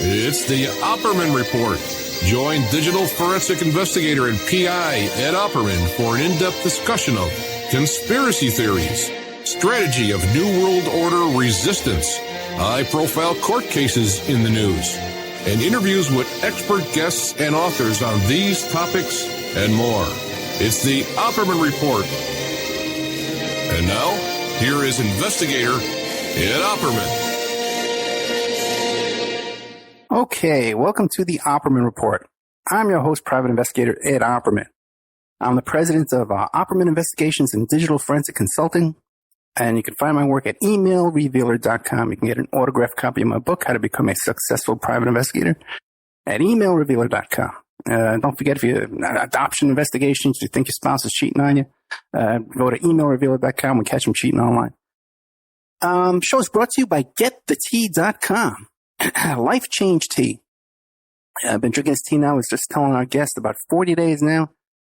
It's the Opperman Report. Join digital forensic investigator and PI Ed Opperman for an in-depth discussion of conspiracy theories, strategy of New World Order resistance, high-profile court cases in the news, and interviews with expert guests and authors on these topics and more. It's the Opperman Report. And now, here is investigator Ed Opperman. Okay, welcome to the Opperman Report. I'm your host, private investigator Ed Opperman. I'm the president of Opperman Investigations and Digital Forensic Consulting, and you can find my work at emailrevealer.com. You can get an autographed copy of my book, How to Become a Successful Private Investigator, at emailrevealer.com. Don't forget, if you're adoption investigations, you think your spouse is cheating on you, go to emailrevealer.com and catch them cheating online. Show is brought to you by getthetea.com. Life Change Tea. I've been drinking this tea now. I was just telling our guest about 40 days now,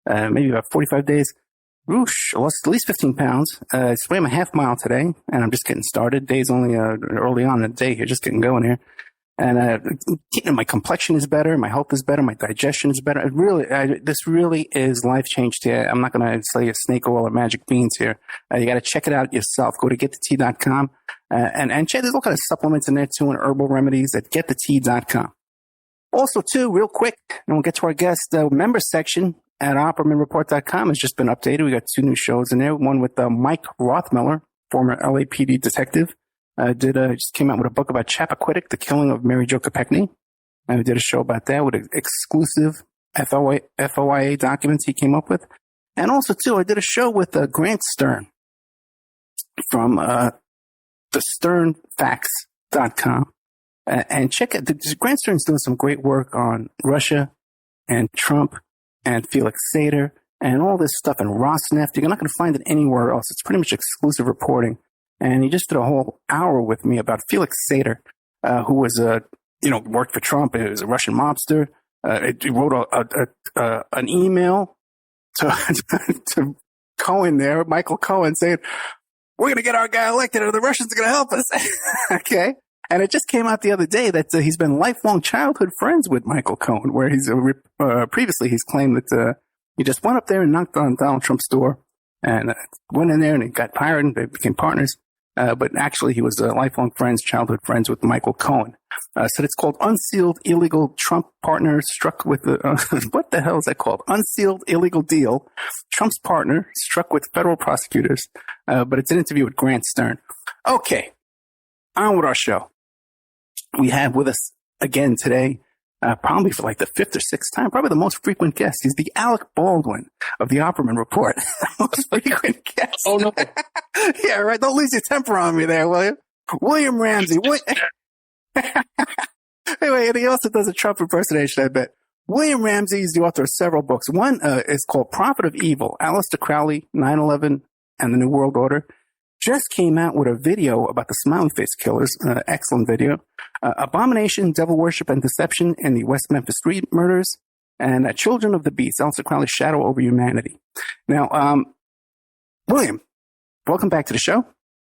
maybe about 45 days. Whoosh, I lost at least 15 pounds. I swam a half mile today, and I'm just getting started. Day's only early on in the day here, just getting going here. And my complexion is better, my health is better, my digestion is better. This really is Life Change Tea. I'm not going to say snake oil or magic beans here. You got to check it out yourself. Go to getthetea.com and check. There's all kinds of supplements in there too, and herbal remedies at getthetea.com. Also, too, real quick, and we'll get to our guest. The member section at OppermanReport.com has just been updated. We got 2 new shows in there. One with Mike Rothmiller, former LAPD detective. Just came out with a book about Chappaquiddick, the killing of Mary Jo Kopechne. We did a show about that with exclusive FOIA documents he came up with. And also, too, I did a show with Grant Stern from the SternFacts.com. And check it. Grant Stern's doing some great work on Russia and Trump and Felix Sater and all this stuff and Rosneft. You're not going to find it anywhere else. It's pretty much exclusive reporting. And he just did a whole hour with me about Felix Sater, who was worked for Trump. He was a Russian mobster. He wrote an email to Cohen there, Michael Cohen, saying, "We're going to get our guy elected, or the Russians are going to help us." Okay. And it just came out the other day that he's been lifelong childhood friends with Michael Cohen, where he's previously he's claimed that he just went up there and knocked on Donald Trump's door and went in there and he got hired and they became partners. But actually, he was lifelong friends, childhood friends with Michael Cohen. So it's called Unsealed Illegal Trump Partner Struck with what the hell is that called? Unsealed Illegal Deal. Trump's Partner Struck with Federal Prosecutors. But it's an interview with Grant Stern. Okay, on with our show. We have with us again today, probably for like the 5th or 6th time, probably the most frequent guest. He's the Alec Baldwin of the Opperman Report. Most frequent guest. Oh, no. Yeah, right. Don't lose your temper on me there, will you? William Ramsey. Anyway, and he also does a Trump impersonation, I bet. William Ramsey is the author of several books. One is called Prophet of Evil, Aliester Crowley, 9/11, and the New World Order. Just came out with a video about the Smiley Face Killers. Excellent video. Abomination, Devil Worship, and Deception in the West Memphis Three murders. And Children of the Beast, Aliester Crowley's Shadow over Humanity. Now, William, welcome back to the show.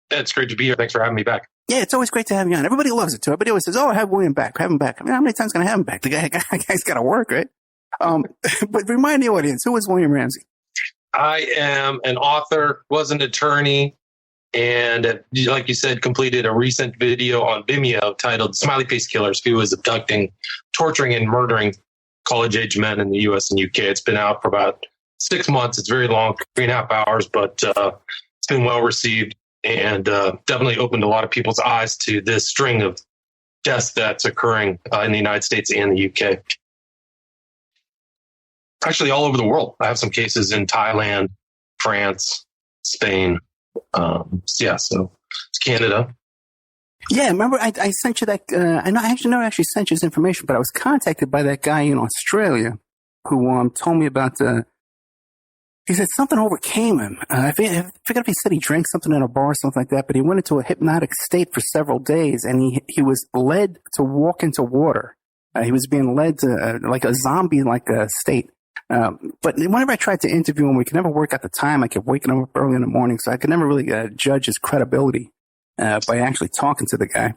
It's great to be here. Thanks for having me back. Yeah, it's always great to have you on. Everybody loves it too. Everybody always says, "Oh, have William back. Have him back." I mean, how many times can I have him back? The guy's got to work, right? But remind the audience, who is William Ramsey? I am an author, was an attorney, and like you said, completed a recent video on Vimeo titled Smiley Face Killers, who was abducting, torturing, and murdering college-age men in the U.S. and U.K. It's been out for about 6 months. It's very long, 3.5 hours, but it's been well received and definitely opened a lot of people's eyes to this string of deaths that's occurring in the United States and the U.K. Actually, all over the world. I have some cases in Thailand, France, Spain. So it's Canada. Yeah, remember I sent you that. I never actually sent you this information, but I was contacted by that guy in Australia who told me about. He said something overcame him. I forget if he said he drank something in a bar or something like that, but he went into a hypnotic state for several days, and he was led to walk into water. He was being led to like a zombie-like state. But whenever I tried to interview him, we could never work out the time. I kept waking him up early in the morning, so I could never really judge his credibility by actually talking to the guy.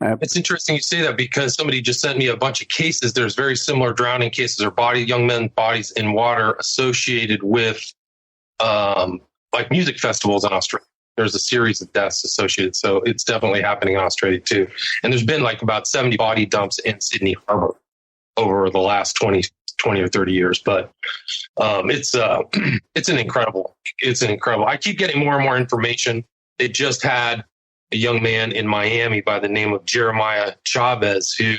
It's interesting you say that because somebody just sent me a bunch of cases. There's very similar drowning cases or young men's bodies in water associated with like music festivals in Australia. There's a series of deaths associated. So it's definitely happening in Australia too. And there's been like about 70 body dumps in Sydney Harbor over the last 20 or 30 years. But it's an incredible. I keep getting more and more information. They just had a young man in Miami by the name of Jeremiah Chavez who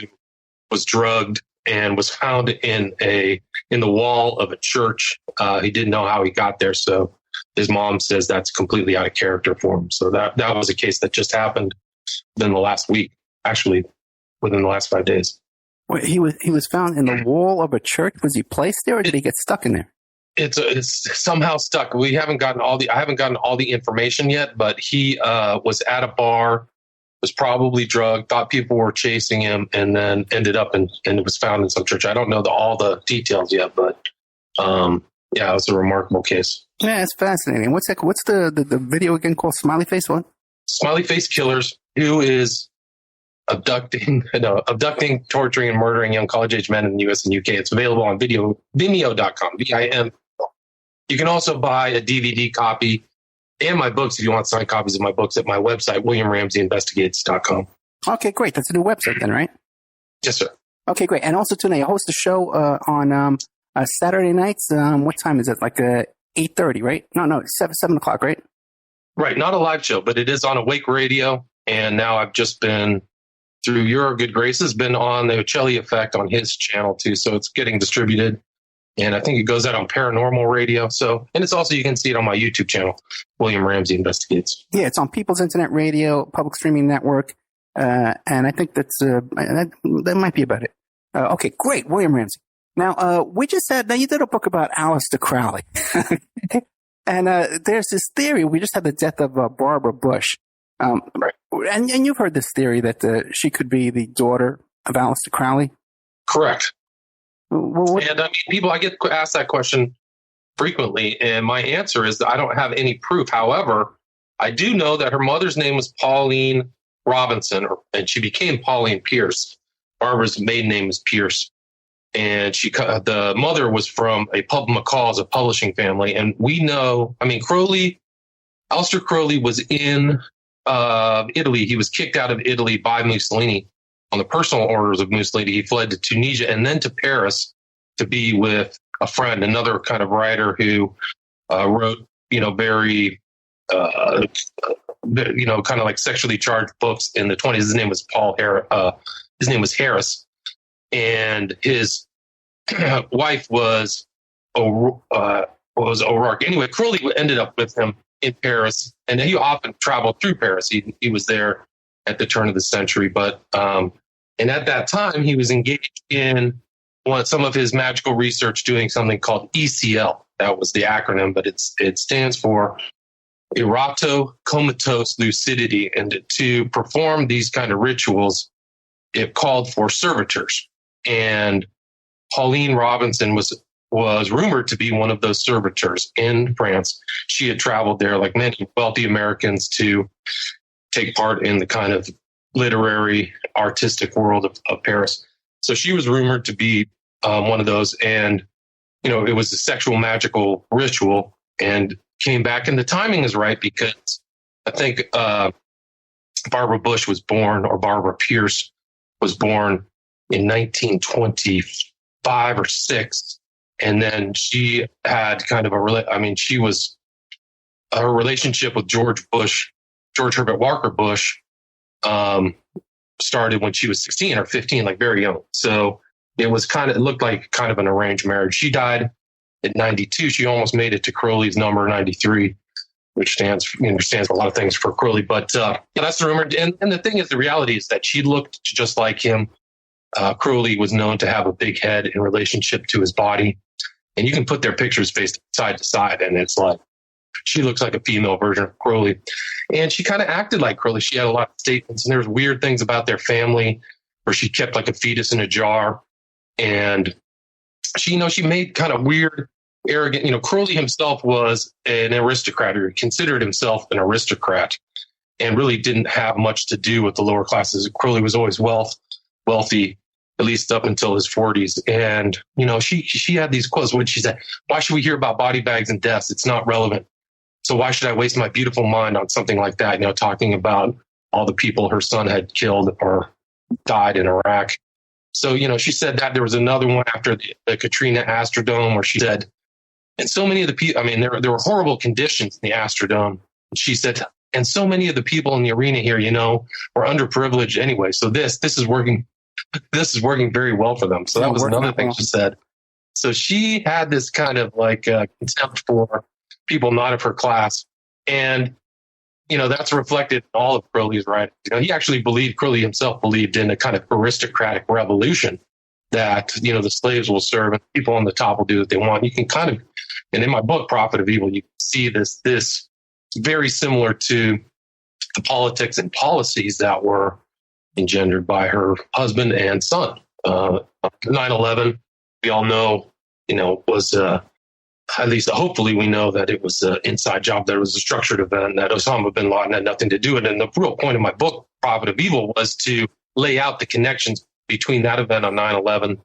was drugged and was found in the wall of a church. He didn't know how he got there. So his mom says that's completely out of character for him. So that was a case that just happened within the last week, actually within the last 5 days. Wait, he was found in the wall of a church. Was he placed there or did he get stuck in there? It's somehow stuck. I haven't gotten all the information yet, but he was at a bar, was probably drugged, thought people were chasing him, and then ended up and was found in some church. I don't know all the details yet, but yeah, it was a remarkable case. Yeah, it's fascinating. What's the video again called? Smiley Face what? Smiley Face Killers, who is abducting, torturing, and murdering young college-age men in the U.S. and U.K. It's available on Vimeo.com, VIM. You can also buy a DVD copy and my books if you want signed copies of my books at my website, WilliamRamseyInvestigates.com. Okay, great. That's a new website then, right? Yes, sir. Okay, great. And also tonight, you host a show on Saturday nights. What time is it? Like 8:30, right? No, 7 o'clock, right? Right. Not a live show, but it is on Awake Radio. And now I've just been, through your good graces, been on the Ocelli Effect on his channel too. So it's getting distributed. And I think it goes out on Paranormal Radio. So, and it's also, you can see it on my YouTube channel, William Ramsey Investigates. Yeah, it's on People's Internet Radio, public streaming network. And I think that might be about it. Okay, great. William Ramsey. Now, we just said, now you did a book about Aliester Crowley. And there's this theory. We just had the death of Barbara Bush. Right. And you've heard this theory that she could be the daughter of Aliester Crowley? Correct. Well, and I mean, I get asked that question frequently, and my answer is that I don't have any proof. However, I do know that her mother's name was Pauline Robinson, and she became Pauline Pierce. Barbara's maiden name is Pierce. And the mother was from McCall's, a publishing family. And we know, I mean, Aleister Crowley was in Italy. He was kicked out of Italy by Mussolini on the personal orders of Mussolini. He fled to Tunisia and then to Paris to be with a friend, another kind of writer who wrote, very, kind of like sexually charged books in the 20s. His name was his name was Harris. And his wife was O'Rourke. Anyway, Crowley ended up with him in Paris, and he often traveled through Paris. He was there at the turn of the century, but and at that time he was engaged in some of his magical research, doing something called ECL. That was the acronym, but it stands for Eratocomatose Lucidity. And to perform these kind of rituals, it called for servitors. And Pauline Robinson was rumored to be one of those servitors in France. She had traveled there, like many wealthy Americans, to take part in the kind of literary, artistic world of Paris. So she was rumored to be one of those. And, it was a sexual magical ritual, and came back. And the timing is right because I think Barbara Bush was born, or Barbara Pierce was born in 1925 or 6. And then she had kind of her relationship with George Herbert Walker Bush, started when she was 16 or 15, like very young. So it looked like kind of an arranged marriage. She died at 92. She almost made it to Crowley's number 93, which stands for a lot of things for Crowley. But that's the rumor. And the thing is, the reality is that she looked just like him. Crowley was known to have a big head in relationship to his body. And you can put their pictures faced side to side, and it's like, she looks like a female version of Crowley. And she kind of acted like Crowley. She had a lot of statements, and there's weird things about their family where she kept like a fetus in a jar. And she made kind of weird, arrogant, Crowley himself was an aristocrat, or considered himself an aristocrat. and really didn't have much to do with the lower classes. Crowley was always wealthy, at least up until his 40s. And, she had these quotes when she said, why should we hear about body bags and deaths? It's not relevant. So why should I waste my beautiful mind on something like that? Talking about all the people her son had killed or died in Iraq. So, she said that. There was another one after the Katrina Astrodome where she said, and so many of the people, there were horrible conditions in the Astrodome. She said, and so many of the people in the arena here, were underprivileged anyway. So this is working very well for them. So that was another thing she said. So she had this kind of contempt for people not of her class. And, that's reflected in all of Crowley's writings. Crowley himself believed in a kind of aristocratic revolution that, the slaves will serve and people on the top will do what they want. You can kind of, and in my book, Prophet of Evil, you see this very similar to the politics and policies that were engendered by her husband and son. 9/11, we all know, was at least hopefully we know that it was an inside job, that it was a structured event, that Osama bin Laden had nothing to do with it. And the real point of my book, Prophet of Evil, was to lay out the connections between that event on 9/11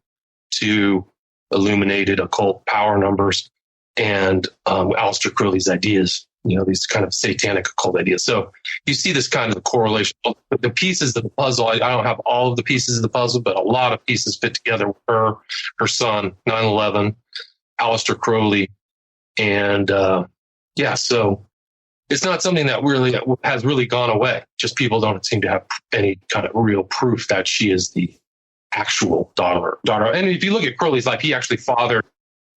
to illuminated occult power numbers and Aleister Crowley's ideas, these kind of satanic occult ideas. So you see this kind of correlation. The pieces of the puzzle, I don't have all of the pieces of the puzzle, but a lot of pieces fit together with her son, 9/11, Aliester Crowley. And so it's not something that really has really gone away. Just people don't seem to have any kind of real proof that she is the actual daughter. And if you look at Crowley's life, he actually fathered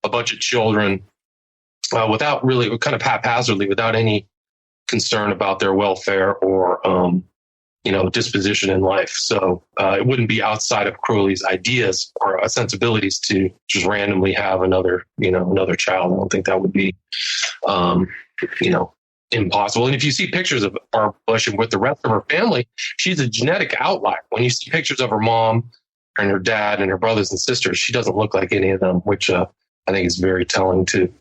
a bunch of children without really, kind of haphazardly, without any concern about their welfare or, disposition in life. So it wouldn't be outside of Crowley's ideas or sensibilities to just randomly have another child. I don't think that would be, impossible. And if you see pictures of Barbara Bush and with the rest of her family, she's a genetic outlier. When you see pictures of her mom and her dad and her brothers and sisters, she doesn't look like any of them, which I think is very telling too.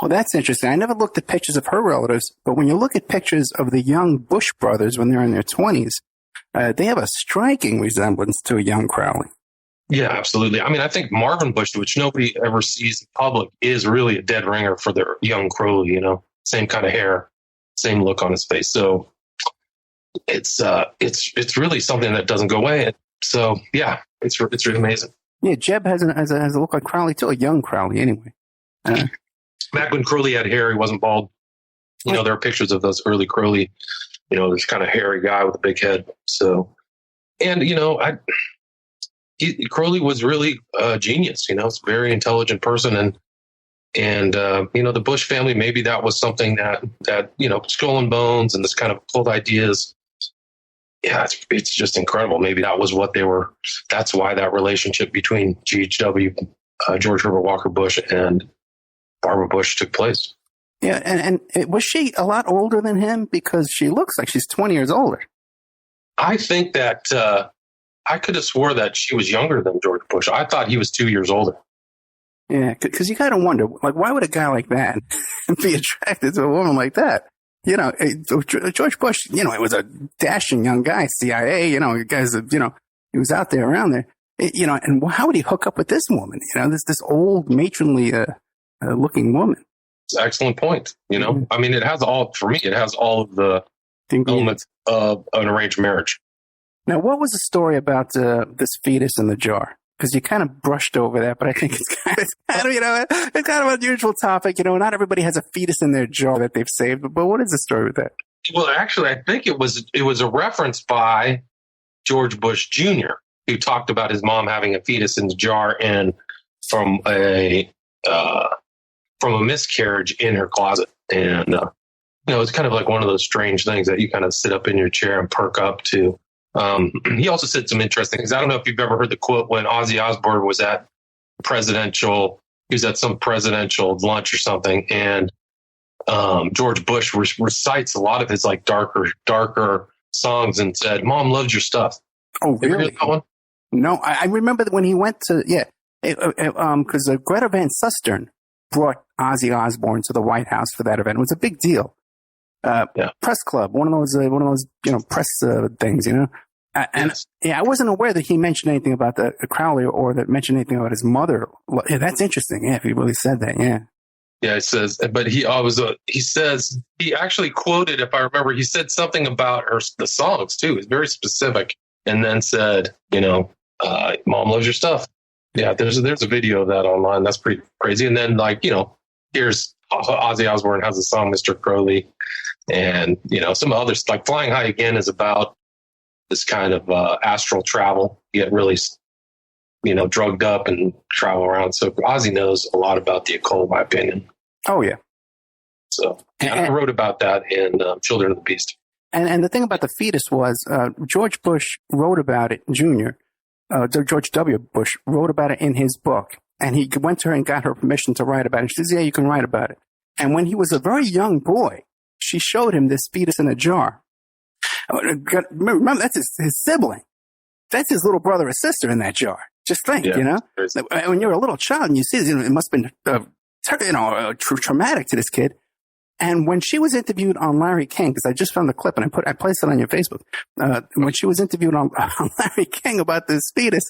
Well, that's interesting. I never looked at pictures of her relatives, but when you look at pictures of the young Bush brothers when they're in their 20s, they have a striking resemblance to a young Crowley. Yeah, absolutely. I think Marvin Bush, which nobody ever sees in public, is really a dead ringer for the young Crowley, same kind of hair, same look on his face. So it's really something that doesn't go away. So yeah, it's really amazing. Yeah, Jeb has a look like Crowley too, a young Crowley anyway. Back when Crowley had hair, he wasn't bald. There are pictures of those early Crowley, this kind of hairy guy with a big head. So, and, Crowley was really a genius, he's a very intelligent person. And the Bush family, maybe that was something that Skull and Bones and this kind of occult ideas. Yeah, it's just incredible. Maybe that was what they were. That's why that relationship between GHW, George Herbert Walker Bush, and Barbara Bush took place. Yeah, and was she a lot older than him? Because she looks like she's 20 years older. I think that I could have swore that she was younger than George Bush. I thought he was 2 years older. Yeah, because you got to wonder, why would a guy like that be attracted to a woman like that? George Bush, he was a dashing young guy, CIA, guys, he was out there around there, and how would he hook up with this woman? This old matronly looking woman. It's an excellent point. It has all of the elements of an arranged marriage. Now, what was the story about this fetus in the jar? Because you kind of brushed over that, but I think it's kind of an unusual topic. Not everybody has a fetus in their jar that they've saved. But what is the story with that? Well, actually, I think it was a reference by George Bush Jr., who talked about his mom having a fetus in the jar and from a miscarriage in her closet. And it's kind of like one of those strange things that you kind of sit up in your chair and perk up to. He also said some interesting things. I don't know if you've ever heard the quote when Ozzy Osbourne was at some presidential lunch or something, and George Bush recites a lot of his darker songs and said, "Mom loves your stuff." Oh, really? You ever heard that one? No, I remember that when he went to because Greta Van Susteren brought Ozzy Osbourne to the White House for that event. It was a big deal. press club, one of those, press things, And I wasn't aware that he mentioned anything about the Crowley or that mentioned anything about his mother. Yeah, that's interesting. Yeah, if he really said that, yeah. Yeah, he says, but he actually quoted, if I remember, he said something about the songs too. It's very specific, and then said, "Mom loves your stuff." Yeah, there's a video of that online. That's pretty crazy. And then here's Ozzy Osbourne has a song, Mr. Crowley, and some others like "Flying High Again" is about this kind of astral travel. You get really drugged up and travel around. So Ozzy knows a lot about the occult, in my opinion. Oh, yeah. So I wrote about that in Children of the Beast. And the thing about the fetus was George Bush wrote about it, Jr. George W. Bush wrote about it in his book. And he went to her and got her permission to write about it. She says, yeah, you can write about it. And when he was a very young boy, she showed him this fetus in a jar. Remember, that's his sibling. That's his little brother or sister in that jar. Just think, when you're a little child and you see this, it must have been, traumatic to this kid. And when she was interviewed on Larry King, because I just found the clip and I placed it on your Facebook. When she was interviewed on Larry King about this fetus,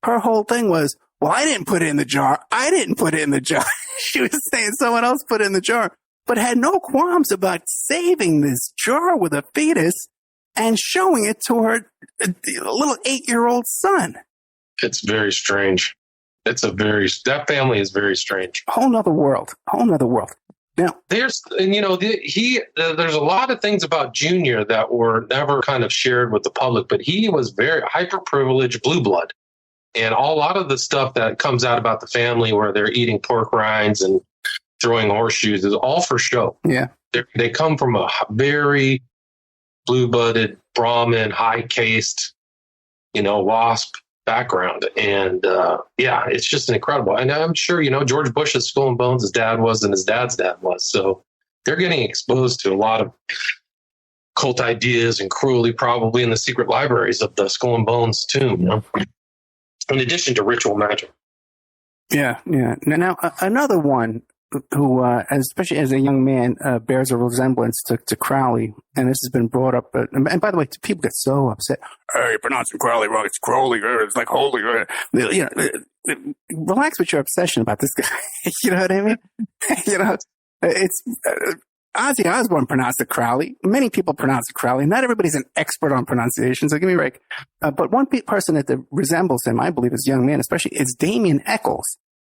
her whole thing was, well, I didn't put it in the jar. I didn't put it in the jar. She was saying someone else put it in the jar, but had no qualms about saving this jar with a fetus and showing it to her little 8-year-old son. It's very strange. That family is very strange. Whole nother world. Now, there's a lot of things about Junior that were never kind of shared with the public, but he was very hyper privileged blue blood. And a lot of the stuff that comes out about the family where they're eating pork rinds and throwing horseshoes is all for show. Yeah. They come from a very blue-blooded, Brahmin, high-caste, WASP background. And, it's just incredible. And I'm sure, George Bush's Skull and Bones, his dad was, and his dad's dad was. So they're getting exposed to a lot of cult ideas and Crowley probably in the secret libraries of the Skull and Bones tomb, in addition to ritual magic. Yeah. Now, another one who, especially as a young man, bears a resemblance to Crowley, and this has been brought up. And by the way, people get so upset. Hey, you're pronouncing Crowley wrong. It's Crowley. It's like holy. Relax with your obsession about this guy. You know what I mean? It's Ozzy Osbourne pronounced it Crowley. Many people pronounce it Crowley. Not everybody's an expert on pronunciation, so give me a break. But one person that resembles him, I believe, as a young man, especially, is Damien Eccles.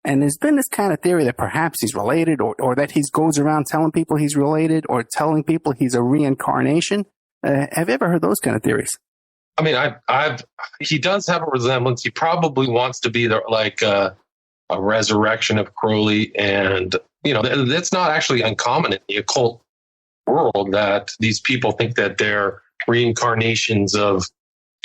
And there's been this kind of theory that perhaps he's related or that he goes around telling people he's related or telling people he's a reincarnation. Have you ever heard those kind of theories? I mean, he does have a resemblance. He probably wants to be a resurrection of Crowley. And, that's not actually uncommon in the occult world that these people think that they're reincarnations of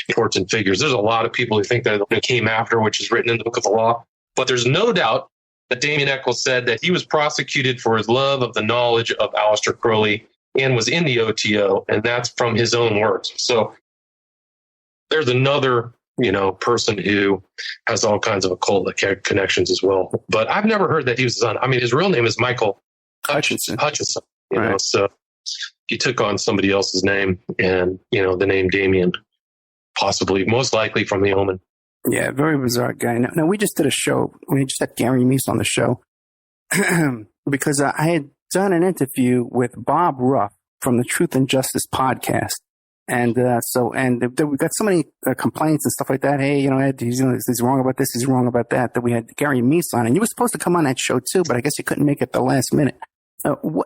important figures. There's a lot of people who think that they came after, which is written in the Book of the Law. But there's no doubt that Damien Eccles said that he was prosecuted for his love of the knowledge of Aliester Crowley and was in the OTO, and that's from his own words. So there's another, person who has all kinds of occult connections as well. But I've never heard that he was son. I mean, his real name is Michael Hutchinson. So he took on somebody else's name and, the name Damien, possibly, most likely from the Omen. Yeah, very bizarre guy. Now, we just did a show. We just had Gary Meese on the show because I had done an interview with Bob Ruff from the Truth and Justice podcast. And we got so many complaints and stuff like that. Hey, Ed, he's wrong about this. He's wrong about that. That we had Gary Meese on. And you were supposed to come on that show too, but I guess you couldn't make it at the last minute.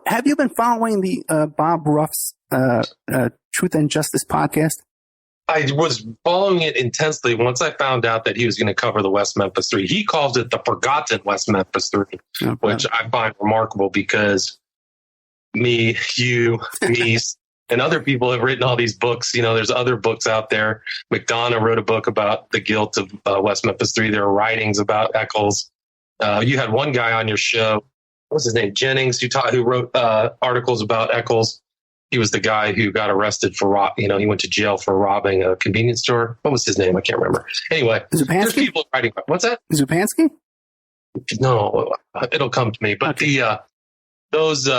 Have you been following the Bob Ruff's Truth and Justice podcast? I was following it intensely once I found out that he was going to cover the West Memphis Three. He calls it the forgotten West Memphis Three, which I find remarkable because me, and other people have written all these books. There's other books out there. McDonough wrote a book about the guilt of West Memphis Three. There are writings about Eccles. You had one guy on your show. What's his name? Jennings, who wrote articles about Eccles. He was the guy who got arrested for, he went to jail for robbing a convenience store. What was his name? I can't remember. Anyway, there's people writing about, what's that? Zupansky? No, it'll come to me. But those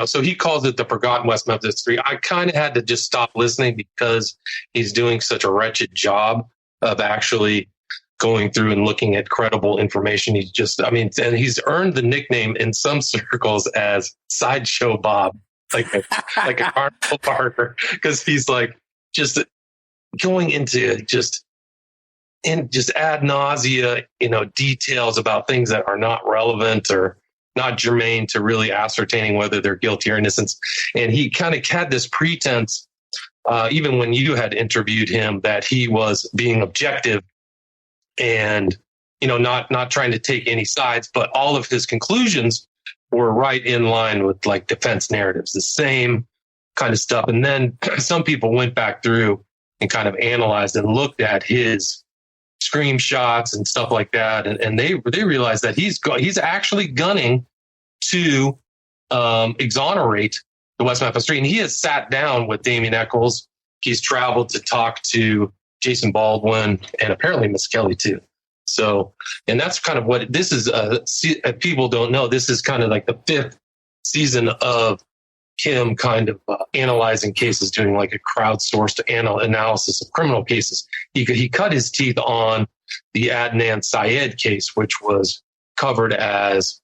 so he calls it the Forgotten West Memphis Three. I kind of had to just stop listening because he's doing such a wretched job of actually going through and looking at credible information. And he's earned the nickname in some circles as Sideshow Bob, like a carnival barker, because he's like just going into just ad nausea, details about things that are not relevant or not germane to really ascertaining whether they're guilty or innocent. And he kind of had this pretense, even when you had interviewed him, that he was being objective and, not trying to take any sides, but all of his conclusions were right in line with like defense narratives, the same kind of stuff. And then some people went back through and kind of analyzed and looked at his screenshots and stuff like that. And they realized that he's actually gunning to exonerate the West Memphis Three. And he has sat down with Damien Echols. He's traveled to talk to Jason Baldwin and apparently Miss Kelly too. So, and that's kind of what this is. People don't know, this is kind of like the 5th season of him kind of analyzing cases, doing like a crowdsourced analysis of criminal cases. He cut his teeth on the Adnan Syed case, which was covered as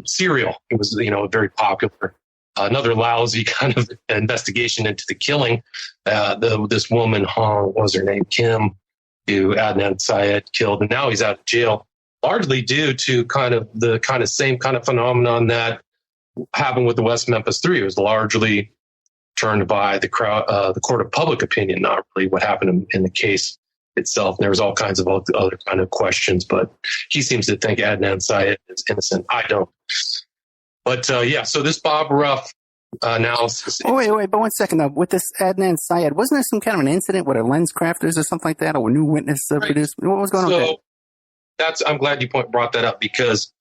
serial. It was, very popular. Another lousy kind of investigation into the killing. This woman, what was her name? Kim, who Adnan Syed killed, and now he's out of jail, largely due to the same kind of phenomenon that happened with the West Memphis Three. It was largely turned by the court of public opinion, not really what happened in the case itself. There was all kinds of other kind of questions, but he seems to think Adnan Syed is innocent. I don't. But so this Bob Ruff analysis. Oh, wait, but 1 second though. With this Adnan Syed, wasn't there some kind of an incident with a lens crafters or something like that, or a new witness produced? What was going on with that? I'm glad you brought that up, because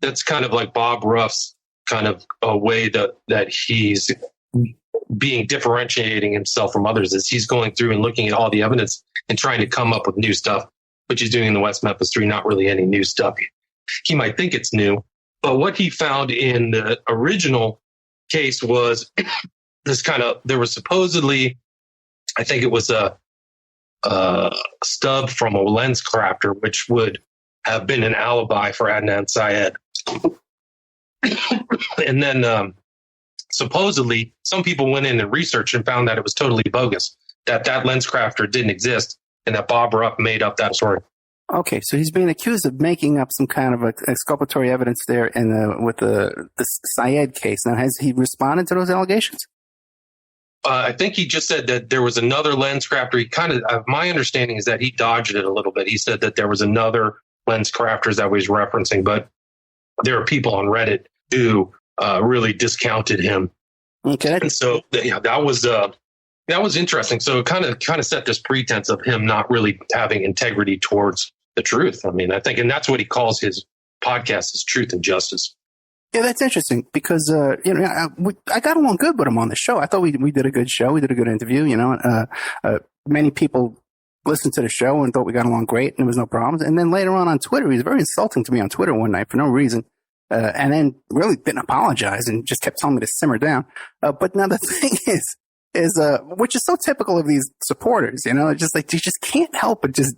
that's kind of like Bob Ruff's kind of a way that he's differentiating himself from others, is he's going through and looking at all the evidence and trying to come up with new stuff, which he's doing in the West Memphis Three. Not really any new stuff. He might think it's new, but what he found in the original case was there was supposedly, I think it was a stub from a lens crafter, which would have been an alibi for Adnan Syed. And then supposedly some people went in and researched and found that it was totally bogus, that lens crafter didn't exist, and that Bob Ruff made up that story. Okay, so he's being accused of making up some kind of exculpatory evidence there with the Syed case. Now, has he responded to those allegations? I think he just said that there was another lens crafter. He my understanding is that he dodged it a little bit. He said that there was another lens crafters that was referencing, but there are people on Reddit who really discounted him. Okay, and so that was interesting. So it kind of set this pretense of him not really having integrity towards the truth. I mean, I think, and that's what he calls his podcast, is Truth and Justice. Yeah, that's interesting because, I got along good with him on the show. I thought we did a good show. We did a good interview, many people listened to the show and thought we got along great and there was no problems. And then later on Twitter, he was very insulting to me on Twitter one night for no reason. And then really didn't apologize and just kept telling me to simmer down. But now the thing is, which is so typical of these supporters, just like, you just can't help but just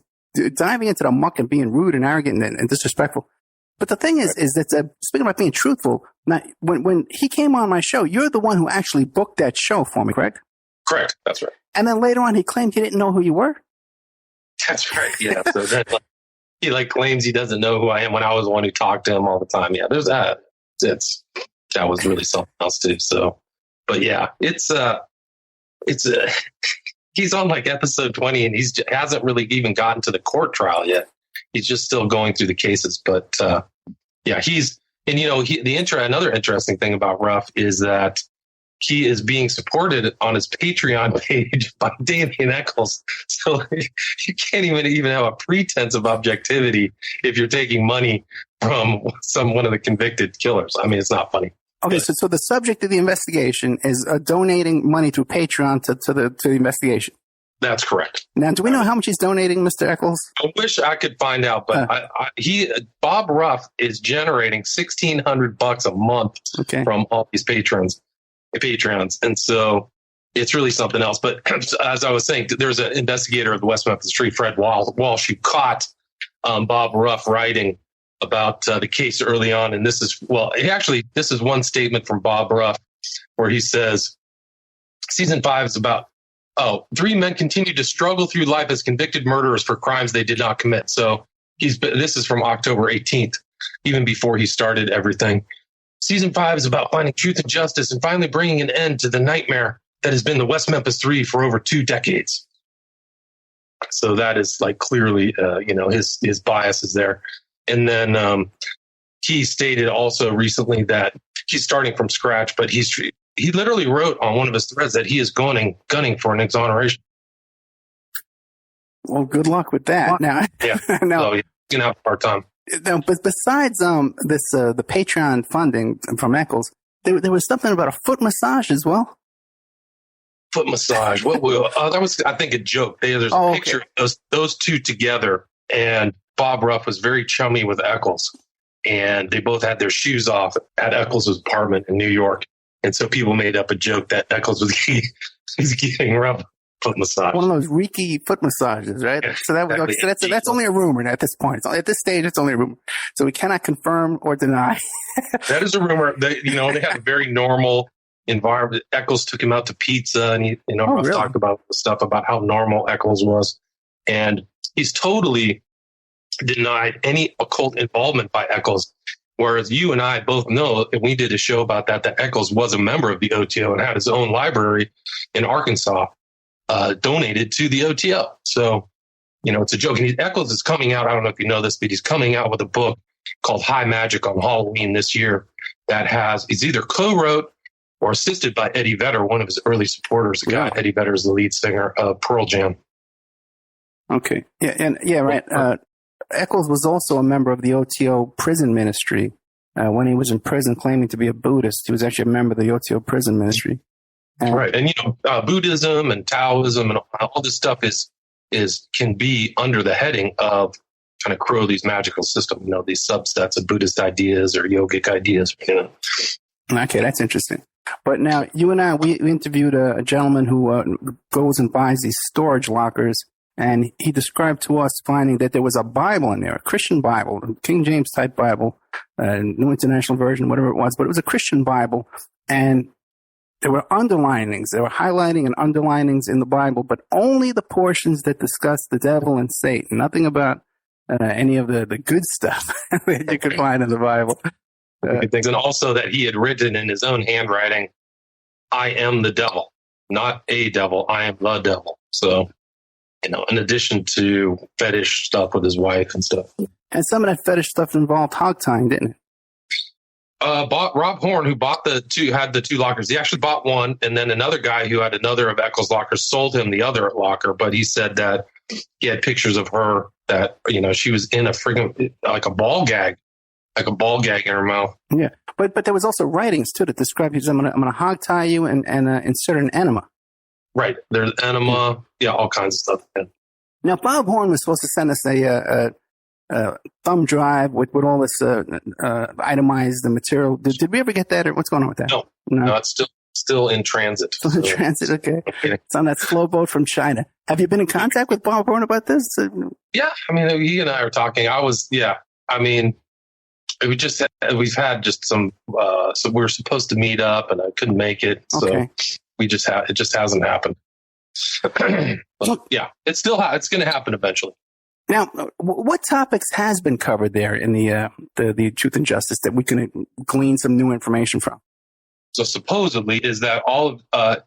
diving into the muck and being rude and arrogant and disrespectful. But the thing is that, speaking about being truthful, now, when he came on my show, you're the one who actually booked that show for me, correct? Correct. That's right. And then later on, he claimed he didn't know who you were. That's right. Yeah. So then he claims he doesn't know who I am when I was the one who talked to him all the time. Yeah. There's that. That was really something else too. So, but yeah, he's on like episode 20 and hasn't really even gotten to the court trial yet. He's just still going through the cases. But another interesting thing about Ruff is that he is being supported on his Patreon page by Damien Echols. So you can't even have a pretense of objectivity if you're taking money from one of the convicted killers. I mean, it's not funny. Okay, so the subject of the investigation is donating money through Patreon to the investigation. That's correct. Now, do we know how much he's donating, Mr. Eccles? I wish I could find out, but Bob Ruff is generating $1,600 a month from all these Patreons, and so it's really something else. But as I was saying, there's an investigator of the West Memphis Three, Fred Walsh, who caught Bob Ruff writing about the case early on, and this is one statement from Bob Ruff where he says, "Season 5 is about." Three men continue to struggle through life as convicted murderers for crimes they did not commit. So this is from October 18th, even before he started everything. Season 5 is about finding truth and justice and finally bringing an end to the nightmare that has been the West Memphis Three for over 2 decades. So that is like clearly, his bias is there. And then he stated also recently that he's starting from scratch, but he literally wrote on one of his threads that he is gunning for an exoneration. Well, good luck with that. Now, so he's going to have a hard time. Now, but besides the Patreon funding from Eccles, there was something about a foot massage as well. Foot massage. That was, I think, a joke. There's a picture of those two together, and Bob Ruff was very chummy with Eccles, and they both had their shoes off at Eccles' apartment in New York. And so people made up a joke that Eccles was getting Ruff foot massage. One of those reeky foot massages, right? Yeah, so that's only a rumor at this point. At this stage, it's only a rumor. So we cannot confirm or deny. That is a rumor. They have a very normal environment. Eccles took him out to pizza, and Ruff really? Talked about stuff about how normal Eccles was, and he's totally denied any occult involvement by Eccles. Whereas you and I both know, and we did a show about that Eccles was a member of the OTO and had his own library in Arkansas donated to the OTO. So, it's a joke. And Eccles is coming out, I don't know if you know this, but he's coming out with a book called High Magic on Halloween this year that he's either co-wrote or assisted by Eddie Vedder, one of his early supporters. Eddie Vedder is the lead singer of Pearl Jam. Okay. Right. Eccles was also a member of the OTO prison ministry. When he was in prison claiming to be a Buddhist, he was actually a member of the OTO prison ministry. Right. And, Buddhism and Taoism and all this stuff can be under the heading of kind of Crowley's magical system, these subsets of Buddhist ideas or yogic ideas, Okay, that's interesting. But now you and I, we interviewed a gentleman who goes and buys these storage lockers. And he described to us finding that there was a Bible in there, a Christian Bible, a King James type Bible, New International Version, whatever it was, but it was a Christian Bible. And there were underlinings, there were highlighting and underlinings in the Bible, but only the portions that discuss the devil and Satan, nothing about any of the good stuff that you could find in the Bible. And also that he had written in his own handwriting, "I am the devil, not a devil, I am the devil." So, in addition to fetish stuff with his wife and stuff. And some of that fetish stuff involved hog tying, didn't it? Rob Horn, who had the two lockers. He actually bought one, and then another guy who had another of Eccles' lockers sold him the other locker. But he said that he had pictures of her that, she was in a friggin' like a ball gag in her mouth. Yeah, but there was also writings too that described he said, I'm gonna hog tie you and insert an enema. Right. There's enema. Yeah, all kinds of stuff. Yeah. Now, Bob Horn was supposed to send us a thumb drive with all this itemized material. Did we ever get that, or what's going on with that? No, it's still in transit. Still in transit, okay. It's on that slow boat from China. Have you been in contact with Bob Horn about this? Yeah, he and I are talking. We've had just some, so we were supposed to meet up and I couldn't make it. So it just hasn't happened. But, yeah, it's going to happen eventually. Now, what topics has been covered there in the Truth and Justice that we can glean some new information from? So supposedly is that all of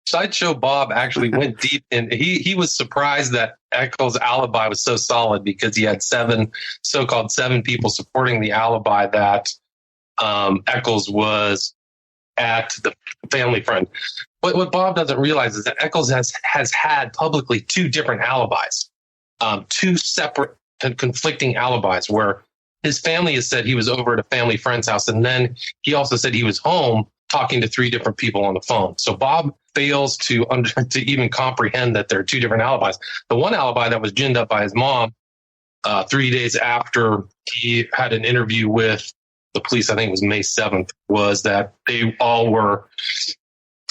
Sideshow Bob actually went deep, and he was surprised that Eccles' alibi was so solid because he had so-called seven people supporting the alibi that Eccles was at the family friend. But what Bob doesn't realize is that Eccles has had publicly two different alibis, two separate and conflicting alibis, where his family has said he was over at a family friend's house, and then he also said he was home talking to three different people on the phone. So Bob fails to even comprehend that there are two different alibis. The one alibi that was ginned up by his mom 3 days after he had an interview with the police, I think it was May 7th, was that they all were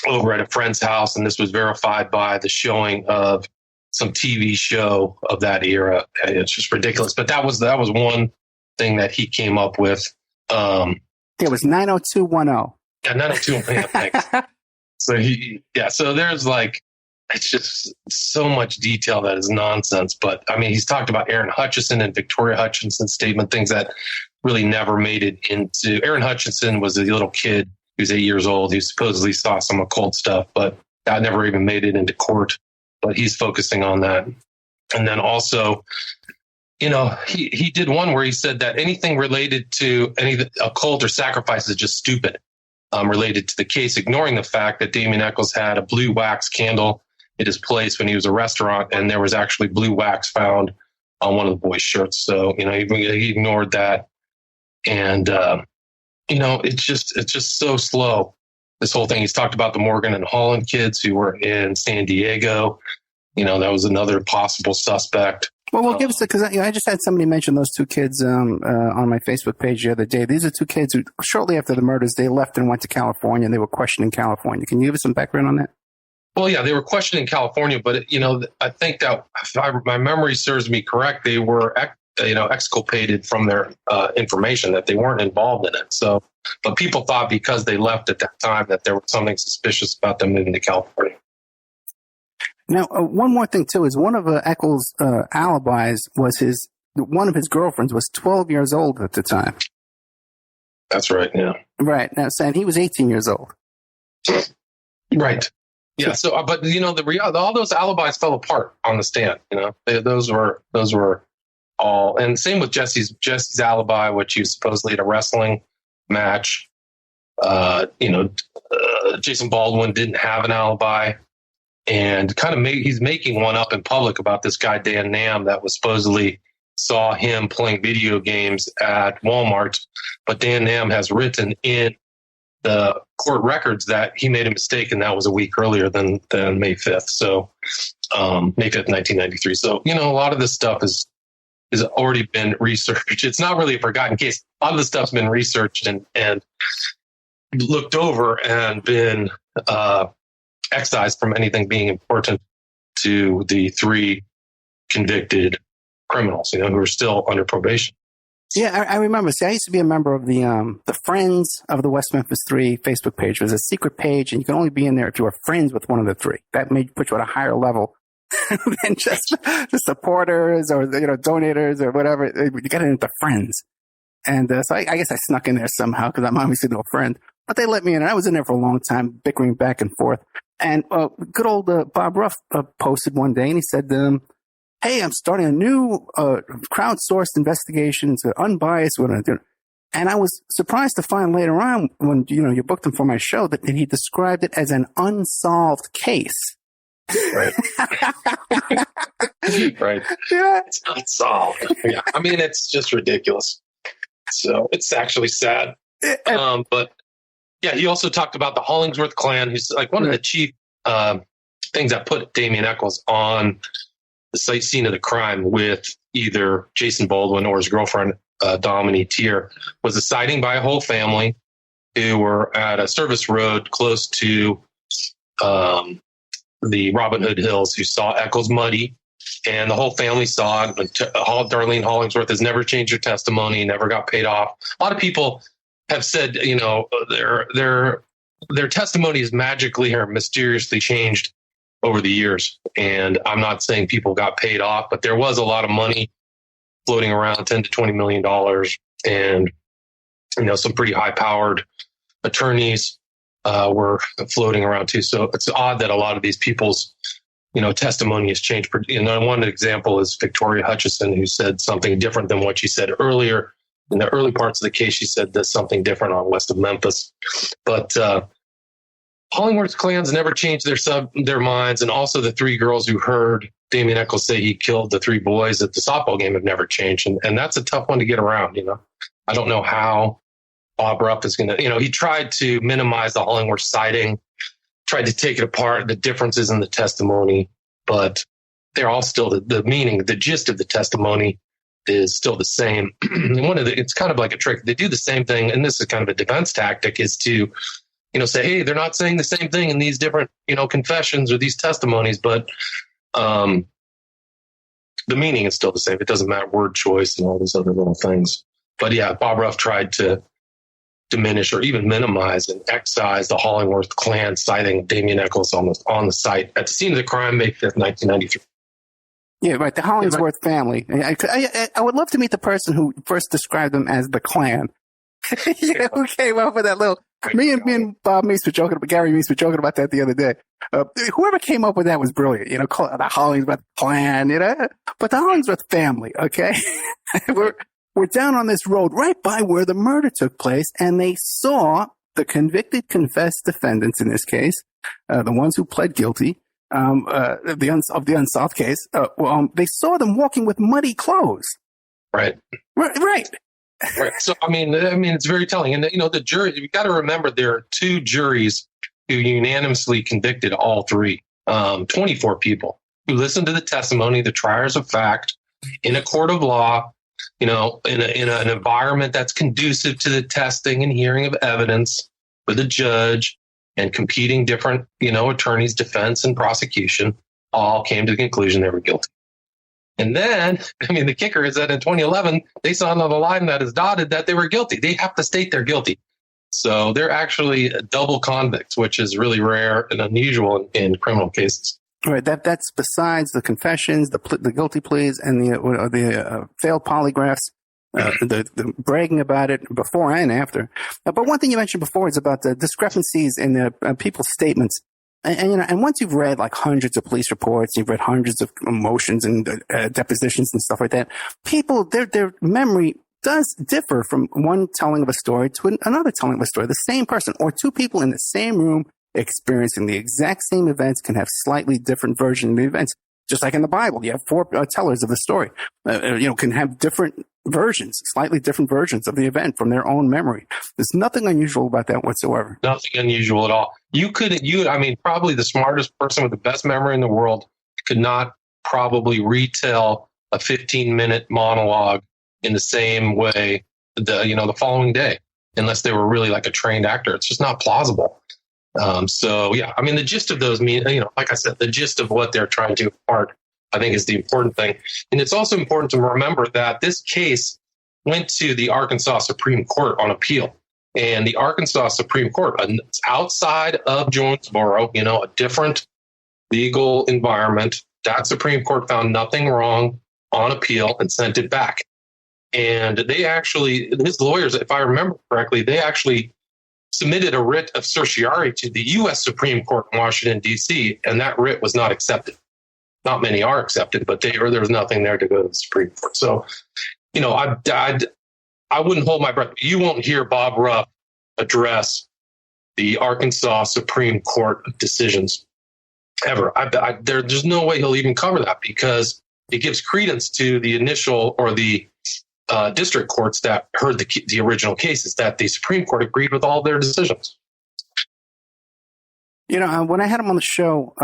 over at a friend's house, and this was verified by the showing of some TV show of that era. It's just ridiculous. But that was one thing that he came up with. It was 90210. Yeah, 90210. So there's it's just so much detail that is nonsense. But I mean, he's talked about Aaron Hutchinson and Victoria Hutchinson's statement, things that really never made it into. Aaron Hutchinson was a little kid who's 8 years old. He supposedly saw some occult stuff, but that never even made it into court. But he's focusing on that. And then also, he did one where he said that anything related to any occult or sacrifice is just stupid, related to the case, ignoring the fact that Damien Echols had a blue wax candle at his place when he was a restaurant, and there was actually blue wax found on one of the boys' shirts. So, he ignored that. And, it's just so slow. This whole thing, he's talked about the Morgan and Holland kids who were in San Diego. That was another possible suspect. Well, we'll give us because I just had somebody mention those two kids on my Facebook page the other day. These are two kids who, shortly after the murders, they left and went to California, and they were questioned in California. Can you give us some background on that? Well, yeah, they were questioned in California, but I think that if my memory serves me correct, they were exculpated from their information, that they weren't involved in it. So, but people thought because they left at that time that there was something suspicious about them moving to California. Now, one more thing too is one of Echols' alibis was one of his girlfriends was 12 years old at the time. That's right. Yeah. Right. Now, saying he was 18 years old. Right. Yeah. So, but all those alibis fell apart on the stand. Those were all, and same with Jesse's alibi, which he was supposedly at a wrestling match. Jason Baldwin didn't have an alibi, and he's making one up in public about this guy Dan Nam that was supposedly saw him playing video games at Walmart, but Dan Nam has written in the court records that he made a mistake, and that was a week earlier than May 5th. So May 5th, 1993. So a lot of this stuff has already been researched. It's not really a forgotten case. A lot of the stuff's been researched and looked over and been excised from anything being important to the three convicted criminals, who are still under probation. Yeah, I remember. See, I used to be a member of the Friends of the West Memphis Three Facebook page. It was a secret page, and you can only be in there if you were friends with one of the three. That made put you at a higher level than just the supporters or donators or whatever. You got into friends, and so I guess I snuck in there somehow because I'm obviously no friend. But they let me in, and I was in there for a long time, bickering back and forth. And good old Bob Ruff posted one day, and he said, "Hey, I'm starting a new crowdsourced investigation, it's unbiased." And I was surprised to find later on when you booked him for my show that he described it as an unsolved case. Right. Right. Yeah. It's unsolved. Yeah. I mean, it's just ridiculous. So it's actually sad. But yeah, he also talked about the Hollingsworth clan, who's like one of the chief things that put Damien Echols on the site scene of the crime with either Jason Baldwin or his girlfriend, Dominique Tier, was a sighting by a whole family who were at a service road close to the Robin Hood Hills, who saw Echols muddy, and the whole family saw it. Darlene Hollingsworth has never changed her testimony, never got paid off. A lot of people have said, their testimony is magically or mysteriously changed over the years. And I'm not saying people got paid off, but there was a lot of money floating around, $10 to $20 million, and some pretty high-powered attorneys were floating around too. So it's odd that a lot of these people's testimony has changed. One example is Victoria Hutchinson, who said something different than what she said earlier. In the early parts of the case, she said there's something different on west of Memphis. But Hollingworth's clans never changed their minds. And also the three girls who heard Damien Echols say he killed the three boys at the softball game have never changed. And that's a tough one to get around. I don't know how Bob Ruff is going to, he tried to minimize the Hollingworth sighting, tried to take it apart, the differences in the testimony, but they're all still the meaning, the gist of the testimony is still the same. It's kind of like a trick. They do the same thing, and this is kind of a defense tactic, is to, say, hey, they're not saying the same thing in these different, confessions or these testimonies, but the meaning is still the same. It doesn't matter, word choice and all these other little things. But yeah, Bob Ruff tried to diminish or even minimize and excise the Hollingworth clan sighting of Damien Eccles on the site at the scene of the crime, May 5th, 1993. Yeah, right. The Hollingsworth family. I would love to meet the person who first described them as the clan. Who came up with that little... Me and Bob Meese were joking, Gary Meese were joking about that the other day. Whoever came up with that was brilliant. Call it the Hollingsworth clan, But the Hollingsworth family, okay? We're down on this road right by where the murder took place, and they saw the convicted, confessed defendants in this case, the ones who pled guilty, of the unsolved case. They saw them walking with muddy clothes. Right. Right. Right. So, I mean, it's very telling. And, the jury, you got to remember there are two juries who unanimously convicted all three, 24 people who listened to the testimony, the triers of fact in a court of law, in an environment that's conducive to the testing and hearing of evidence with a judge and competing different, attorneys, defense and prosecution, all came to the conclusion they were guilty. And then, the kicker is that in 2011, they saw another line that is dotted that they were guilty. They have to state they're guilty. So they're actually double convicts, which is really rare and unusual in criminal cases. Right. That's besides the confessions, the guilty pleas, and the failed polygraphs, the bragging about it before and after. But one thing you mentioned before is about the discrepancies in the people's statements. And once you've read like hundreds of police reports, you've read hundreds of motions and depositions and stuff like that, people, their memory does differ from one telling of a story to another telling of a story. The same person or two people in the same room experiencing the exact same events can have slightly different versions of the events. Just like in the Bible, you have four tellers of the story, can have different versions, slightly different versions of the event from their own memory. There's nothing unusual about that whatsoever. Nothing unusual at all. Probably the smartest person with the best memory in the world could not probably retell a 15-minute monologue in the same way the following day, unless they were really like a trained actor. It's just not plausible. The gist of those like I said, the gist of what they're trying to impart, I think, is the important thing. And it's also important to remember that this case went to the Arkansas Supreme Court on appeal. And the Arkansas Supreme Court, it's outside of Jonesboro, a different legal environment. That Supreme Court found nothing wrong on appeal and sent it back. And they actually, his lawyers, if I remember correctly, they actually submitted a writ of certiorari to the U.S. Supreme Court in Washington, D.C., and that writ was not accepted. Not many are accepted, but there was nothing there to go to the Supreme Court. So, I wouldn't hold my breath. You won't hear Bob Ruff address the Arkansas Supreme Court decisions ever. There's no way he'll even cover that, because it gives credence to the initial or the district courts that heard the original cases, that the Supreme Court agreed with all their decisions. When I had him on the show,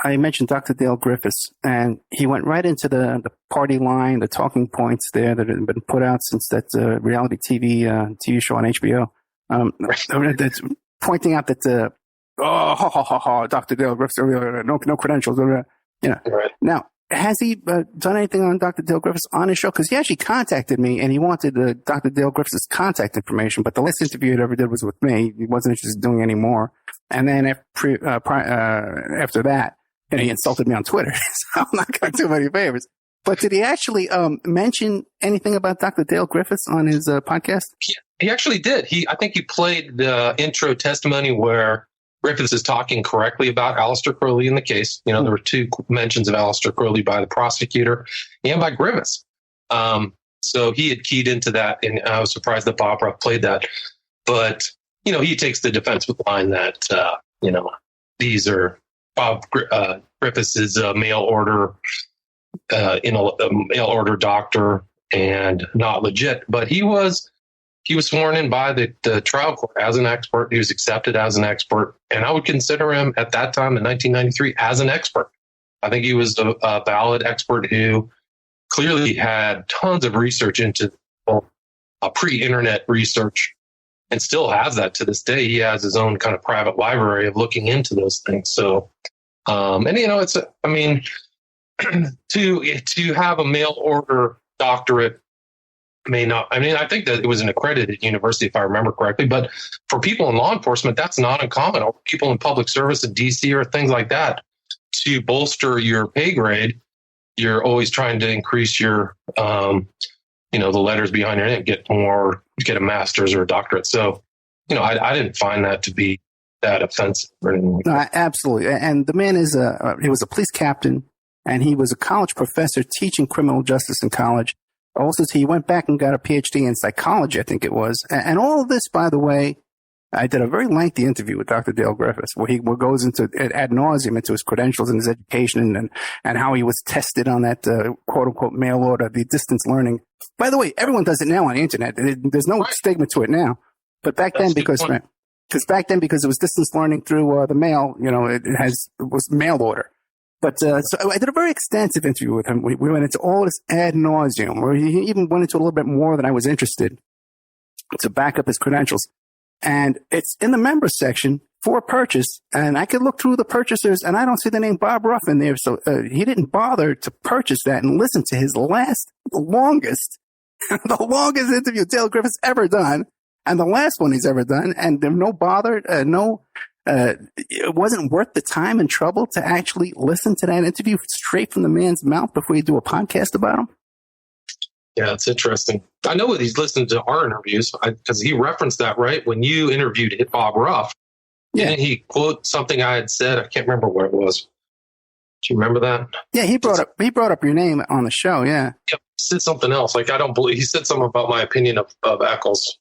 I mentioned Dr. Dale Griffiths, and he went right into the party line, the talking points there that had been put out since that reality TV show on HBO. That's pointing out that, Dr. Dale Griffiths, no credentials. Right. Now, has he done anything on Dr. Dale Griffiths on his show? Because he actually contacted me, and he wanted Dr. Dale Griffiths' contact information, but the last interview he ever did was with me. He wasn't interested in doing any more. And then after that, he insulted me on Twitter, so I'm not going to do him any favors. But did he actually mention anything about Dr. Dale Griffiths on his podcast? He actually did. I think he played the intro testimony where Griffiths is talking correctly about Aliester Crowely in the case. There were two mentions of Aliester Crowely by the prosecutor and by Griffiths. So he had keyed into that, and I was surprised that Bob Ruff played that. But, he takes the defense with the line that, these are Bob Griffiths is a mail order, a mail order doctor and not legit. But he was he was sworn in by the trial court as an expert. He was accepted as an expert. And I would consider him at that time in 1993 as an expert. I think he was a valid expert who clearly had tons of research into pre-internet research and still has that to this day. He has his own kind of private library of looking into those things. So, and it's, I mean, to have a mail order doctorate may not, I mean, I think that it was an accredited university, if I remember correctly, but for people in law enforcement, that's not uncommon, or people in public service in DC or things like that. To bolster your pay grade, you're always trying to increase your, the letters behind your name, get a master's or a doctorate. So, I didn't find that to be that offensive or anything like that. Absolutely. And the man he was a police captain, and he was a college professor teaching criminal justice in college. Also, he went back and got a PhD in psychology, I think it was. And all of this, by the way, I did a very lengthy interview with Dr. Dale Griffiths where he goes into ad nauseum into his credentials and his education and how he was tested on that quote unquote mail order, the distance learning. By the way, everyone does it now on the internet. There's no stigma to it now. But back then, because it was distance learning through the mail, it was mail order. But so I did a very extensive interview with him. We went into all this ad nauseum, where he even went into a little bit more than I was interested to back up his credentials. And it's in the members section for purchase. And I could look through the purchasers, and I don't see the name Bob Ruff in there. So he didn't bother to purchase that and listen to his the longest interview Dale Griffiths ever done, and the last one he's ever done. And there no bother, it wasn't worth the time and trouble to actually listen to that interview straight from the man's mouth before you do a podcast about him. Yeah, it's interesting. I know he's listened to our interviews because he referenced that, right? When you interviewed Bob Ruff, didn't he quote something I had said? I can't remember what it was. Do you remember that? Yeah, he brought up your name on the show. Yeah. He said something else. Like, I don't believe he said something about my opinion of Eccles.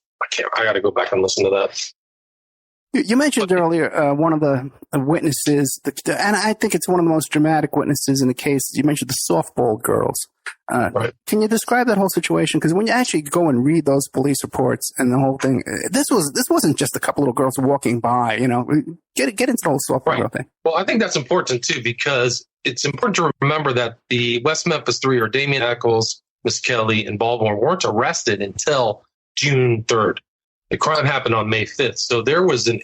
I got to go back and listen to that. You mentioned earlier one of the witnesses, and I think it's one of the most dramatic witnesses in the case. You mentioned the softball girls. Right. Can you describe that whole situation? Because when you actually go and read those police reports and the whole thing, this wasn't just a couple little girls walking by. Get into the whole softball girl thing. Well, I think that's important too, because it's important to remember that the West Memphis Three, or Damian Eccles, Miss Kelly, and Baldwin, weren't arrested until June 3rd. The crime happened on May 5th. So there was a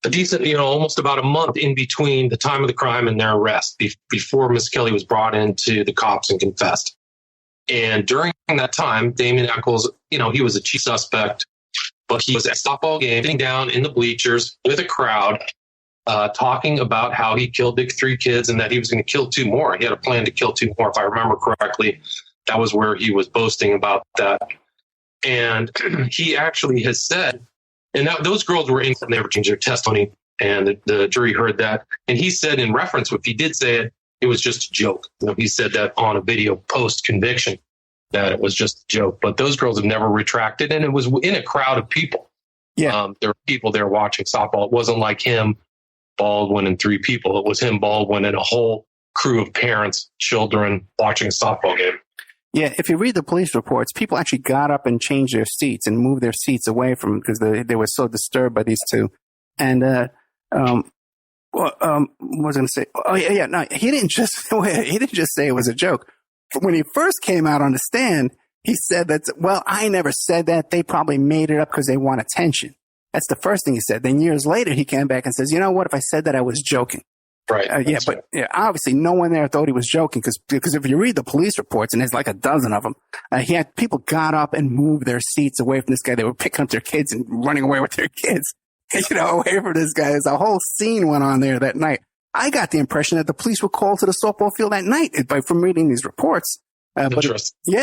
decent, almost about a month in between the time of the crime and their arrest before Miss Kelly was brought into the cops and confessed. And during that time, Damian Eccles, he was a chief suspect, but he was at a softball game, sitting down in the bleachers with a crowd, talking about how he killed the 3 kids and that he was going to kill 2 more. He had a plan to kill 2 more, if I remember correctly. That was where he was boasting about that. And he actually has said, and those girls were in, they never changed their testimony, and the jury heard that. And he said, in reference, if he did say it, it was just a joke. He said that on a video post-conviction, that it was just a joke. But those girls have never retracted, and it was in a crowd of people. Yeah, there were people there watching softball. It wasn't like him, Baldwin, and 3 people. It was him, Baldwin, and a whole crew of parents, children watching a softball game. Yeah, if you read the police reports, people actually got up and changed their seats and moved their seats away from them because they were so disturbed by these 2. And what was I going to say? Oh yeah, no, he didn't just say it was a joke. When he first came out on the stand, he said that, well, I never said that. They probably made it up because they want attention. That's the first thing he said. Then years later, he came back and says, you know what? If I said that, I was joking. Right. Obviously no one there thought he was joking because if you read the police reports, and there's like a dozen of them, he had people got up and moved their seats away from this guy. They were picking up their kids and running away with their kids, away from this guy. There's a whole scene went on there that night. I got the impression that the police were called to the softball field that night from reading these reports. Interesting. You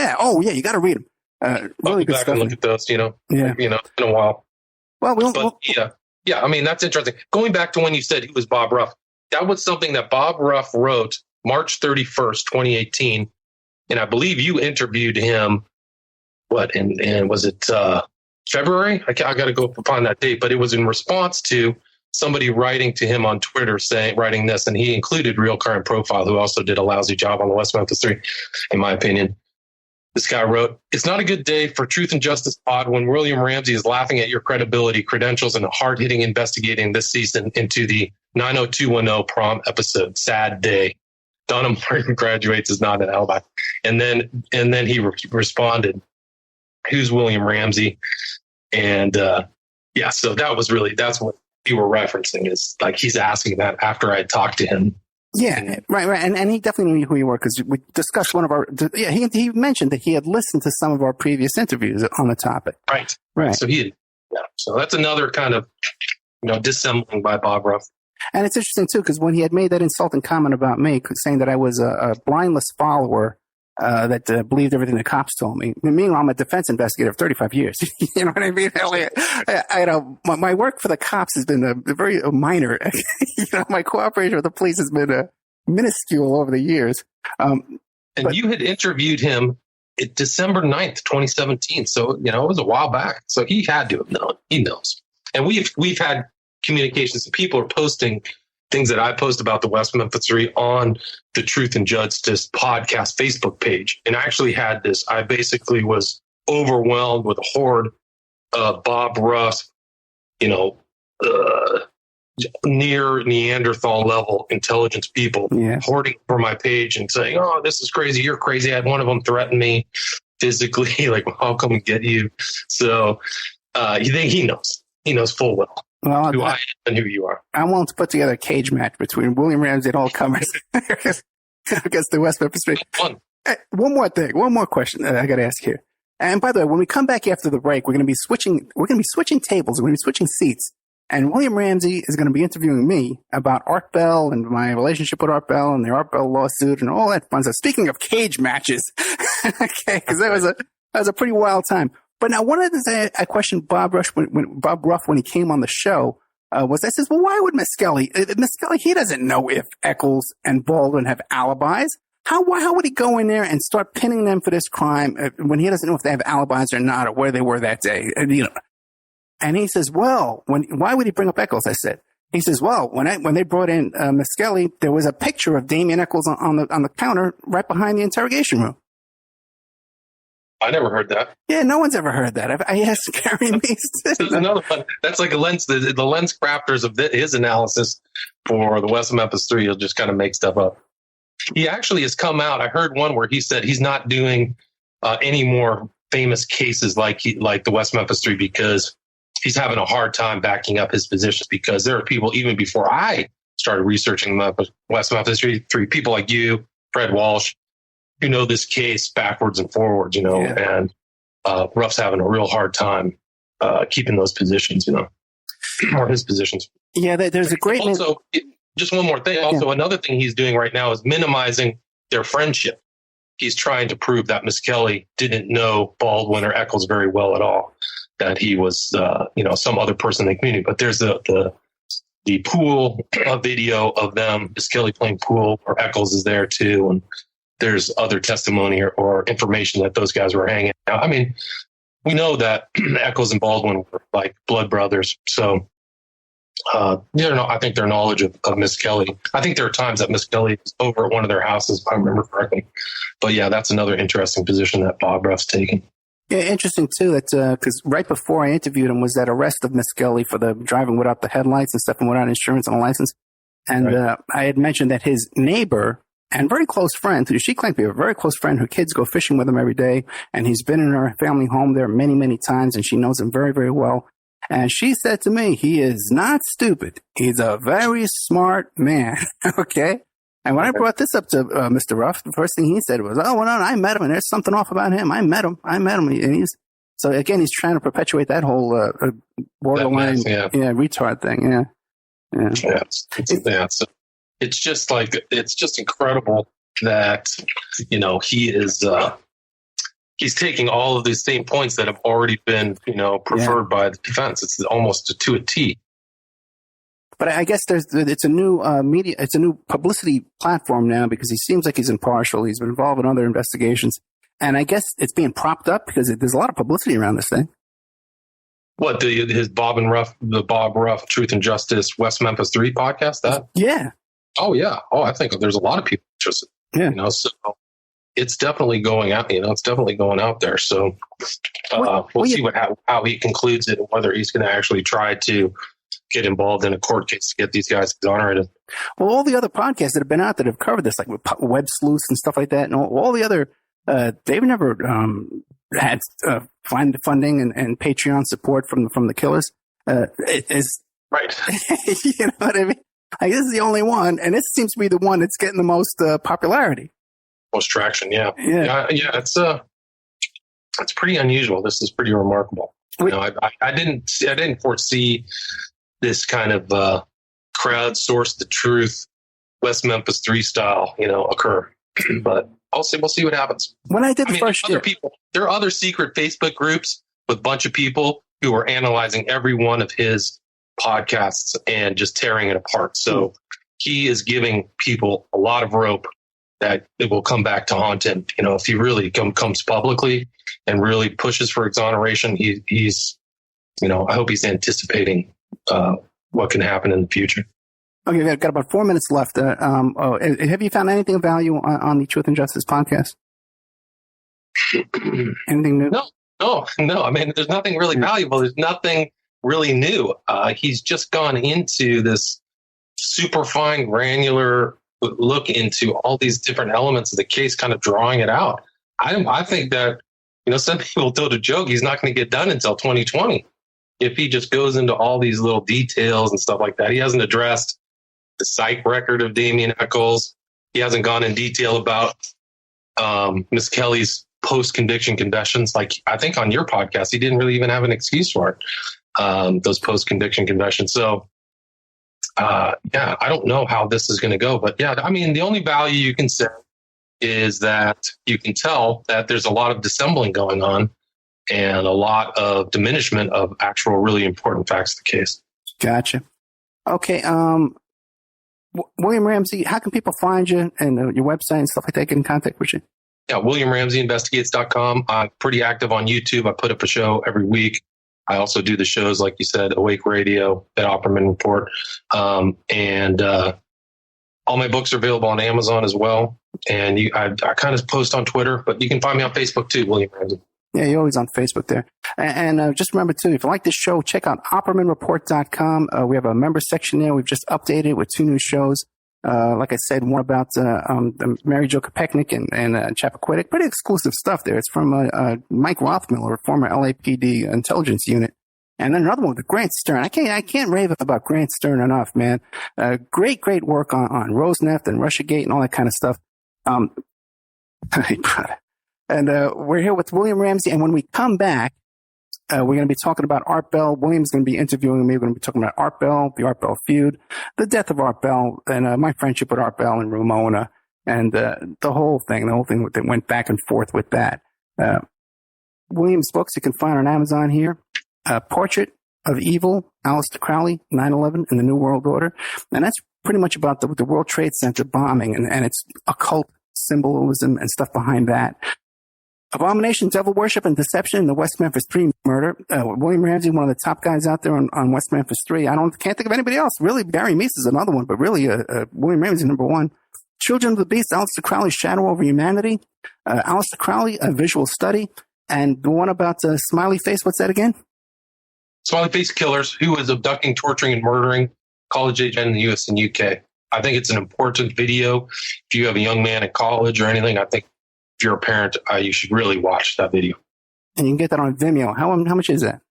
got to read them. Really good back stuff. And look at those, in a while. Well, yeah. I mean, that's interesting. Going back to when you said he was Bob Ruff. That was something that Bob Ruff wrote March 31st, 2018. And I believe you interviewed him, and was it February? I got to go upon that date, but it was in response to somebody writing to him on Twitter writing this, and he included Real Current Profile, who also did a lousy job on the West Memphis Three, in my opinion. This guy wrote, "It's not a good day for Truth and Justice Pod when William Ramsey is laughing at your credibility, credentials, and hard-hitting investigating this season into the 90210 prom episode. Sad day. Donna Martin graduates is not an alibi." And then he responded, "Who's William Ramsey?" And so that's what you were referencing, is like he's asking that after I talked to him. Yeah, right. And he definitely knew who you were because we discussed one of our. Yeah, he mentioned that he had listened to some of our previous interviews on the topic. Right. So so that's another kind of dissembling by Bob Ruff. And it's interesting too because when he had made that insulting comment about me, saying that I was a blindless follower that believed everything the cops told me. Meanwhile, I'm a defense investigator of 35 years. You know what I mean? My work for the cops has been very minor. My cooperation with the police has been minuscule over the years. But you had interviewed him December 9th, 2017. So, it was a while back. So he had to have known. He knows. And we've had communications. People are posting things that I post about the West Memphis Three on the Truth and Justice podcast Facebook page. And I actually had this. I basically was overwhelmed with a horde of Bob Ruff, near Neanderthal level intelligence people hoarding for my page and saying, "Oh, this is crazy. You're crazy." I had one of them threaten me physically, like, "Well, I'll come and get you." So he knows. He knows full well. Who I am and who you are. I want to put together a cage match between William Ramsey and all comers against the West Memphis Three. One more thing, one more question I got to ask here. And by the way, when we come back after the break, we're going to be switching tables. We're going to be switching seats. And William Ramsey is going to be interviewing me about Art Bell and my relationship with Art Bell and the Art Bell lawsuit and all that fun stuff. Speaking of cage matches, okay, because that was a pretty wild time. But now, one of the things I questioned Bob Ruff when he came on the show was, I says, "Well, why would Miskelly, he doesn't know if Eccles and Baldwin have alibis. How would he go in there and start pinning them for this crime when he doesn't know if they have alibis or not, or where they were that day?" And he says, "Well, why would he bring up Eccles?" I said. He says, "Well, when they brought in Miskelly, there was a picture of Damien Eccles on the counter right behind the interrogation room." I never heard that. Yeah, no one's ever heard that. I asked Gary Meese. There's another one. That's like a lens. The lens crafters of his analysis for the West Memphis Three, he'll just kind of make stuff up. He actually has come out. I heard one where he said he's not doing any more famous cases like the West Memphis Three because he's having a hard time backing up his positions, because there are people, even before I started researching the West Memphis Three, people like you, Fred Walsh, who know this case backwards and forwards, and Ruff's having a real hard time keeping those positions, or his positions. Yeah, there's a great... Also, just one more thing. Also, another thing he's doing right now is minimizing their friendship. He's trying to prove that Miskelly didn't know Baldwin or Eccles very well at all, that he was, some other person in the community. But there's the pool video of them, Miskelly playing pool, or Eccles is there too, and there's other testimony or information that those guys were hanging out. I mean, we know that Eccles and Baldwin were like blood brothers. So, I think their knowledge of Miskelly. I think there are times that Miskelly was over at one of their houses, if I remember correctly. But yeah, that's another interesting position that Bob Ruff's taking. Yeah, interesting too. That because right before I interviewed him was that arrest of Miskelly for the driving without the headlights and stuff and without insurance and a license. And right. I had mentioned that his neighbor and very close friend, who she claimed to be a very close friend, her kids go fishing with him every day, and he's been in her family home there many, many times, and she knows him very, very well. And she said to me, he is not stupid. He's a very smart man. Okay. And when I brought this up to Mr. Ruff, the first thing he said was, "Oh, well, no, I met him, and there's something off about him. I met him. And so again, he's trying to perpetuate that whole borderline, retard thing. Yeah. It's just incredible that, he is, he's taking all of these same points that have already been, preferred by the defense. It's almost to a T. But I guess it's a new it's a new publicity platform now, because he seems like he's impartial. He's been involved in other investigations. And I guess it's being propped up because there's a lot of publicity around this thing. What, the Bob Ruff Truth and Justice West Memphis Three podcast? That? Yeah. Oh, yeah. Oh, I think there's a lot of people interested. Yeah. So it's definitely going out. It's definitely going out there. So we'll see how he concludes it, and whether he's going to actually try to get involved in a court case to get these guys exonerated. Well, all the other podcasts that have been out that have covered this, like with Web Sleuths and stuff like that, and all the other, they've never had funding and Patreon support from the killers. Is right. You know what I mean? Like, this is the only one, and this seems to be the one that's getting the most popularity, most traction. Yeah. It's pretty unusual. This is pretty remarkable. I didn't foresee this kind of crowdsource the truth, West Memphis Three style, occur. But we'll see what happens. When I did the first year, there are other secret Facebook groups with a bunch of people who are analyzing every one of his podcasts and just tearing it apart. So he is giving people a lot of rope that it will come back to haunt him. If he really comes publicly and really pushes for exoneration, he's I hope he's anticipating what can happen in the future. Okay, we've got about 4 minutes left. Have you found anything of value on the Truth and Justice podcast? Anything new? No. I mean, there's nothing really valuable. There's nothing really new. He's just gone into this super fine, granular look into all these different elements of the case, kind of drawing it out. I think that, some people told a joke he's not going to get done until 2020 if he just goes into all these little details and stuff like that. He hasn't addressed the psych record of Damian Eccles. He hasn't gone in detail about Miss Kelly's post-conviction confessions. Like, I think on your podcast, he didn't really even have an excuse for it, those post-conviction confessions. So, I don't know how this is going to go. But, I mean, the only value you can say is that you can tell that there's a lot of dissembling going on and a lot of diminishment of actual really important facts of the case. Gotcha. Okay. William Ramsey, how can people find you and your website and stuff like that, get in contact with you? Yeah, WilliamRamseyInvestigates.com. I'm pretty active on YouTube. I put up a show every week. I also do the shows, like you said, Awake Radio, Ed Opperman Report. And all my books are available on Amazon as well. And I kind of post on Twitter, but you can find me on Facebook too, William Ramsey. Yeah, you're always on Facebook there. And just remember, too, if you like this show, check out OppermanReport.com. We have a member section there. We've just updated with 2 new shows. Like I said, one about Mary Jo Kopechnik and Chappaquiddick. Pretty exclusive stuff there. It's from Mike Rothmiller, former LAPD intelligence unit. And then another one with Grant Stern. I can't rave about Grant Stern enough, man. Great work on Rosneft and Russiagate and all that kind of stuff. And we're here with William Ramsey. And when we come back, we're going to be talking about Art Bell. William's going to be interviewing me. We're going to be talking about Art Bell, the Art Bell feud, the death of Art Bell, and my friendship with Art Bell and Ramona, and the whole thing that went back and forth with that. William's books you can find on Amazon here. Portrait of Evil, Aliester Crowley, 9/11 and the New World Order. And that's pretty much about the World Trade Center bombing and its occult symbolism and stuff behind that. Abomination, Devil Worship, and Deception in the West Memphis Three murder. William Ramsey, one of the top guys out there on West Memphis Three. Can't think of anybody else. Really, Barry Meese is another one, but really, William Ramsey, number one. Children of the Beast, Aliester Crowley's Shadow over Humanity. Aliester Crowley, A Visual Study. And the one about Smiley Face, what's that again? Smiley Face Killers, who was abducting, torturing, and murdering college-age men in the U.S. and UK. I think it's an important video. If you have a young man at college or anything, I think if you're a parent, you should really watch that video. And you can get that on Vimeo. How much is that?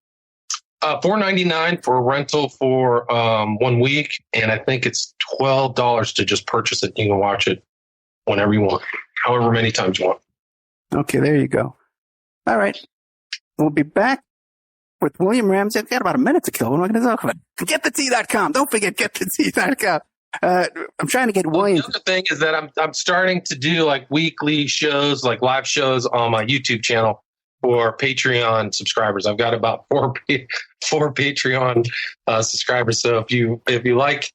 $4.99 for a rental for 1 week, and I think it's $12 to just purchase it. You can watch it whenever you want, however many times you want. Okay, there you go. All right. We'll be back with William Ramsey. I've got about a minute to kill. What am I going to talk about? GetTheT.com. Don't forget GetTheT.com. I'm trying to get William. The other thing is that I'm starting to do like weekly shows, like live shows on my YouTube channel for Patreon subscribers. I've got about four Patreon subscribers. So if you like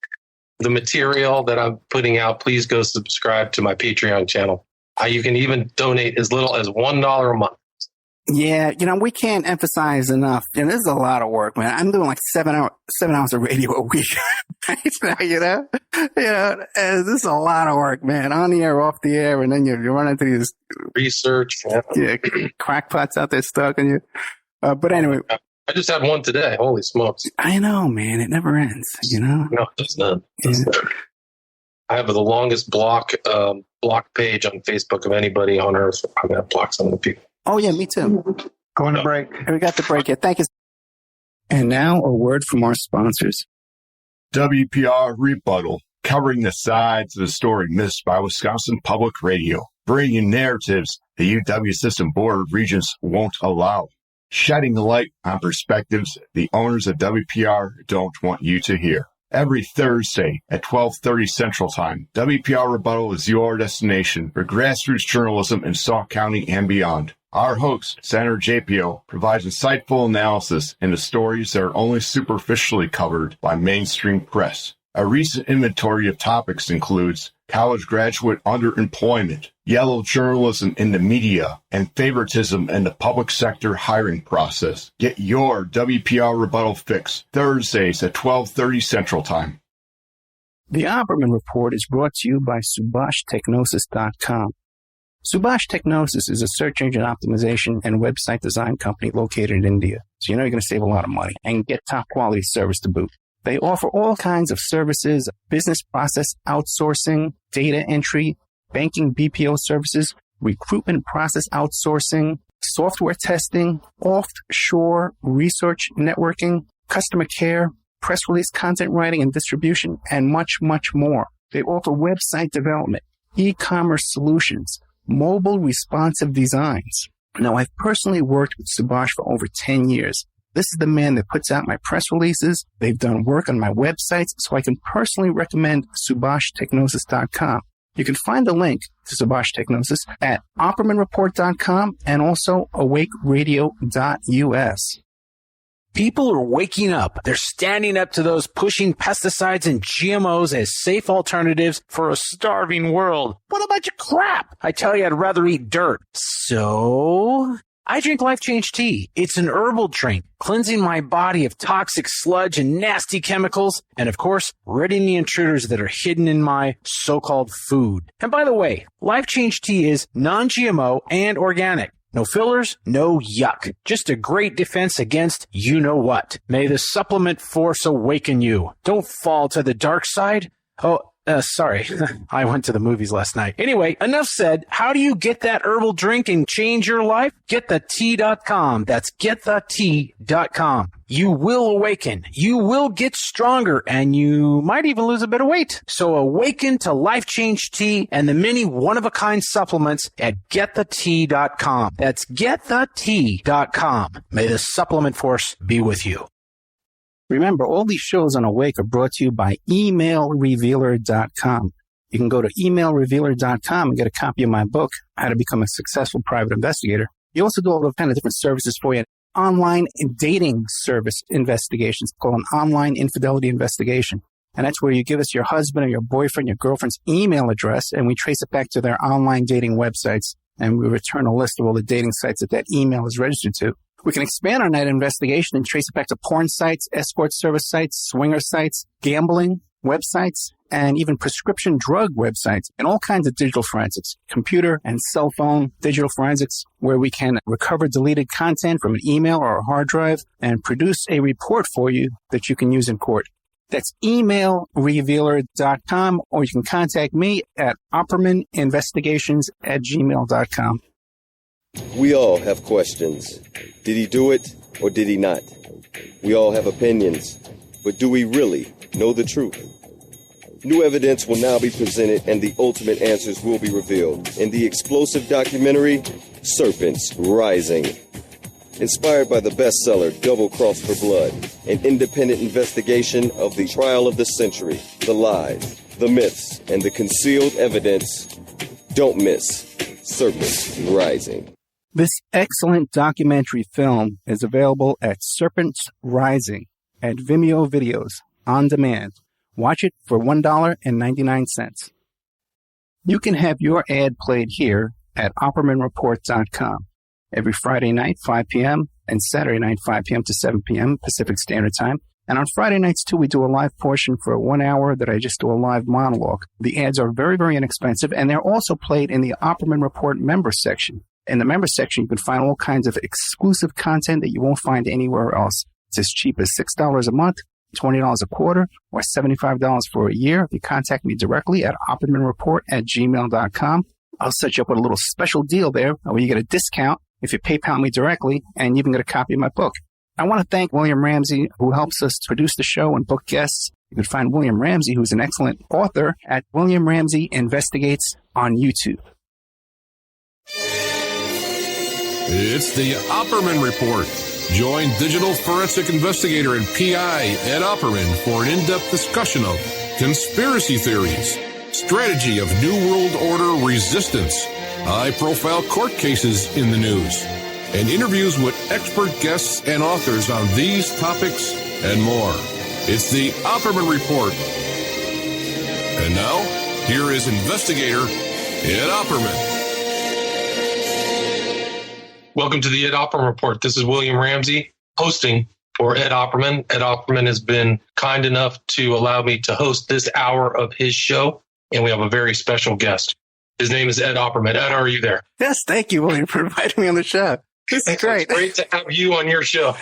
the material that I'm putting out, please go subscribe to my Patreon channel. You can even donate as little as $1 a month. Yeah, we can't emphasize enough. This is a lot of work, man. I'm doing like 7 hours of radio a week. Right now, and this is a lot of work, man. On the air, off the air, and then you run into these research. Crackpots out there stalking you. But anyway, I just had one today. Holy smokes! I know, man. It never ends. No, it does not. I have the longest block page on Facebook of anybody on earth. I'm gonna block some of the people. Oh, yeah, me too. Going to break. We got the break here. Thank you. And now a word from our sponsors. WPR Rebuttal, covering the sides of the story missed by Wisconsin Public Radio, bringing narratives the UW System Board of Regents won't allow, shedding light on perspectives the owners of WPR don't want you to hear. Every Thursday at 12:30 Central Time, WPR Rebuttal is your destination for grassroots journalism in Sauk County and beyond. Our host, Senator JPO, provides insightful analysis into stories that are only superficially covered by mainstream press. A recent inventory of topics includes college graduate underemployment, yellow journalism in the media, and favoritism in the public sector hiring process. Get your WPR Rebuttal fix Thursdays at 12:30 Central Time. The Opperman Report is brought to you by SubashTechnosis.com. Subash Technosis is a search engine optimization and website design company located in India. So you're going to save a lot of money and get top quality service to boot. They offer all kinds of services, business process outsourcing, data entry, banking BPO services, recruitment process outsourcing, software testing, offshore research networking, customer care, press release content writing and distribution, and much, much more. They offer website development, e-commerce solutions, mobile responsive designs. Now, I've personally worked with Subash for over 10 years. This is the man that puts out my press releases. They've done work on my websites, so I can personally recommend SubashTechnosis.com. You can find a link to Subash Technosis at OppermanReport.com and also AwakeRadio.us. People are waking up. They're standing up to those pushing pesticides and GMOs as safe alternatives for a starving world. What a bunch of crap! I tell you, I'd rather eat dirt. So I drink Life Change Tea. It's an herbal drink, cleansing my body of toxic sludge and nasty chemicals, and of course, ridding the intruders that are hidden in my so-called food. And by the way, Life Change Tea is non-GMO and organic. No fillers, no yuck. Just a great defense against you-know-what. May the supplement force awaken you. Don't fall to the dark side. Sorry. I went to the movies last night. Anyway, enough said. How do you get that herbal drink and change your life? GetTheTea.com. That's GetTheTea.com. You will awaken. You will get stronger, and you might even lose a bit of weight. So awaken to Life Change Tea and the many one-of-a-kind supplements at GetTheTea.com. That's GetTheTea.com. May the supplement force be with you. Remember, all these shows on Awake are brought to you by emailrevealer.com. You can go to emailrevealer.com and get a copy of my book, How to Become a Successful Private Investigator. You also do all those kind of different services for you. Online dating service investigations called an online infidelity investigation. And that's where you give us your husband or your boyfriend, your girlfriend's email address, and we trace it back to their online dating websites. And we return a list of all the dating sites that email is registered to. We can expand on that investigation and trace it back to porn sites, escort service sites, swinger sites, gambling websites, and even prescription drug websites, and all kinds of digital forensics, computer and cell phone digital forensics, where we can recover deleted content from an email or a hard drive and produce a report for you that you can use in court. That's emailrevealer.com, or you can contact me at oppermaninvestigations@gmail.com. We all have questions. Did he do it or did he not? We all have opinions, but do we really know the truth? New evidence will now be presented and the ultimate answers will be revealed in the explosive documentary, Serpents Rising. Inspired by the bestseller Double Cross for Blood, an independent investigation of the trial of the century, the lies, the myths, and the concealed evidence. Don't miss Serpents Rising. This excellent documentary film is available at Serpents Rising at Vimeo Videos on demand. Watch it for $1.99. You can have your ad played here at OppermanReport.com. every Friday night, 5 p.m., and Saturday night, 5 p.m. to 7 p.m. Pacific Standard Time. And on Friday nights, too, we do a live portion for 1 hour that I just do a live monologue. The ads are very, very inexpensive, and they're also played in the Opperman Report member section. In the member section, you can find all kinds of exclusive content that you won't find anywhere else. It's as cheap as $6 a month, $20 a quarter, or $75 for a year. If you contact me directly at oppermanreport@gmail.com, I'll set you up with a little special deal there where you get a discount if you PayPal me directly, and you can get a copy of my book. I want to thank William Ramsey, who helps us produce the show and book guests. You can find William Ramsey, who's an excellent author, at William Ramsey Investigates on YouTube. It's the Opperman Report. Join digital forensic investigator and PI Ed Opperman for an in-depth discussion of conspiracy theories, strategy of New World Order resistance, high-profile court cases in the news, and interviews with expert guests and authors on these topics and more. It's the Opperman Report. And now, here is investigator Ed Opperman. Welcome to the Ed Opperman Report. This is William Ramsey hosting for Ed Opperman. Ed Opperman has been kind enough to allow me to host this hour of his show, and we have a very special guest. His name is Ed Opperman. Ed, are you there? Yes, thank you, William, for inviting me on the show. This is great. It's great to have you on your show.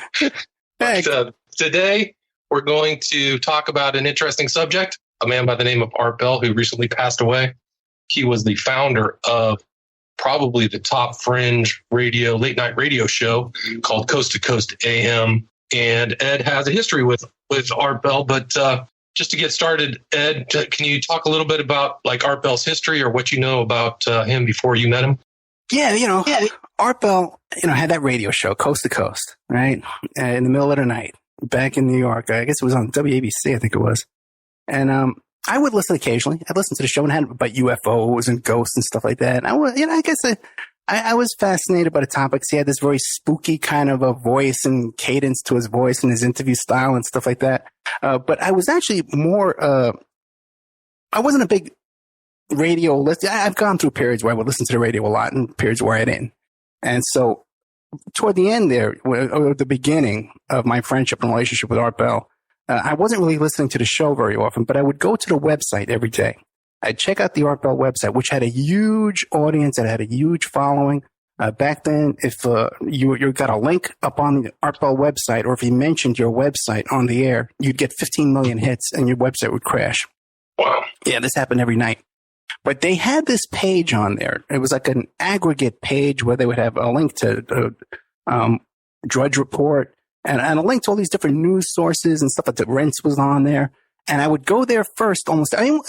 Thanks. Today, we're going to talk about an interesting subject, a man by the name of Art Bell, who recently passed away. He was the founder of probably the top fringe radio, late night radio show called Coast to Coast AM. And Ed has a history with Art Bell. But just to get started, Ed, can you talk a little bit about like Art Bell's history or what you know about him before you met him? Yeah, Art Bell, had that radio show, Coast to Coast, right? In the middle of the night, back in New York. I guess it was on WABC, I think it was. And I would listen occasionally. I'd listen to the show and had about UFOs and ghosts and stuff like that. And I was fascinated by the topics. He had this very spooky kind of a voice and cadence to his voice and his interview style and stuff like that. But I was actually more, I wasn't a big radio listener. I've gone through periods where I would listen to the radio a lot and periods where I didn't. And so toward the end there, or the beginning of my friendship and relationship with Art Bell, I wasn't really listening to the show very often, but I would go to the website every day. I'd check out the Art Bell website, which had a huge audience. It had a huge following. Back then, if you got a link up on the Art Bell website, or if you mentioned your website on the air, you'd get 15 million hits and your website would crash. Wow. Yeah, this happened every night. But they had this page on there. It was like an aggregate page where they would have a link to Drudge Report, and a link to all these different news sources and stuff like the Rents was on there. And I would go there first I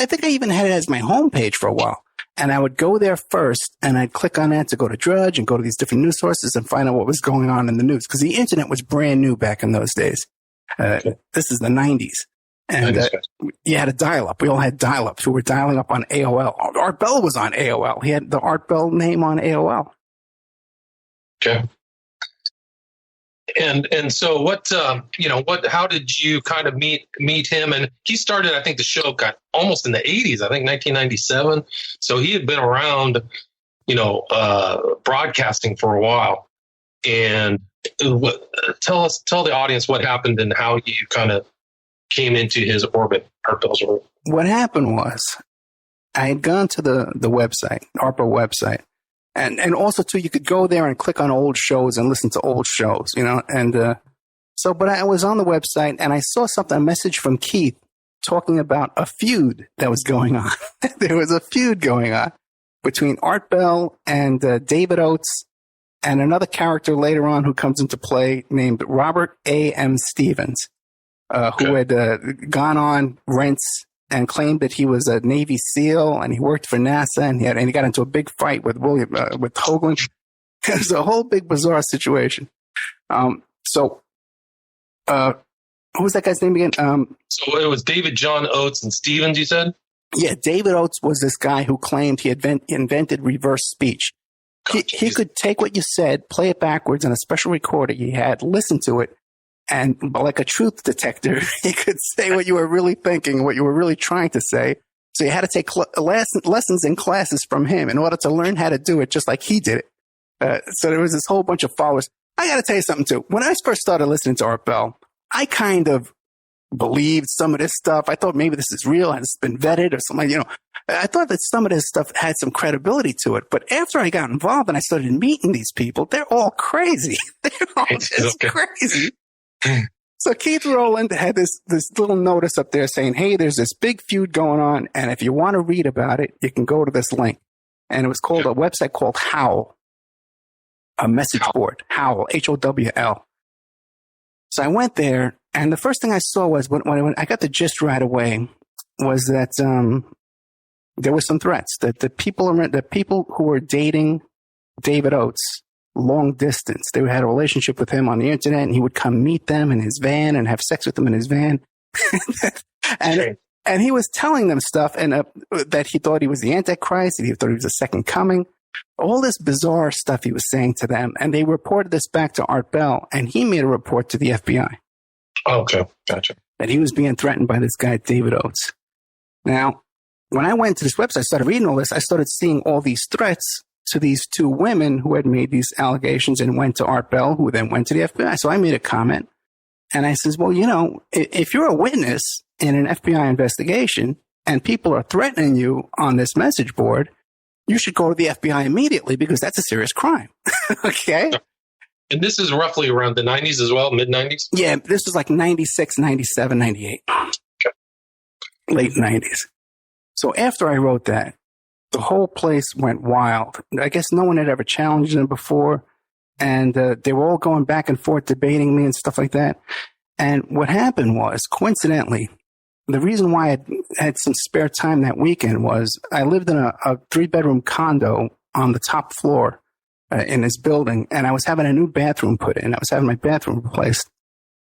think I even had it as my homepage for a while. And I would go there first and I'd click on that to go to Drudge and go to these different news sources and find out what was going on in the news. Because the internet was brand new back in those days. This is the 90s. And you had a dial-up. We all had dial-ups. We were dialing up on AOL. Art Bell was on AOL. He had the Art Bell name on AOL. Okay. And so how did you kind of meet him? And he started, I think the show got almost in the 80s, I think 1997. So he had been around, broadcasting for a while. And tell the audience what happened and how you kind of came into his orbit, Art Bell's orbit. What happened was I had gone to the website, Art Bell website. And also, too, you could go there and click on old shows and listen to old shows, but I was on the website and I saw a message from Keith talking about a feud that was going on. There was a feud going on between Art Bell and David Oates and another character later on who comes into play named Robert A.M. Stevens, who had gone on Rents and claimed that he was a Navy SEAL and he worked for NASA and he got into a big fight with with Hoagland. It was a whole big bizarre situation. Who was that guy's name again? So it was David John Oates and Stevens, you said? Yeah, David Oates was this guy who claimed he invented reverse speech. He could take what you said, play it backwards on a special recorder he had, listen to it, and like a truth detector, he could say what you were really thinking, what you were really trying to say. So you had to take lessons in classes from him in order to learn how to do it just like he did it. So there was this whole bunch of followers. I got to tell you something too. When I first started listening to Art Bell, I kind of believed some of this stuff. I thought maybe this is real and it's been vetted or something. I thought that some of this stuff had some credibility to it. But after I got involved and I started meeting these people, they're all crazy. They're all just crazy. So Keith Rowland had this little notice up there saying, hey, there's this big feud going on, and if you want to read about it, you can go to this link. And it was called a website called Howl, a message board, Howl, Howl. So I went there, and the first thing I saw was when I got the gist right away was that there were some threats that the people who were dating David Oates long distance. They had a relationship with him on the internet, and he would come meet them in his van and have sex with them in his van. and he was telling them stuff and that he thought he was the Antichrist, and he thought he was the second coming. All this bizarre stuff he was saying to them, and they reported this back to Art Bell, and he made a report to the FBI. Okay, gotcha. That he was being threatened by this guy, David Oates. Now, when I went to this website, I started reading all this, I started seeing all these threats to these two women who had made these allegations and went to Art Bell, who then went to the FBI. So I made a comment, and I says, well, if you're a witness in an FBI investigation and people are threatening you on this message board, you should go to the FBI immediately because that's a serious crime. Okay? And this is roughly around the 90s as well, mid-90s? Yeah, this was like 96, 97, 98. Okay. Late 90s. So after I wrote that, the whole place went wild. I guess no one had ever challenged them before. And they were all going back and forth debating me and stuff like that. And what happened was, coincidentally, the reason why I had some spare time that weekend was I lived in a 3-bedroom condo on the top floor in this building, and I was having a new bathroom put in. I was having my bathroom replaced.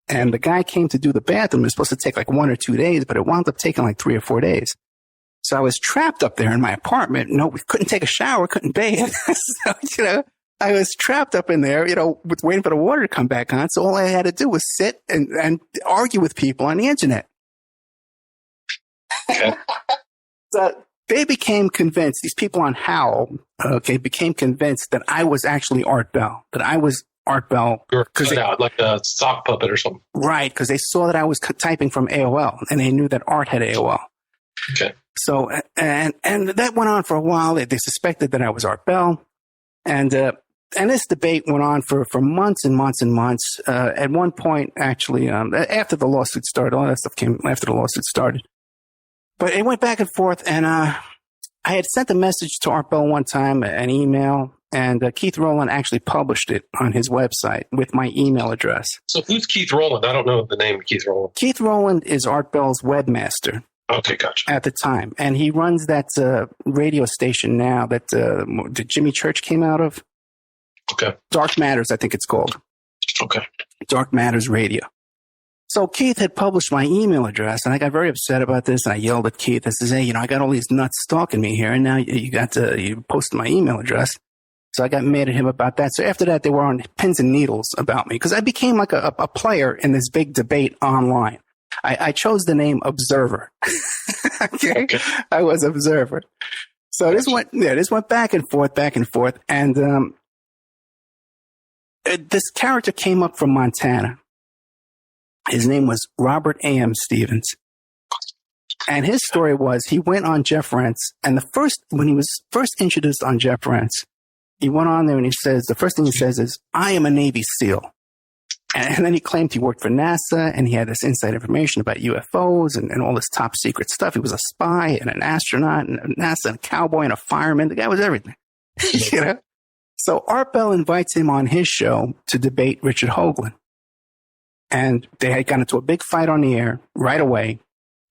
And the guy came to do the bathroom. It was supposed to take like 1 or 2 days, but it wound up taking like 3 or 4 days. So I was trapped up there in my apartment. We couldn't take a shower, couldn't bathe. So, I was trapped up in there, waiting for the water to come back on. So all I had to do was sit and argue with people on the internet. Okay. So they became convinced, these people on Howl, became convinced that I was actually Art Bell, that I was Art Bell. You were cut out like a sock puppet or something. Right, because they saw that I was typing from AOL, and they knew that Art had AOL. Okay. So, and that went on for a while. They suspected that I was Art Bell. And this debate went on for months and months and months. At one point, actually, after the lawsuit started, all that stuff came after the lawsuit started. But it went back and forth, and I had sent a message to Art Bell one time, an email, and Keith Rowland actually published it on his website with my email address. So who's Keith Rowland? I don't know the name of Keith Rowland. Keith Rowland is Art Bell's webmaster. Okay, gotcha. At the time. And he runs that radio station now that Jimmy Church came out of. Okay. Dark Matters, I think it's called. Okay. Dark Matters Radio. So Keith had published my email address, and I got very upset about this, and I yelled at Keith. I says, hey, I got all these nuts stalking me here, and now you posted my email address. So I got mad at him about that. So after that, they were on pins and needles about me, because I became like a player in this big debate online. I chose the name Observer. Okay? I was Observer. So this went back and forth. And this character came up from Montana. His name was Robert A.M. Stevens. And his story was he went on Jeff Rentz, and when he was first introduced on Jeff Rentz, he went on there and the first thing he says is, I am a Navy SEAL. And then he claimed he worked for NASA, and he had this inside information about UFOs and all this top secret stuff. He was a spy and an astronaut and a NASA and a cowboy and a fireman. The guy was everything. So Art Bell invites him on his show to debate Richard Hoagland. And they had gotten into a big fight on the air right away.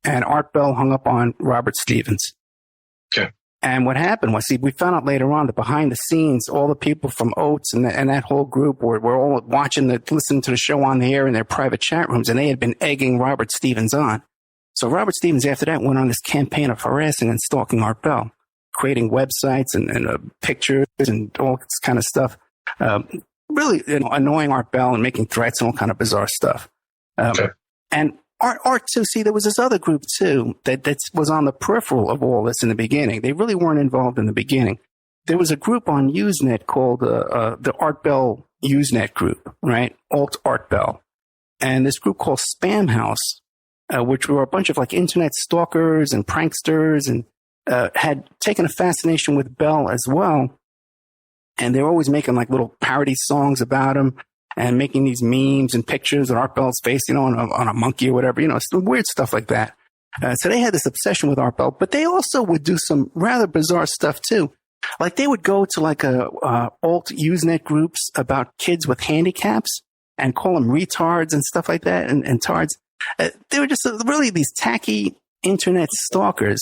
And Art Bell hung up on Robert Stevens. Okay. And what happened was, we found out later on that behind the scenes, all the people from Oates and that whole group were all listening to the show on the air in their private chat rooms, and they had been egging Robert Stevens on. So Robert Stevens, after that, went on this campaign of harassing and stalking Art Bell, creating websites and pictures and all this kind of stuff. Really annoying Art Bell and making threats and all kind of bizarre stuff. Okay. And Art too, see, there was this other group too that was on the peripheral of all this in the beginning. They really weren't involved in the beginning. there was a group on Usenet called the Art Bell Usenet group, right? Alt Art Bell. And this group called Spam House, which were a bunch of like internet stalkers and pranksters, and had taken a fascination with Bell as well. And they were always making like little parody songs about him and making these memes and pictures of Art Bell's face, on a monkey or whatever, some weird stuff like that. So they had this obsession with Art Bell, but they also would do some rather bizarre stuff too. Like they would go to like alt Usenet groups about kids with handicaps and call them retards and stuff like that, and tards. They were just really these tacky internet stalkers.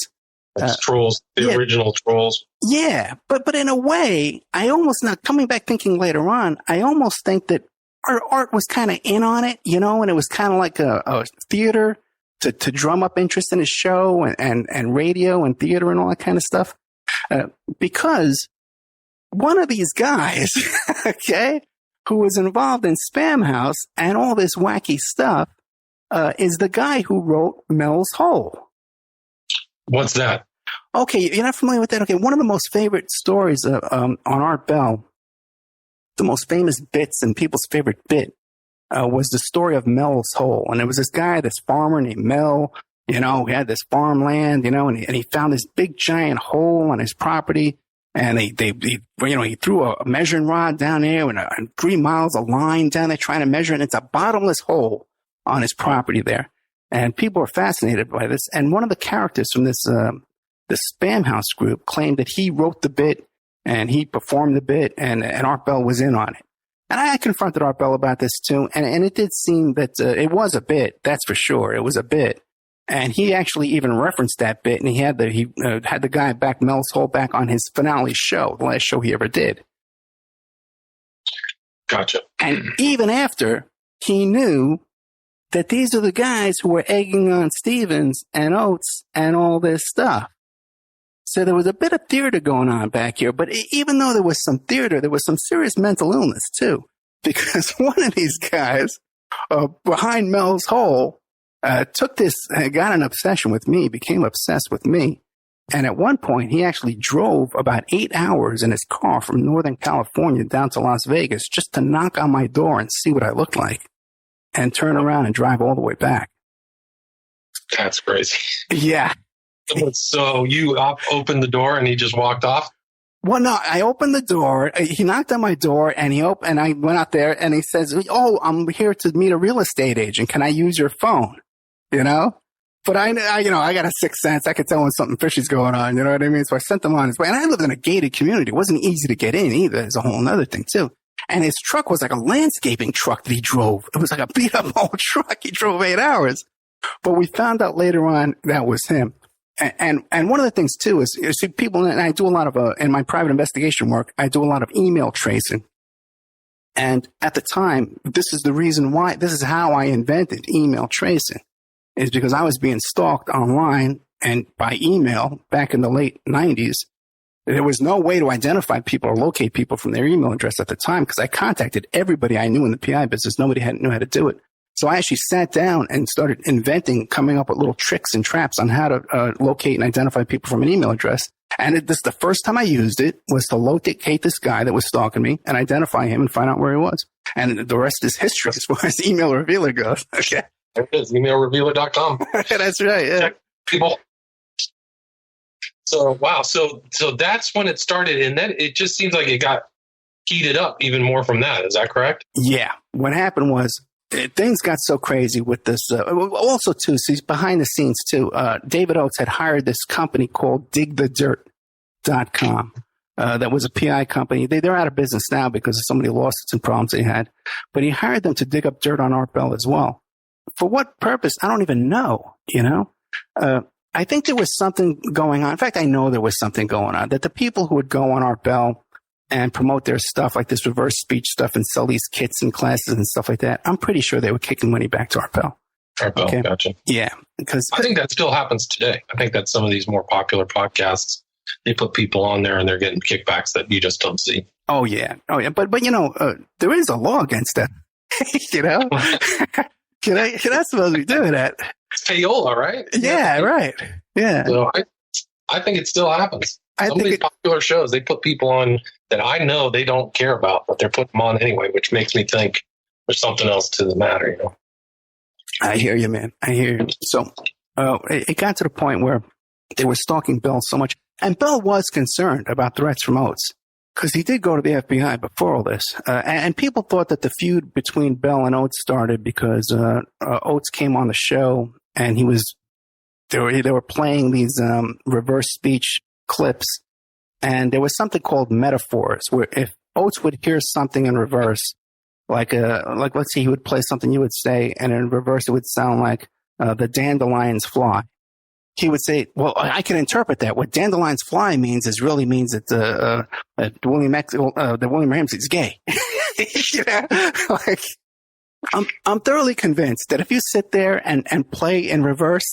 Trolls, original trolls. Yeah, but in a way, I almost, not coming back thinking later on, I almost think that Art was kind of in on it, and it was kind of like a theater to drum up interest in his show and radio and theater and all that kind of stuff. Because one of these guys, okay, who was involved in Spam House and all this wacky stuff, is the guy who wrote Mel's Hole. What's that? Okay, you're not familiar with that? Okay, one of the most favorite stories on Art Bell, the most famous bits and people's favorite bit, was the story of Mel's Hole. And it was this guy, this farmer named Mel, he had this farmland, and he found this big giant hole on his property. And he threw a measuring rod down there and 3 miles of line down there trying to measure it. And it's a bottomless hole on his property there. And people are fascinated by this. And one of the characters from this Spam House group claimed that he wrote the bit and he performed the bit, and Art Bell was in on it. And I confronted Art Bell about this too. And it did seem that it was a bit. That's for sure. It was a bit. And he actually even referenced that bit, and he had the guy back, Mel's Hole, back on his finale show, the last show he ever did. Gotcha. And even after he knew that these are the guys who were egging on Stevens and Oates and all this stuff. So there was a bit of theater going on back here. But even though there was some theater, there was some serious mental illness too. Because one of these guys behind Mel's Hole took this, got an obsession with me, became obsessed with me. And at one point, he actually drove about 8 hours in his car from Northern California down to Las Vegas just to knock on my door and see what I looked like and turn around and drive all the way back. That's crazy. Yeah. So you opened the door and he just walked off? Well, no, I opened the door. He knocked on my door and and I went out there and he says, "Oh, I'm here to meet a real estate agent. Can I use your phone?" But I got a sixth sense. I could tell when something fishy's going on. You know what I mean? So I sent him on his way. And I lived in a gated community. It wasn't easy to get in either. It's a whole other thing too. And his truck was like a landscaping truck that he drove. It was like a beat up old truck. He drove 8 hours. But we found out later on that was him. And one of the things too is, you see, people, and I do a lot of, in my private investigation work, I do a lot of email tracing. And at the time, this is the reason why, this is how I invented email tracing, is because I was being stalked online and by email back in the late 90s. There was no way to identify people or locate people from their email address at the time because I contacted everybody I knew in the PI business. Nobody knew how to do it. So I actually sat down and started coming up with little tricks and traps on how to locate and identify people from an email address. And the first time I used it was to locate this guy that was stalking me and identify him and find out where he was. And the rest is history as far as Email Revealer goes. Okay. There it is, emailrevealer.com. That's right. Yeah. Check people. So, wow. So that's when it started. And then it just seems like it got heated up even more from that. Is that correct? Yeah. What happened was, things got so crazy with this. Also, too, so he's behind the scenes, too. David Oates had hired this company called digthedirt.com. That was a PI company. They're out of business now because of some of the lawsuits and problems they had. But he hired them to dig up dirt on Art Bell as well. For what purpose? I don't even know, I think there was something going on. In fact, I know there was something going on, that the people who would go on Art Bell and promote their stuff, like this reverse speech stuff, and sell these kits and classes and stuff like that, I'm pretty sure they were kicking money back to Art Bell. Art Bell, okay. Gotcha. Yeah. Because I think that still happens today. I think that some of these more popular podcasts, they put people on there and they're getting kickbacks that you just don't see. Oh, yeah. But there is a law against that. You're not supposed to be doing that. It's payola, right? Yeah, right. Yeah. So I think it still happens. Some of these popular shows, they put people on that I know they don't care about, but they're putting them on anyway, which makes me think there's something else to the matter, you know. I hear you, man. I hear you. So it got to the point where they were stalking Bell so much. And Bell was concerned about threats from Oates because he did go to the FBI before all this. And people thought that the feud between Bell and Oates started because Oates came on the show and they were playing these reverse speech clips. And there was something called metaphors where if Oates would hear something in reverse, like let's say he would play something you would say, and in reverse it would sound like the dandelions fly. He would say, well, I can interpret that. What dandelions fly means that William Ramsey is gay. You know? Like, I'm thoroughly convinced that if you sit there and play in reverse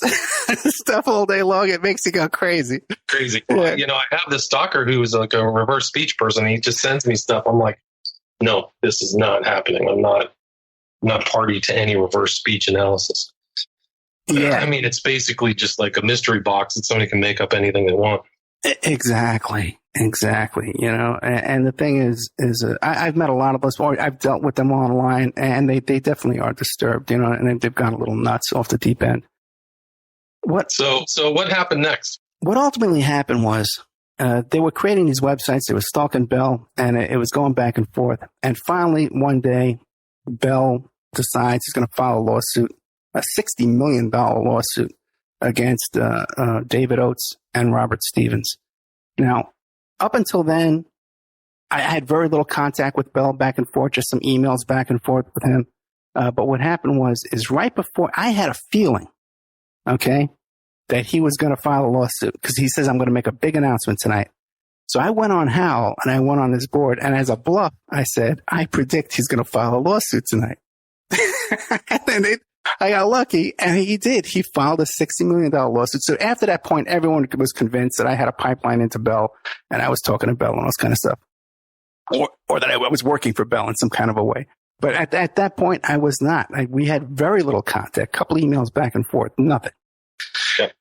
stuff all day long, it makes you go crazy. Crazy. Yeah. You know, I have this stalker who is like a reverse speech person. He just sends me stuff. I'm like, no, this is not happening. I'm not party to any reverse speech analysis. Yeah. I mean, it's basically just like a mystery box that somebody can make up anything they want. Exactly. You know, and the thing is I've met a lot of those, or I've dealt with them online, and they definitely are disturbed, you know, and they've gone a little nuts off the deep end. So what happened next? What ultimately happened was they were creating these websites. They were stalking Bell, and it was going back and forth. And finally, one day, Bell decides he's going to file a lawsuit, a $60 million lawsuit against David Oates and Robert Stevens. Now, up until then, I had very little contact with Bell back and forth, just some emails back and forth with him. But what happened is right before, I had a feeling, okay, that he was going to file a lawsuit because he says, I'm going to make a big announcement tonight. So I went on Hal and I went on his board, and as a bluff, I said, I predict he's going to file a lawsuit tonight. And then I got lucky, and he did. He filed a $60 million lawsuit. So after that point, everyone was convinced that I had a pipeline into Bell, and I was talking to Bell and all this kind of stuff, or that I was working for Bell in some kind of a way. But at that point, I was not. We had very little contact, a couple emails back and forth, nothing. Okay.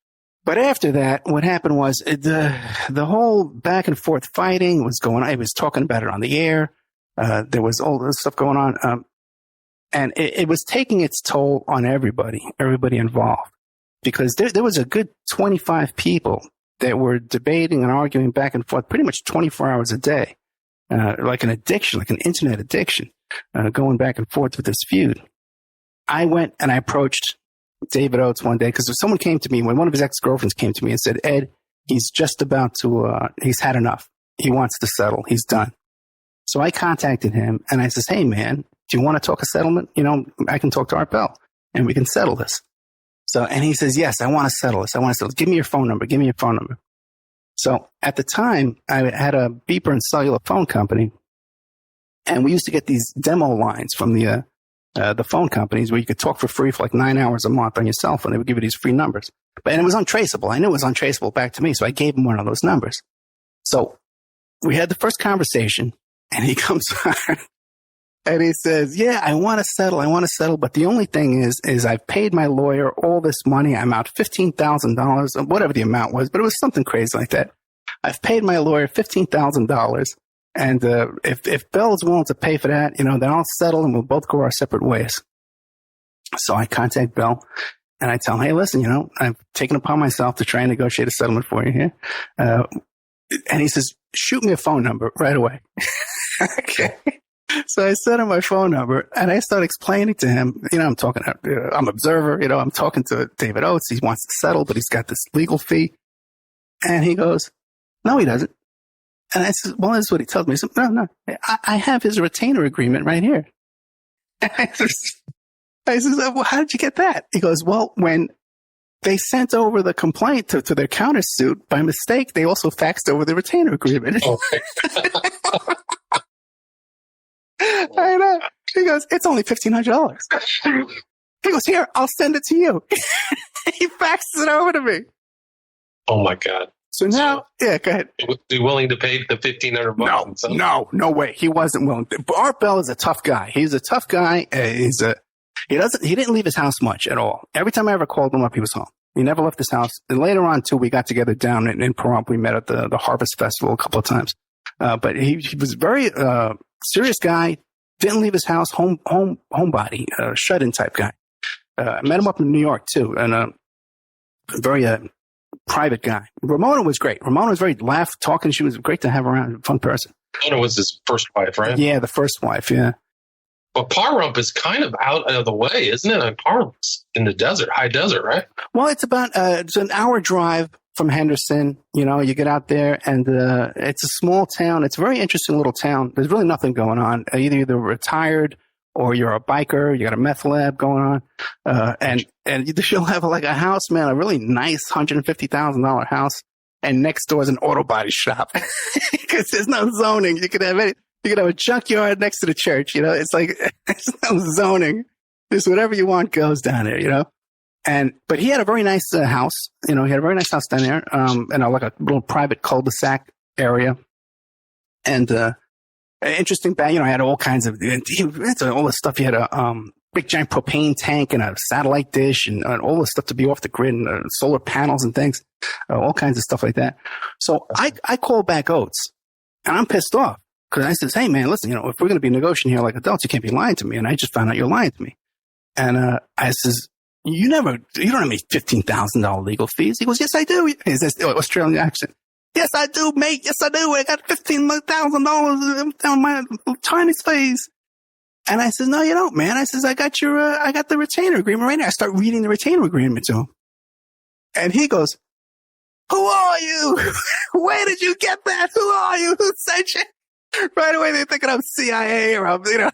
But after that, what happened was the whole back and forth fighting was going on. I was talking about it on the air. There was all this stuff going on. And it was taking its toll on everybody involved, because there was a good 25 people that were debating and arguing back and forth pretty much 24 hours a day, like an addiction, like an internet addiction, going back and forth with this feud. I went and I approached David Oates one day because someone came to me, when one of his ex-girlfriends came to me and said, Ed, he's just about to, he's had enough. He wants to settle. He's done. So I contacted him and I says, hey, man, do you want to talk a settlement? You know, I can talk to Art Bell and we can settle this. So, and he says, yes, I want to settle this. Give me your phone number. So at the time, I had a beeper and cellular phone company, and we used to get these demo lines from the phone companies where you could talk for free for like 9 hours a month on your cell phone. They would give you these free numbers. And it was untraceable. I knew it was untraceable back to me, so I gave him one of those numbers. So we had the first conversation, and he comes on. And he says, yeah, I want to settle. But the only thing is I've paid my lawyer all this money. I'm out $15,000, whatever the amount was, but it was something crazy like that. I've paid my lawyer $15,000. And if Bell is willing to pay for that, you know, then I'll settle and we'll both go our separate ways. So I contact Bell and I tell him, hey, listen, you know, I've taken upon myself to try and negotiate a settlement for you here. And he says, shoot me a phone number right away. Okay. So I sent him my phone number and I started explaining to him, you know, I'm observer, you know, I'm talking to David Oates. He wants to settle, but he's got this legal fee. And he goes, no, he doesn't. And I said, well, this is what he tells me. He said, no, I have his retainer agreement right here. I said, well, how did you get that? He goes, well, when they sent over the complaint to their countersuit by mistake, they also faxed over the retainer agreement. Oh. I know. He goes, it's only $1,500. He goes, here, I'll send it to you. He faxes it over to me. Oh my God. So now, yeah, go ahead. Was he willing to pay the $1,500? No way. He wasn't willing. Art Bell is a tough guy. He's a tough guy. He didn't leave his house much at all. Every time I ever called him up, he was home. He never left his house. And later on, too, we got together down in Pahrump. We met at the Harvest Festival a couple of times. But he was very serious guy. Didn't leave his house. Homebody, shut-in type guy. I met him up in New York, too. And very private guy. Ramona was great. Ramona was very talking. She was great to have around. Fun person. Ramona was his first wife, right? Yeah, the first wife, yeah. But Pahrump is kind of out of the way, isn't it? Parhump's in the desert, high desert, right? Well, it's about it's an hour drive from Henderson. You know, you get out there, and it's a small town. It's a very interesting little town. There's really nothing going on. Either you're retired or you're a biker. You got a meth lab going on, and you'll have like a house, man, a really nice $150,000 house, and next door is an auto body shop because there's no zoning. You could have any. You could have a junkyard next to the church, you know. It's like there's no zoning. Just whatever you want goes down there, you know. But he had a very nice house, you know. He had a very nice house down there, like a little private cul-de-sac area, and interesting. You know, I had all kinds of all the stuff. He had a big giant propane tank and a satellite dish and all the stuff to be off the grid and solar panels and things, all kinds of stuff like that. So I called back Oates, and I'm pissed off. Because I says, hey, man, listen, you know, if we're going to be negotiating here like adults, you can't be lying to me. And I just found out you're lying to me. And I says, you don't have any $15,000 legal fees. He goes, yes, I do. He says, Australian accent. Yes, I do, mate. Yes, I do. I got $15,000 on my Chinese fees. And I says, no, you don't, man. I says, I got the retainer agreement right now. I start reading the retainer agreement to him. And he goes, who are you? Where did you get that? Who are you? Who sent you? Right away, they're thinking I'm CIA or I'm, you know.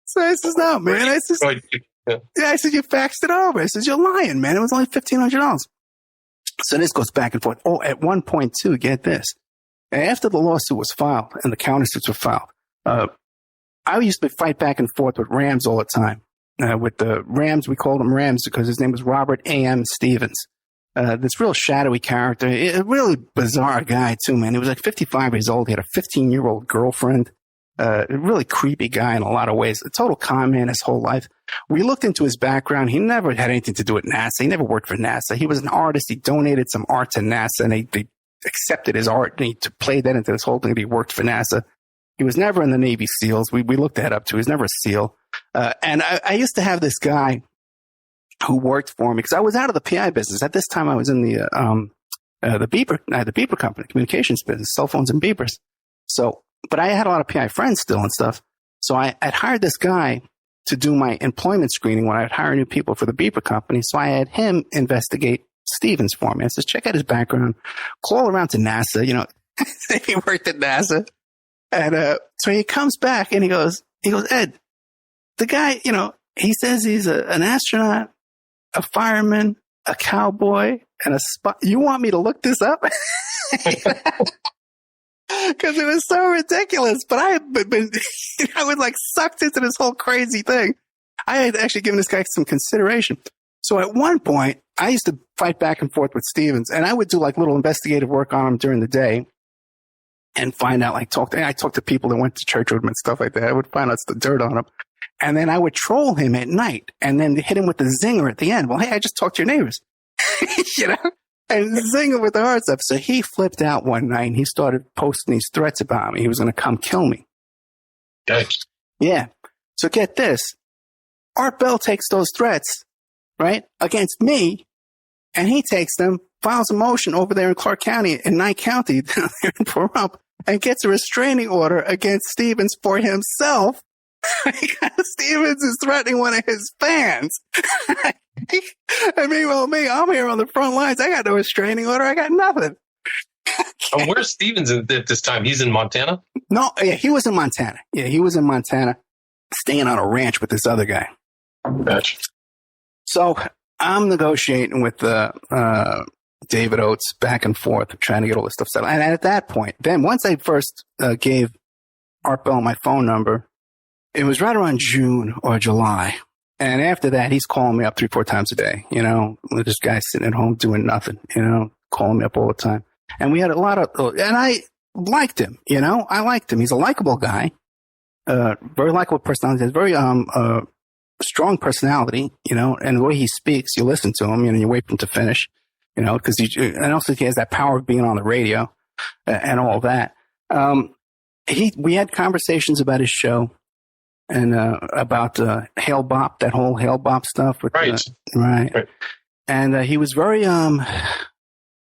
So I says, no, man. I says, I said, you faxed it over. I says, you're lying, man. It was only $1,500. So this goes back and forth. Oh, at one point, too, get this. After the lawsuit was filed and the countersuits were filed, I used to fight back and forth with Rams all the time. With the Rams, we called him Rams because his name was Robert A.M. Stevens. This real shadowy character, a really bizarre guy too, man. He was like 55 years old. He had a 15-year-old girlfriend. A really creepy guy in a lot of ways. A total con man his whole life. We looked into his background. He never had anything to do with NASA. He never worked for NASA. He was an artist. He donated some art to NASA, and they accepted his art, and he played that into this whole thing that he worked for NASA. He was never in the Navy SEALs. We looked that up too. He was never a SEAL. And I used to have this guy who worked for me because I was out of the PI business. At this time, I was in the beeper company, communications business, cell phones and beepers. So, but I had a lot of PI friends still and stuff. So I'd hired this guy to do my employment screening when I'd hire new people for the beeper company. So I had him investigate Stevens for me. I said, check out his background, call around to NASA, you know, he worked at NASA. And, so he comes back and he goes, Ed, the guy, you know, he says he's an astronaut, a fireman, a cowboy, and a spy. You want me to look this up? Because it was so ridiculous. But I had been, I was like sucked into this whole crazy thing. I had actually given this guy some consideration. So at one point, I used to fight back and forth with Stevens, and I would do like little investigative work on him during the day and find out, like, I talked to people that went to church with him and stuff like that. I would find out the dirt on him. And then I would troll him at night and then hit him with the zinger at the end. Well, hey, I just talked to your neighbors, you know, and zinger with the hard stuff. So he flipped out one night and he started posting these threats about me. He was going to come kill me. Thanks. Yeah. So get this. Art Bell takes those threats, right, against me, and he takes them, files a motion over there in Clark County, in Nye County, down there in Pahrump, and gets a restraining order against Stevens for himself. Because Stevens is threatening one of his fans. And meanwhile, I'm here on the front lines. I got no restraining order. I got nothing. And where's Stevens at this time? He's in Montana? No, yeah, he was in Montana. Yeah, he was in Montana, staying on a ranch with this other guy. Gotcha. So I'm negotiating with David Oates back and forth, trying to get all this stuff settled. And at that point, then once I first gave Art Bell my phone number, it was right around June or July. And after that, he's calling me up 3-4 times a day, you know, with this guy sitting at home doing nothing, you know, calling me up all the time. And we had a lot of, and I liked him, you know, I liked him. He's a likable guy, very likable personality, very strong personality, and the way he speaks, you listen to him, you wait for him to finish, because and also he has that power of being on the radio and all that. We had conversations about his show and about Hail Bop, that whole Hail Bop stuff. With, right. Right. And he was very,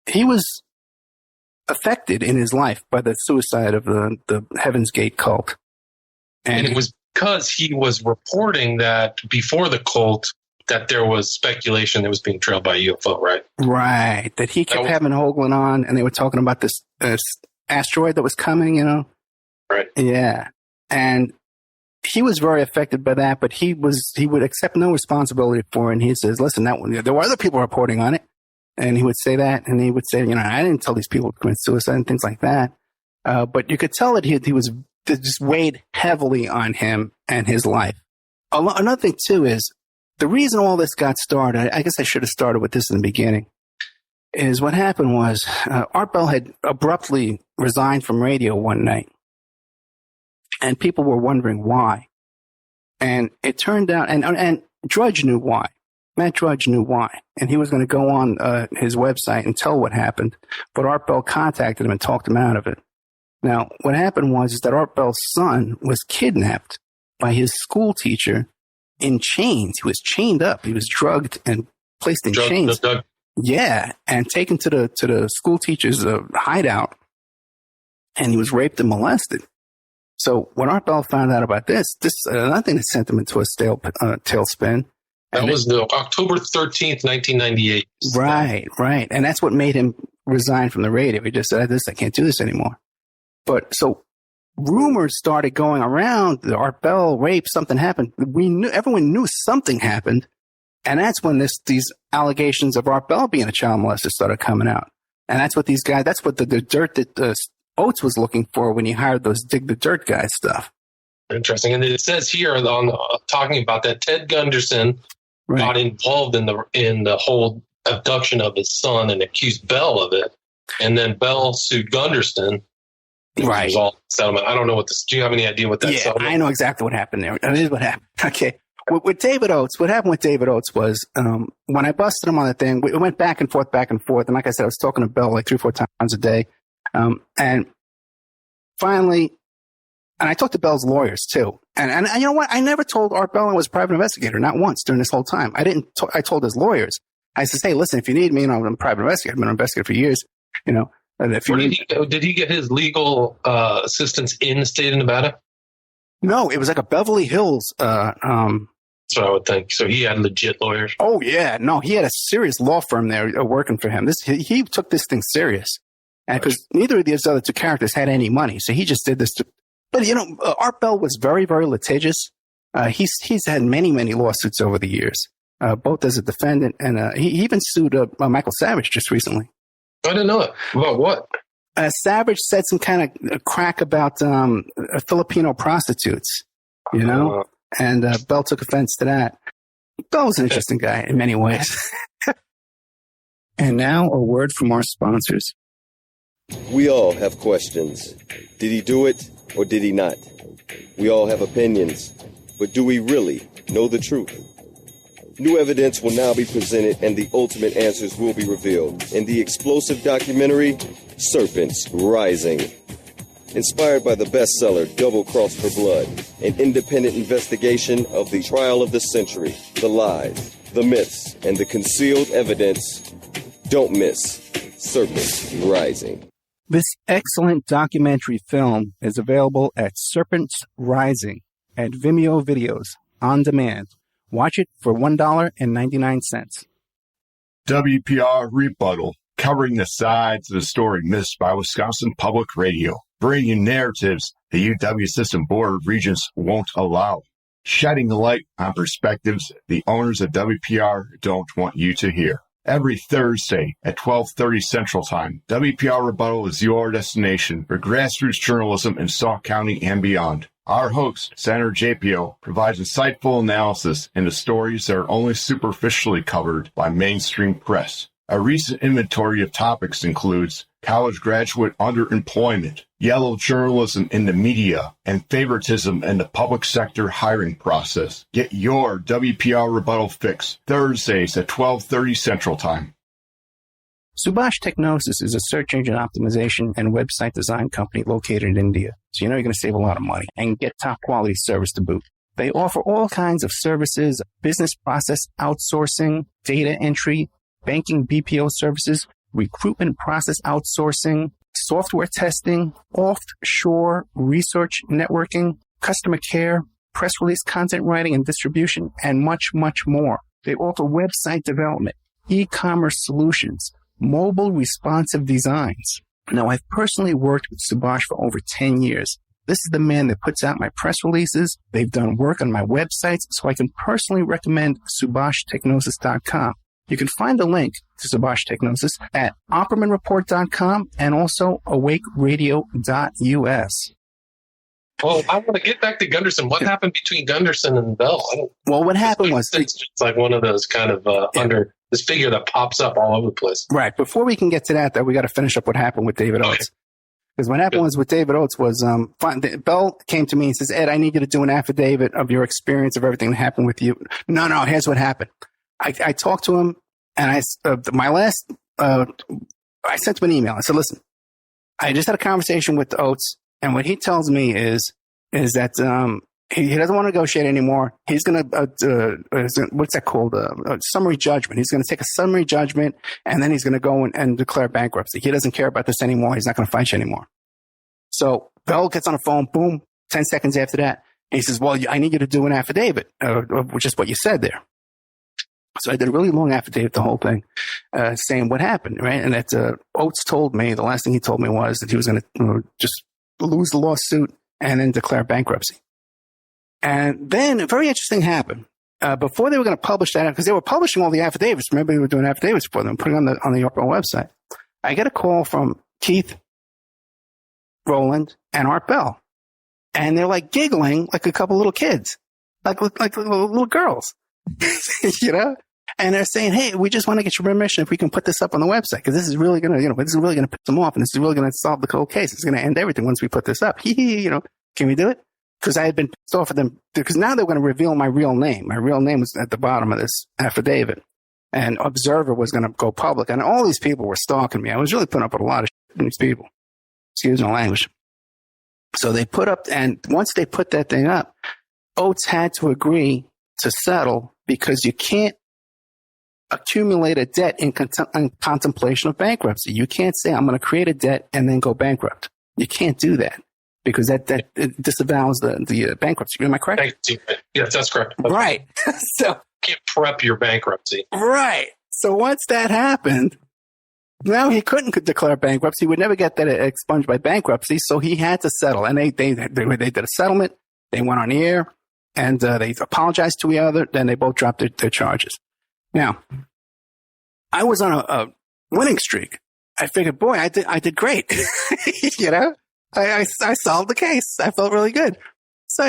he was affected in his life by the suicide of the Heaven's Gate cult. And it was because he was reporting that before the cult that there was speculation that was being trailed by a UFO, right? Right. That he kept having Hoagland on, and they were talking about this asteroid that was coming, Right. Yeah. And he was very affected by that, but he would accept no responsibility for it. And he says, listen, there were other people reporting on it. And he would say that, and he would say, I didn't tell these people to commit suicide and things like that. But you could tell that he was just weighed heavily on him and his life. Another thing, too, is the reason all this got started, I guess I should have started with this in the beginning, is what happened was Art Bell had abruptly resigned from radio one night. And people were wondering why. And it turned out, and Drudge knew why. Matt Drudge knew why. And he was going to go on his website and tell what happened. But Art Bell contacted him and talked him out of it. Now, what happened was that Art Bell's son was kidnapped by his school teacher in chains. He was chained up. He was drugged and placed in chains. Yeah, and taken to the school teacher's hideout. And he was raped and molested. So when Art Bell found out about this another thing that sent him into a tailspin. That was the October 13th, 1998. Right. And that's what made him resign from the radio. He just said, I can't do this anymore. But so rumors started going around, the Art Bell rape, something happened. Everyone knew something happened. And that's when these allegations of Art Bell being a child molester started coming out. And that's what that's what the dirt that Oates was looking for when he hired those Dig the Dirt guys stuff. Interesting. And it says here on talking about that Ted Gunderson got involved in the whole abduction of his son and accused Bell of it. And then Bell sued Gunderson. Right. It was all settlement. I don't know do you have any idea what that settlement? I know exactly what happened there. That is what happened. Okay. With David Oates, what happened with David Oates was when I busted him on the thing, we went back and forth. And like I said, I was talking to Bell like 3-4 times a day. And finally, and I talked to Bell's lawyers too. And you know what? I never told Art Bell I was a private investigator, not once during this whole time. I told his lawyers. I said, hey, listen, if you need me, I'm a private investigator. I've been an investigator for years, And if did he get his legal assistance in the state of Nevada? No, it was like a Beverly Hills. That's what I would think. So he had legit lawyers. Oh yeah, no, he had a serious law firm there working for him. He took this thing serious, and because neither of these other two characters had any money, so he just did this. But Art Bell was very, very litigious. He's had many, many lawsuits over the years, both as a defendant and he even sued Michael Savage just recently. I didn't know it. About what? Savage said some kind of crack about Filipino prostitutes, and Bell took offense to that. Bell was an interesting guy in many ways. And now a word from our sponsors. We all have questions. Did he do it or did he not? We all have opinions, but do we really know the truth? New evidence will now be presented and the ultimate answers will be revealed in the explosive documentary, Serpents Rising. Inspired by the bestseller Double Cross for Blood, an independent investigation of the trial of the century, the lies, the myths, and the concealed evidence. Don't miss Serpents Rising. This excellent documentary film is available at Serpents Rising at Vimeo Videos on demand. Watch it for $1.99. WPR Rebuttal, covering the sides of the story missed by Wisconsin Public Radio, bringing narratives the UW System Board of Regents won't allow, shedding light on perspectives the owners of WPR don't want you to hear. Every Thursday at 12:30 Central Time, WPR Rebuttal is your destination for grassroots journalism in Sauk County and beyond. Our host, Senator JPO, provides insightful analysis into stories that are only superficially covered by mainstream press. A recent inventory of topics includes college graduate underemployment, yellow journalism in the media, and favoritism in the public sector hiring process. Get your WPR rebuttal fix Thursdays at 12:30 Central Time. Subhash Technosis is a search engine optimization and website design company located in India. So you know you're going to save a lot of money and get top quality service to boot. They offer all kinds of services, business process outsourcing, data entry, banking BPO services, recruitment process outsourcing, software testing, offshore research networking, customer care, press release content writing and distribution, and much, much more. They offer website development, e-commerce solutions, mobile responsive designs. Now, I've personally worked with Subhash for over 10 years. This is the man that puts out my press releases. They've done work on my websites, so I can personally recommend SubhashTechnosis.com. You can find the link to Subhash Technosis at OppermanReport.com and also AwakeRadio.us. Well, I want to get back to Gunderson. What happened between Gunderson and Bell? Well, what happened was... It's like one of those kind of under this figure that pops up all over the place. Right. Before we can get to that, though, we got to finish up what happened with David Oates. Because what happened was with David Oates was Bell came to me and says, Ed, I need you to do an affidavit of your experience of everything that happened with you. No, here's what happened. I talked to him, and I sent him an email. I said, listen, I just had a conversation with Oates, and what he tells me is that he doesn't want to negotiate anymore. He's going to, what's that called? A summary judgment. He's going to take a summary judgment, and then he's going to go and declare bankruptcy. He doesn't care about this anymore. He's not going to fight you anymore. So Bell gets on the phone, boom, 10 seconds after that. And he says, well, I need you to do an affidavit, which is what you said there. So I did a really long affidavit, the whole thing, saying what happened, right? And that Oates told me, the last thing he told me was that he was going to just lose the lawsuit and then declare bankruptcy. And then a very interesting happened. Before they were going to publish that, because they were publishing all the affidavits. Remember, they were doing affidavits for them, putting on the Opera website. I get a call from Keith, Roland, and Art Bell. And they're like giggling like a couple little kids, like little girls. You know, and they're saying, "Hey, we just want to get your permission if we can put this up on the website because this is really going to, this is really going to piss them off, and this is really going to solve the whole case. It's going to end everything once we put this up. Can we do it?" Because I had been pissed off at them because now they're going to reveal my real name. My real name was at the bottom of this affidavit, and Observer was going to go public, and all these people were stalking me. I was really putting up with a lot of shit from these people. Excuse my language. So they put up, and once they put that thing up, Oates had to agree to settle because you can't accumulate a debt in contemplation of bankruptcy. You can't say, I'm going to create a debt and then go bankrupt. You can't do that because that disavows the bankruptcy. Am I correct? Yes, that's correct. Right. So you can't prep your bankruptcy. Right. So once that happened, now he couldn't declare bankruptcy. He would never get that expunged by bankruptcy. So he had to settle. And they did a settlement. They went on the air. And they apologized to each other. Then they both dropped their charges. Now, I was on a winning streak. I figured, boy, I did great. I solved the case. I felt really good. So,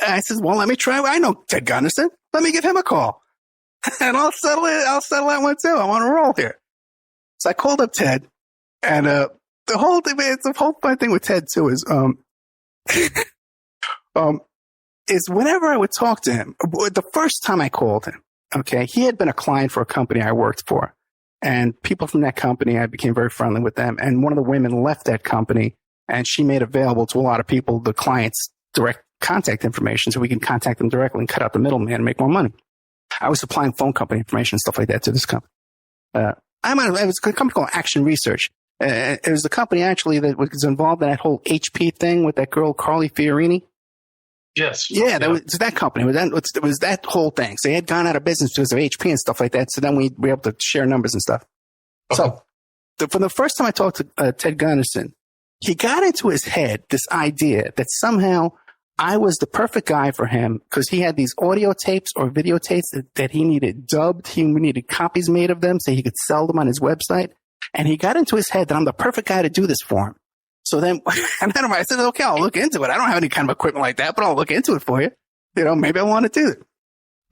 I said, well, let me try. I know Ted Gunderson. Let me give him a call. And I'll settle it. I'll settle that one too. I'm on a roll here. So I called up Ted. And the whole fun thing with Ted too is whenever I would talk to him, the first time I called him, okay, he had been a client for a company I worked for. And people from that company, I became very friendly with them. And one of the women left that company and she made available to a lot of people the client's direct contact information so we can contact them directly and cut out the middleman and make more money. I was supplying phone company information and stuff like that to this company. It was a company called Action Research. It was the company actually that was involved in that whole HP thing with that girl, Carly Fiorini. Yes. Yeah, that was that company. It was that whole thing. So they had gone out of business because of HP and stuff like that. So then we were able to share numbers and stuff. Okay. So from the first time I talked to Ted Gunderson, he got into his head this idea that somehow I was the perfect guy for him because he had these audio tapes or videotapes that he needed dubbed. He needed copies made of them so he could sell them on his website. And he got into his head that I'm the perfect guy to do this for him. So then, I said, okay, I'll look into it. I don't have any kind of equipment like that, but I'll look into it for you. Maybe I want to do it.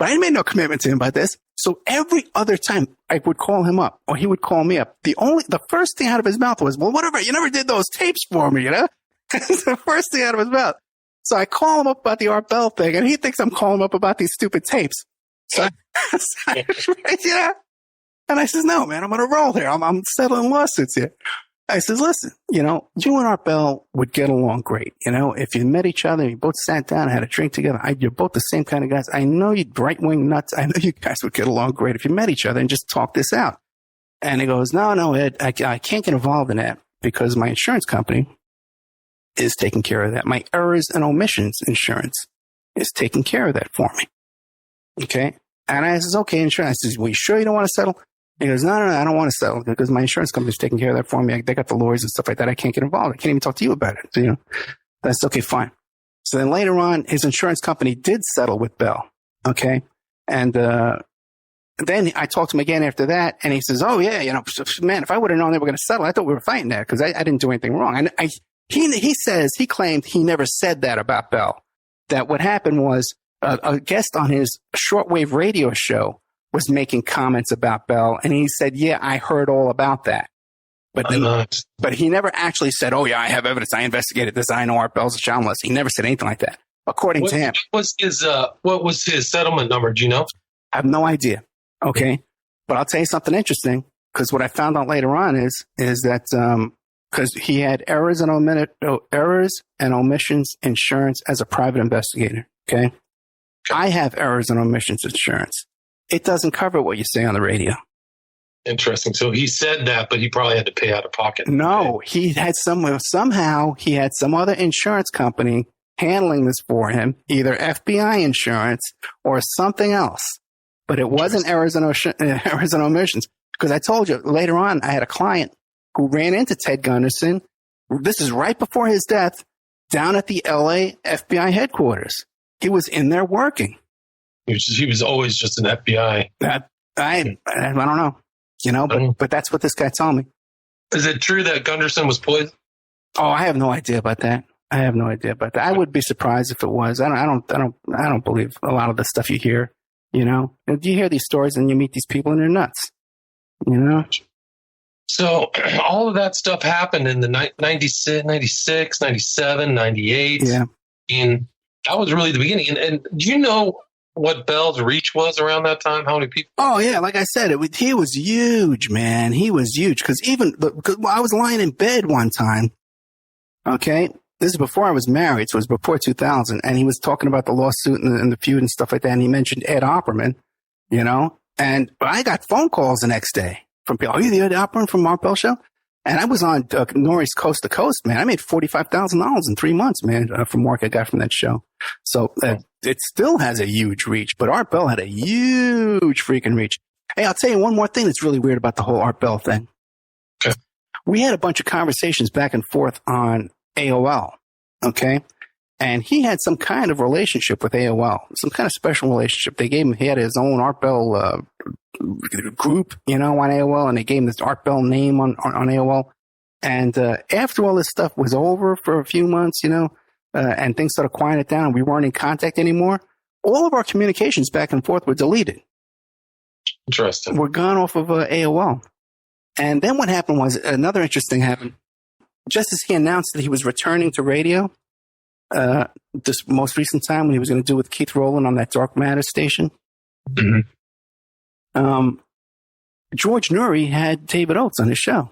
But I made no commitment to him about this. So every other time I would call him up or he would call me up, the first thing out of his mouth was, well, whatever, you never did those tapes for me, you know? It's the first thing out of his mouth. So I call him up about the Art Bell thing, and he thinks I'm calling him up about these stupid tapes. So, yeah. And I says, no, man, I'm on a roll here. I'm settling lawsuits here. I says, listen, you know, you and Art Bell would get along great. You know, if you met each other, you both sat down and had a drink together, you're both the same kind of guys. I know you'd right-wing nuts. I know you guys would get along great if you met each other and just talk this out. And he goes, no, Ed, I can't get involved in that because my insurance company is taking care of that. My errors and omissions insurance is taking care of that for me. Okay. And I says, okay, insurance. I says, well, you sure you don't want to settle? He goes, no, I don't want to settle because my insurance company's taking care of that for me. They got the lawyers and stuff like that. I can't get involved. I can't even talk to you about it. So, you know, that's okay, fine. So then later on, his insurance company did settle with Bell. Okay. And, then I talked to him again after that, and he says, oh, yeah, you know, man, if I would have known they were going to settle, I thought we were fighting that because I didn't do anything wrong. And he claimed he never said that about Bell, that what happened was a guest on his shortwave radio show was making comments about Bell, and he said, yeah, I heard all about that. But he never actually said, oh, yeah, I have evidence. I investigated this. I know Art Bell's a child molester. He never said anything like that, according to him. What was his settlement number? Do you know? I have no idea. Okay. But I'll tell you something interesting, because what I found out later on is that because he had errors and omissions insurance as a private investigator. Okay. I have errors and omissions insurance. It doesn't cover what you say on the radio. Interesting. So he said that, but he probably had to pay out of pocket. No, he had somehow he had some other insurance company handling this for him, either FBI insurance or something else. But it wasn't errors and omissions. Because I told you later on, I had a client who ran into Ted Gunderson. This is right before his death, down at the LA FBI headquarters. He was in there working. He was always just an FBI. I don't know, you know, but that's what this guy told me. Is it true that Gunderson was poisoned? Oh, I have no idea about that. I would be surprised if it was. I don't believe a lot of the stuff you hear. You know, you hear these stories and you meet these people and they're nuts. You know. So all of that stuff happened in the 96, 97, 98. Yeah. And that was really the beginning. And do you know what Bell's reach was around that time? How many people? Oh, yeah. Like I said, he was huge, man. He was huge. Because I was lying in bed one time. Okay. This is before I was married. So it was before 2000. And he was talking about the lawsuit and the feud and stuff like that. And he mentioned Ed Opperman, you know. And I got phone calls the next day from people. Are you the Ed Opperman from Art Bell Show? And I was on Norrie's Coast to Coast, man. I made $45,000 in 3 months, man, from work I got from that show. So it still has a huge reach, but Art Bell had a huge freaking reach. Hey, I'll tell you one more thing that's really weird about the whole Art Bell thing. Okay. We had a bunch of conversations back and forth on AOL, okay? And he had some kind of relationship with AOL, some kind of special relationship. He had his own Art Bell group, you know, on AOL, and they gave him this Art Bell name on AOL. And after all this stuff was over for a few months, you know, and things started quieting down, and we weren't in contact anymore, all of our communications back and forth were deleted. Interesting. We're gone off of AOL. And then what happened was another interesting happened. Just as he announced that he was returning to radio, this most recent time when he was going to do with Keith Rowland on that Dark Matter station, George Noory had David Oates on his show,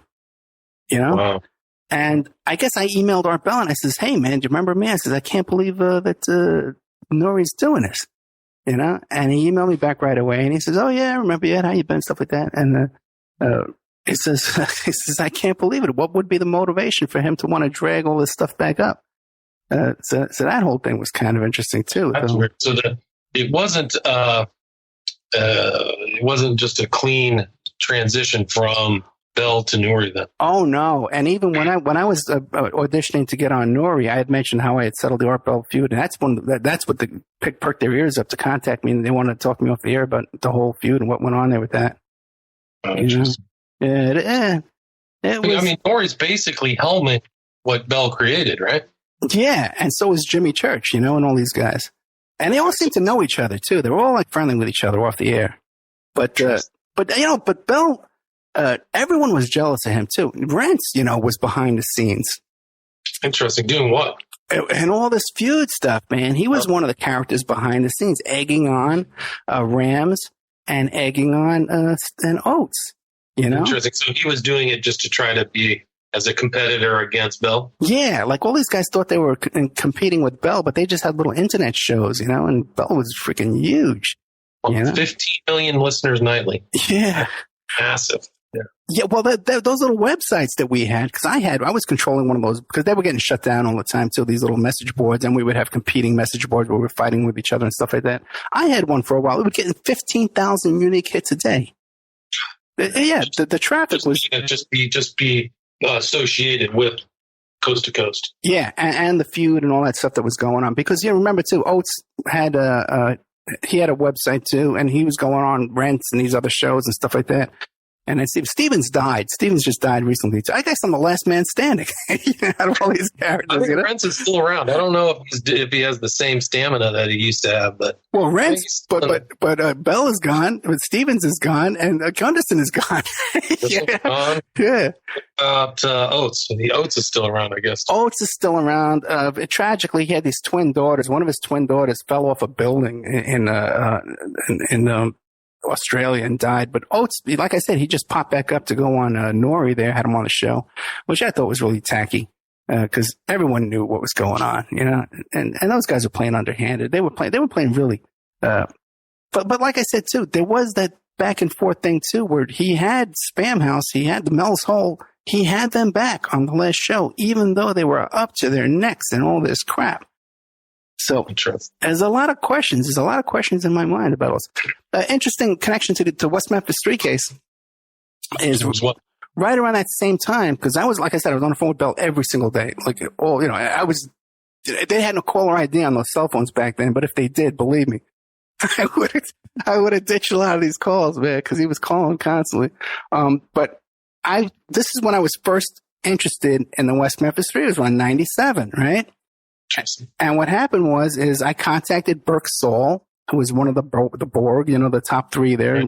you know? Wow. And I guess I emailed Art Bell and I says, hey, man, do you remember me? I says, I can't believe that Noory's doing this, you know? And he emailed me back right away and he says, oh, yeah, I remember you. How you been? Stuff like that. And he says, I can't believe it. What would be the motivation for him to want to drag all this stuff back up? So that whole thing was kind of interesting too. That's weird. So that it wasn't just a clean transition from Bell to Noory then. Oh no! And even when I was auditioning to get on Noory, I had mentioned how I had settled the Art Bell feud, and that's what perked their ears up to contact me, and they wanted to talk me off the air about the whole feud and what went on there with that. Oh, interesting. Yeah, it was. I mean, Noory's basically helmet what Bell created, right? Yeah, and so is Jimmy Church, you know, and all these guys. And they all seem to know each other too. They were all like friendly with each other off the air. But Bell, everyone was jealous of him too. Rents, was behind the scenes. Interesting. Doing what? And all this feud stuff, man. He was one of the characters behind the scenes, egging on Rams and egging on and Oates. Interesting. So he was doing it just to try to be as a competitor against Bell? Yeah, like all these guys thought they were competing with Bell, but they just had little internet shows, and Bell was freaking huge. 15 million listeners nightly. Yeah. Massive. Yeah, well, those little websites that we had, because I was controlling one of those, because they were getting shut down all the time, too, these little message boards, and we would have competing message boards where we were fighting with each other and stuff like that. I had one for a while. We were getting 15,000 unique hits a day. Yeah, the traffic was... Just be associated with Coast to Coast. Yeah, and the feud and all that stuff that was going on. Because, remember, too, Oates had he had a website, too, and he was going on Rents and these other shows and stuff like that. And then Stevens died. Stevens just died recently. So I guess I'm the last man standing out of all these characters. I think Rents is still around. I don't know if he has the same stamina that he used to have. But Rents, but Bell is gone. But Stevens is gone, and Gunderson is gone. Gone. Yeah. Oates. The Oates is still around, I guess. Oates is still around. Tragically, he had these twin daughters. One of his twin daughters fell off a building in Australia and died. But Oates, like I said, he just popped back up to go on Nori there, had him on the show, which I thought was really tacky because everyone knew what was going on, and those guys were playing underhanded. They were playing really, but like I said too, there was that back and forth thing too, where he had Spam House, he had the Mel's Hole, he had them back on the last show, even though they were up to their necks and all this crap. So there's a lot of questions. There's a lot of questions in my mind about this. Interesting connection to the West Memphis Three case is right around that same time, because I was, like I said, I was on the phone with Bell every single day. Like, they had no caller ID on those cell phones back then, but if they did, believe me, I would have ditched a lot of these calls, man, because he was calling constantly. But this is when I was first interested in the West Memphis Three. It was around 97, right? And what happened was I contacted Burke Saul, who was one of the Borg, the top three there,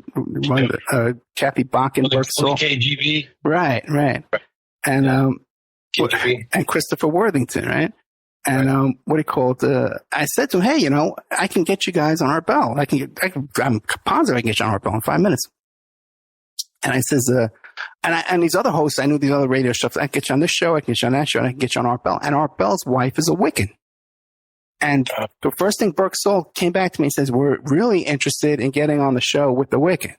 Kathy Bach and Burke Saul. KGB. Right. And and Christopher Worthington, right? And what he called, I said to him, hey, I can get you guys on our bell. I'm positive I can get you on our bell in 5 minutes. And I says, and these other hosts, I knew these other radio shows. I can get you on this show, I can get you on that show, and I can get you on Art Bell. And Art Bell's wife is a Wiccan. And the first thing Burke Soul came back to me and says, we're really interested in getting on the show with the Wiccan.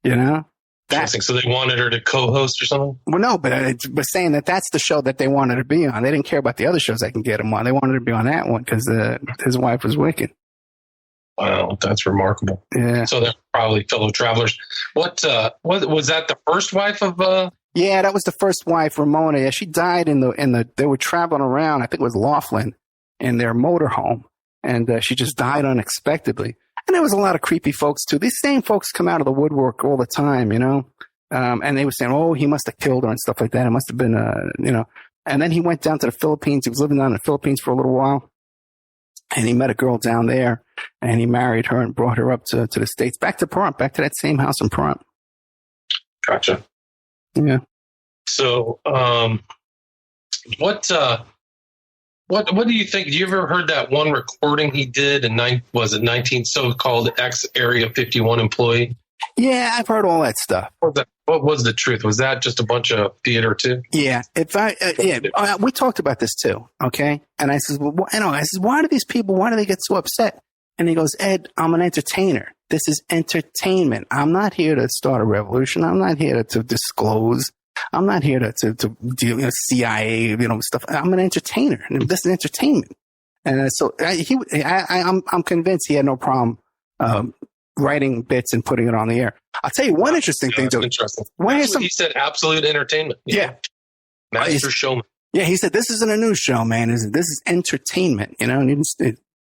So they wanted her to co-host or something? Well, no, but it was saying that's the show that they wanted to be on. They didn't care about the other shows I can get him on. They wanted to be on that one because his wife was Wiccan. Wow, that's remarkable. Yeah. So they're probably fellow travelers. What was that? The first wife of? Yeah, that was the first wife, Ramona. Yeah, she died in the. They were traveling around. I think it was Laughlin, in their motorhome, and she just died unexpectedly. And there was a lot of creepy folks too. These same folks come out of the woodwork all the time, And they were saying, "Oh, he must have killed her and stuff like that. It must have been, And then he went down to the Philippines. He was living down in the Philippines for a little while. And he met a girl down there, and he married her and brought her up to the States, back to Pahrump, back to that same house in Pahrump. Gotcha. Yeah. So, what do you think? Do you ever heard that one recording he did in 19 so-called ex-Area 51 employee? Yeah, I've heard all that stuff. What was the truth? Was that just a bunch of theater too? Yeah. We talked about this too. Okay. And I says, why do these people, why do they get so upset? And he goes, Ed, I'm an entertainer. This is entertainment. I'm not here to start a revolution. I'm not here to disclose. I'm not here to deal, CIA, stuff. I'm an entertainer. And this is entertainment. And so I'm convinced he had no problem, writing bits and putting it on the air. I'll tell you one interesting thing, though. Interesting. He said absolute entertainment. Yeah. Master showman. Yeah, he said, this isn't a news show, man. This is entertainment, and he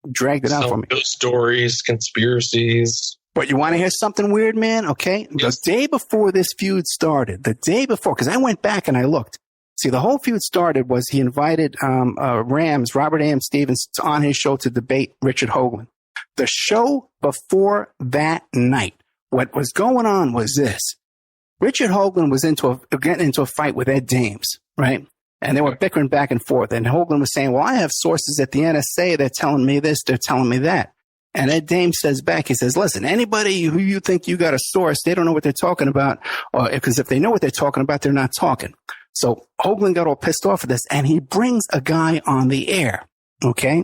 dragged it out for me. Ghost stories, conspiracies. But you want to hear something weird, man? Okay. Yes. The day before this feud started, because I went back and I looked. See, the whole feud started was he invited Robert A.M. Stevens, on his show to debate Richard Hoagland. The show before that night, what was going on was this. Richard Hoagland was getting into a fight with Ed Dames, right? And they were bickering back and forth. And Hoagland was saying, well, I have sources at the NSA. They're telling me this. They're telling me that. And Ed Dames says back, he says, listen, anybody who you think you got a source, they don't know what they're talking about. Because if they know what they're talking about, they're not talking. So Hoagland got all pissed off at this, and he brings a guy on the air. Okay.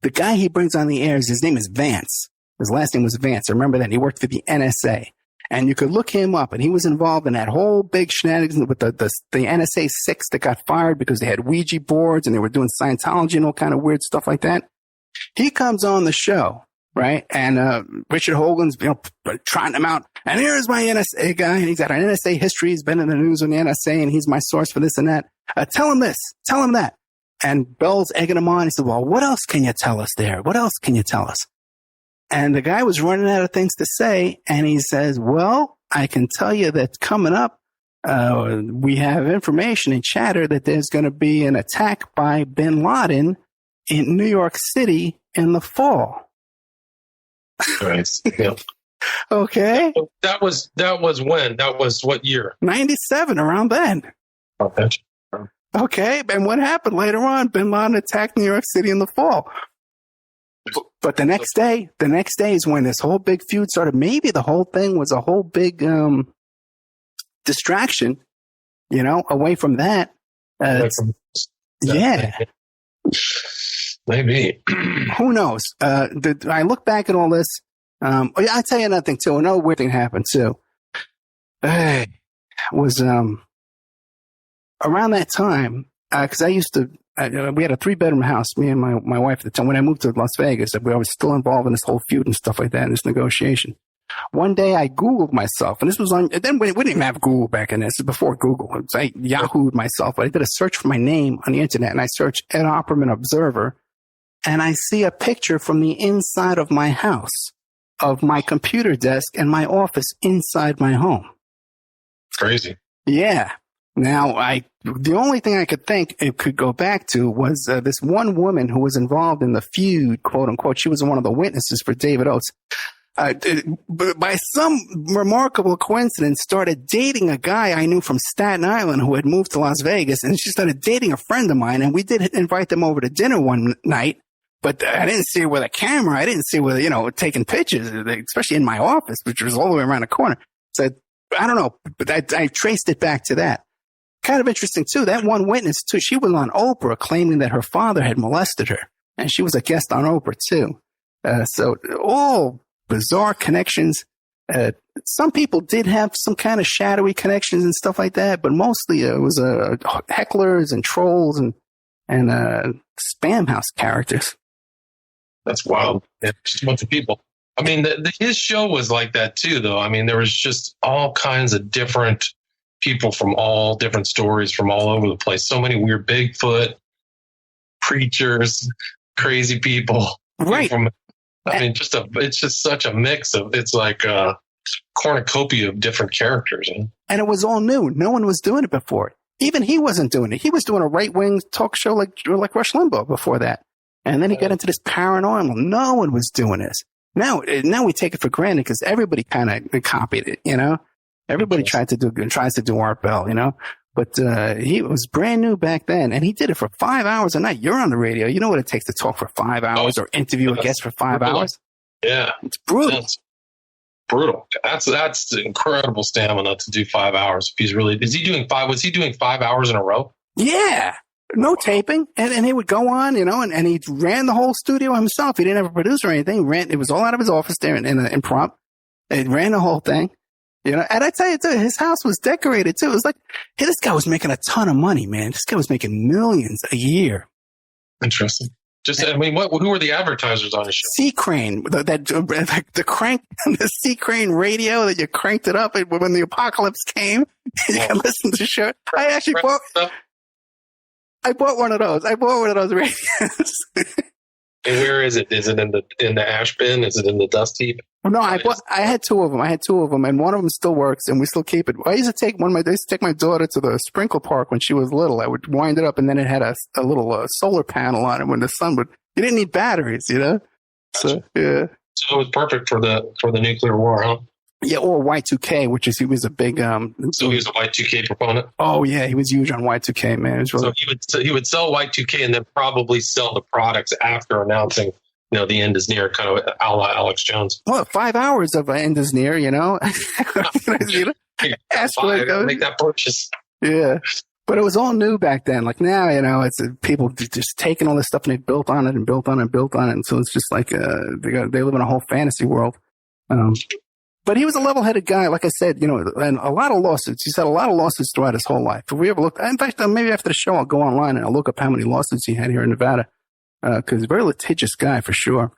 The guy he brings on the air, his name is Vance. His last name was Vance. I remember that. He worked for the NSA. And you could look him up, and he was involved in that whole big shenanigans with the NSA 6 that got fired because they had Ouija boards and they were doing Scientology and all kind of weird stuff like that. He comes on the show, right? And Richard Hoagland's trotting him out. And here's my NSA guy, and he's got an NSA history. He's been in the news on the NSA, and he's my source for this and that. Tell him this. Tell him that. And Bell's egging him on. He said, well, what else can you tell us there? What else can you tell us? And the guy was running out of things to say, and he says, well, I can tell you that coming up, we have information and chatter that there's going to be an attack by bin Laden in New York City in the fall. Right. Yeah. Okay. That was when? That was what year? 97, around then. Okay. Okay. And what happened later on? Bin Laden attacked New York City in the fall. But the next day is when this whole big feud started. Maybe the whole thing was a whole big distraction, away from that. Yeah. Maybe. Who knows? I look back at all this. I tell you another thing, too. Another weird thing happened, too. Was around that time, because I used to, we had a 3-bedroom house, me and my wife at the time. When I moved to Las Vegas, I was still involved in this whole feud and stuff like that, and this negotiation. One day I Googled myself, and this was on, then we didn't even have Google back in this. This is before Google. I Yahoo'd myself, but I did a search for my name on the internet, and I searched Ed Opperman Observer, and I see a picture from the inside of my house of my computer desk and my office inside my home. Crazy. Yeah. Now, the only thing I could think it could go back to was this one woman who was involved in the feud, quote unquote. She was one of the witnesses for David Oates. By some remarkable coincidence, started dating a guy I knew from Staten Island who had moved to Las Vegas, and she started dating a friend of mine, and we did invite them over to dinner one night, but I didn't see her with a camera. I didn't see her with, taking pictures, especially in my office, which was all the way around the corner. So I don't know, but I traced it back to that. Kind of interesting, too. That one witness, too, she was on Oprah claiming that her father had molested her, and she was a guest on Oprah, too. So all bizarre connections. Some people did have some kind of shadowy connections and stuff like that, but mostly it was hecklers and trolls and spam house characters. That's wild. Yeah, just a bunch of people. I mean, his show was like that, too, though. I mean, there was just all kinds of different people from all different stories from all over the place. So many weird Bigfoot, preachers, crazy people. Right. It's just such a mix of, it's like a cornucopia of different characters. And it was all new. No one was doing it before. Even he wasn't doing it. He was doing a right-wing talk show like Rush Limbaugh before that. And then he got into this paranormal. No one was doing this. Now we take it for granted because everybody kind of copied it, Everybody tries to do Art Bell, but he was brand new back then, and he did it for 5 hours a night. You're on the radio. You know what it takes to talk for 5 hours or interview a guest for 5 hours? Yeah. It's brutal. That's brutal. That's incredible stamina to do 5 hours. Was he doing 5 hours in a row? Yeah. No taping. And he would go on, and he ran the whole studio himself. He didn't have a producer or anything. It was all out of his office there in improv. He ran the whole thing. And I tell you, too, his house was decorated, too. It was like, hey, this guy was making a ton of money, man. This guy was making millions a year. Interesting. Who were the advertisers on his show? Sea Crane, the crank, the Sea Crane radio that you cranked it up when the apocalypse came. You can listen to the show. I actually bought one of those. I bought one of those radios. And where is it? Is it in the ash bin? Is it in the dust heap? No, I had two of them. And one of them still works, and we still keep it. I used to take my daughter to the sprinkle park when she was little. I would wind it up, and then it had a little solar panel on it when the sun would. You didn't need batteries, you know. Gotcha. So yeah. So it was perfect for the nuclear war, huh? Yeah, or Y2K, which is he was a big. So he was a Y2K proponent. Oh yeah, he was huge on Y2K, man. It was really... So he would sell Y2K and then probably sell the products after announcing, the end is near, kind of a la Alex Jones. Well, 5 hours of end is near, you know. Ask for make that purchase. Yeah. But it was all new back then. Like now, it's people just taking all this stuff and they built on it and built on it and built on it. And so it's just like they live in a whole fantasy world. But he was a level-headed guy, like I said, and a lot of lawsuits. He's had a lot of lawsuits throughout his whole life. If we ever looked, in fact, maybe after the show, I'll go online and I'll look up how many lawsuits he had here in Nevada. Because he's a very litigious guy for sure.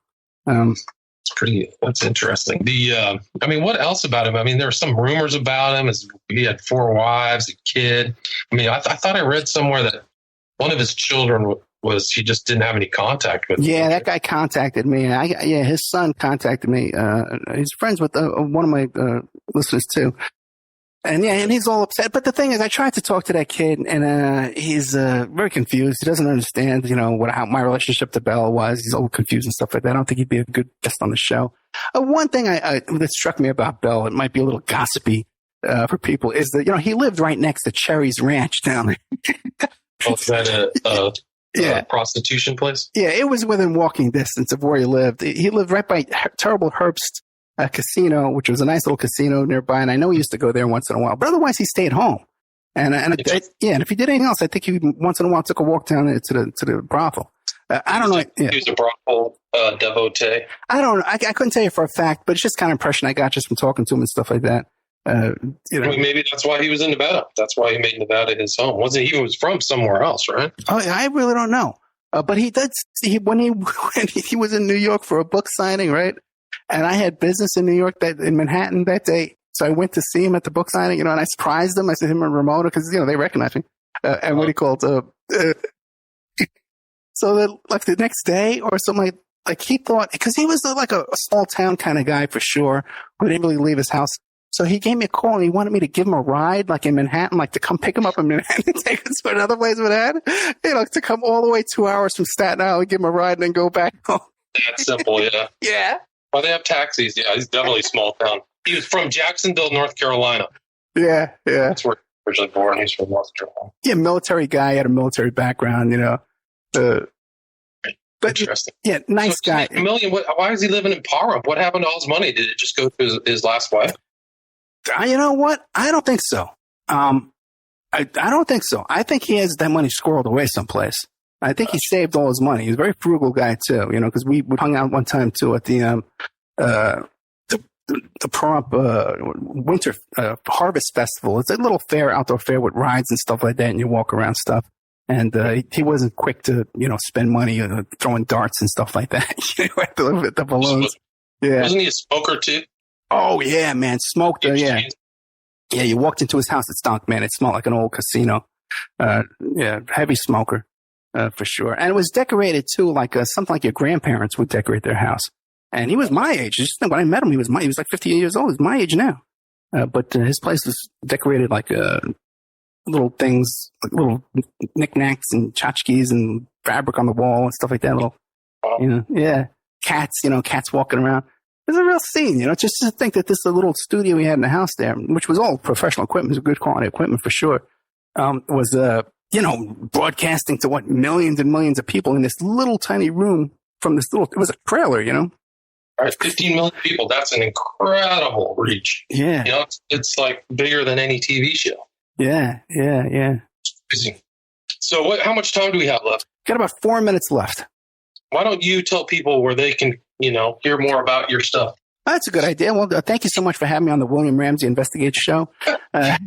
That's interesting. What else about him? I mean, there were some rumors about him. He had 4 wives, a kid. I mean, I thought I read somewhere that one of his children he just didn't have any contact with. Yeah, that guy contacted me. His son contacted me. He's friends with one of my listeners too. And he's all upset. But the thing is, I tried to talk to that kid, and he's very confused. He doesn't understand, how my relationship to Bell was. He's all confused and stuff like that. I don't think he'd be a good guest on the show. One thing that struck me about Bell, it might be a little gossipy for people, is that he lived right next to Cherry's Ranch down there. Oh, is that a prostitution place? Yeah, it was within walking distance of where he lived. He lived right by Terrible Herbst casino, which was a nice little casino nearby, and I know he used to go there once in a while. But otherwise, he stayed home. And if he did anything else, I think he once in a while took a walk down to the brothel. I don't know. He was a brothel devotee. I don't know. I couldn't tell you for a fact, but it's just kind of impression I got just from talking to him and stuff like that. Maybe that's why he was in Nevada. That's why he made Nevada his home. He was from somewhere else, right? Oh, I really don't know. But he did. When he was in New York for a book signing, right? And I had business in New York in Manhattan that day. So I went to see him at the book signing, and I surprised him. I said him and Ramona, because, they recognized me. And what he called, so that like the next day or something like he thought, because he was like a small town kind of guy for sure, who didn't really leave his house. So he gave me a call and he wanted me to give him a ride, like in Manhattan, like to come pick him up in Manhattan and take us to another place in Manhattan. To come all the way 2 hours from Staten Island, give him a ride and then go back home. That's simple, yeah. Yeah. Well, they have taxis. Yeah, he's definitely a small town. He was from Jacksonville, North Carolina. Yeah. That's where he was originally born. He's from North Carolina. Yeah, military guy, had a military background, But interesting. Yeah, nice guy. $1 million. Why is he living in Parham? What happened to all his money? Did it just go to his last wife? You know what? I don't think so. I don't think so. I think he has that money squirreled away someplace. I think he saved all his money. He's a very frugal guy too, because we hung out one time too at the Pahrump Winter Harvest Festival. It's a little outdoor fair with rides and stuff like that, and you walk around stuff. And he wasn't quick to, spend money throwing darts and stuff like that. At the balloons. Yeah. Wasn't he a smoker too? Oh yeah, man, smoked. Yeah. You walked into his house. It stunk, man. It smelled like an old casino. Heavy smoker. For sure. And it was decorated too, like something like your grandparents would decorate their house. And he was my age. Just when I met him, he was like 50 years old. He's my age now. But his place was decorated like little things, like little knickknacks and tchotchkes and fabric on the wall and stuff like that. Cats, cats walking around. It was a real scene, just to think that this little studio he had in the house there, which was all professional equipment, it was good quality equipment for sure, was broadcasting to millions and millions of people in this little tiny room from this it was a trailer, All right, 15 million people. That's an incredible reach. Yeah. It's like bigger than any TV show. Yeah. So how much time do we have left? Got about 4 minutes left. Why don't you tell people where they can, hear more about your stuff? That's a good idea. Well, thank you so much for having me on the William Ramsey Investigate show. Yeah,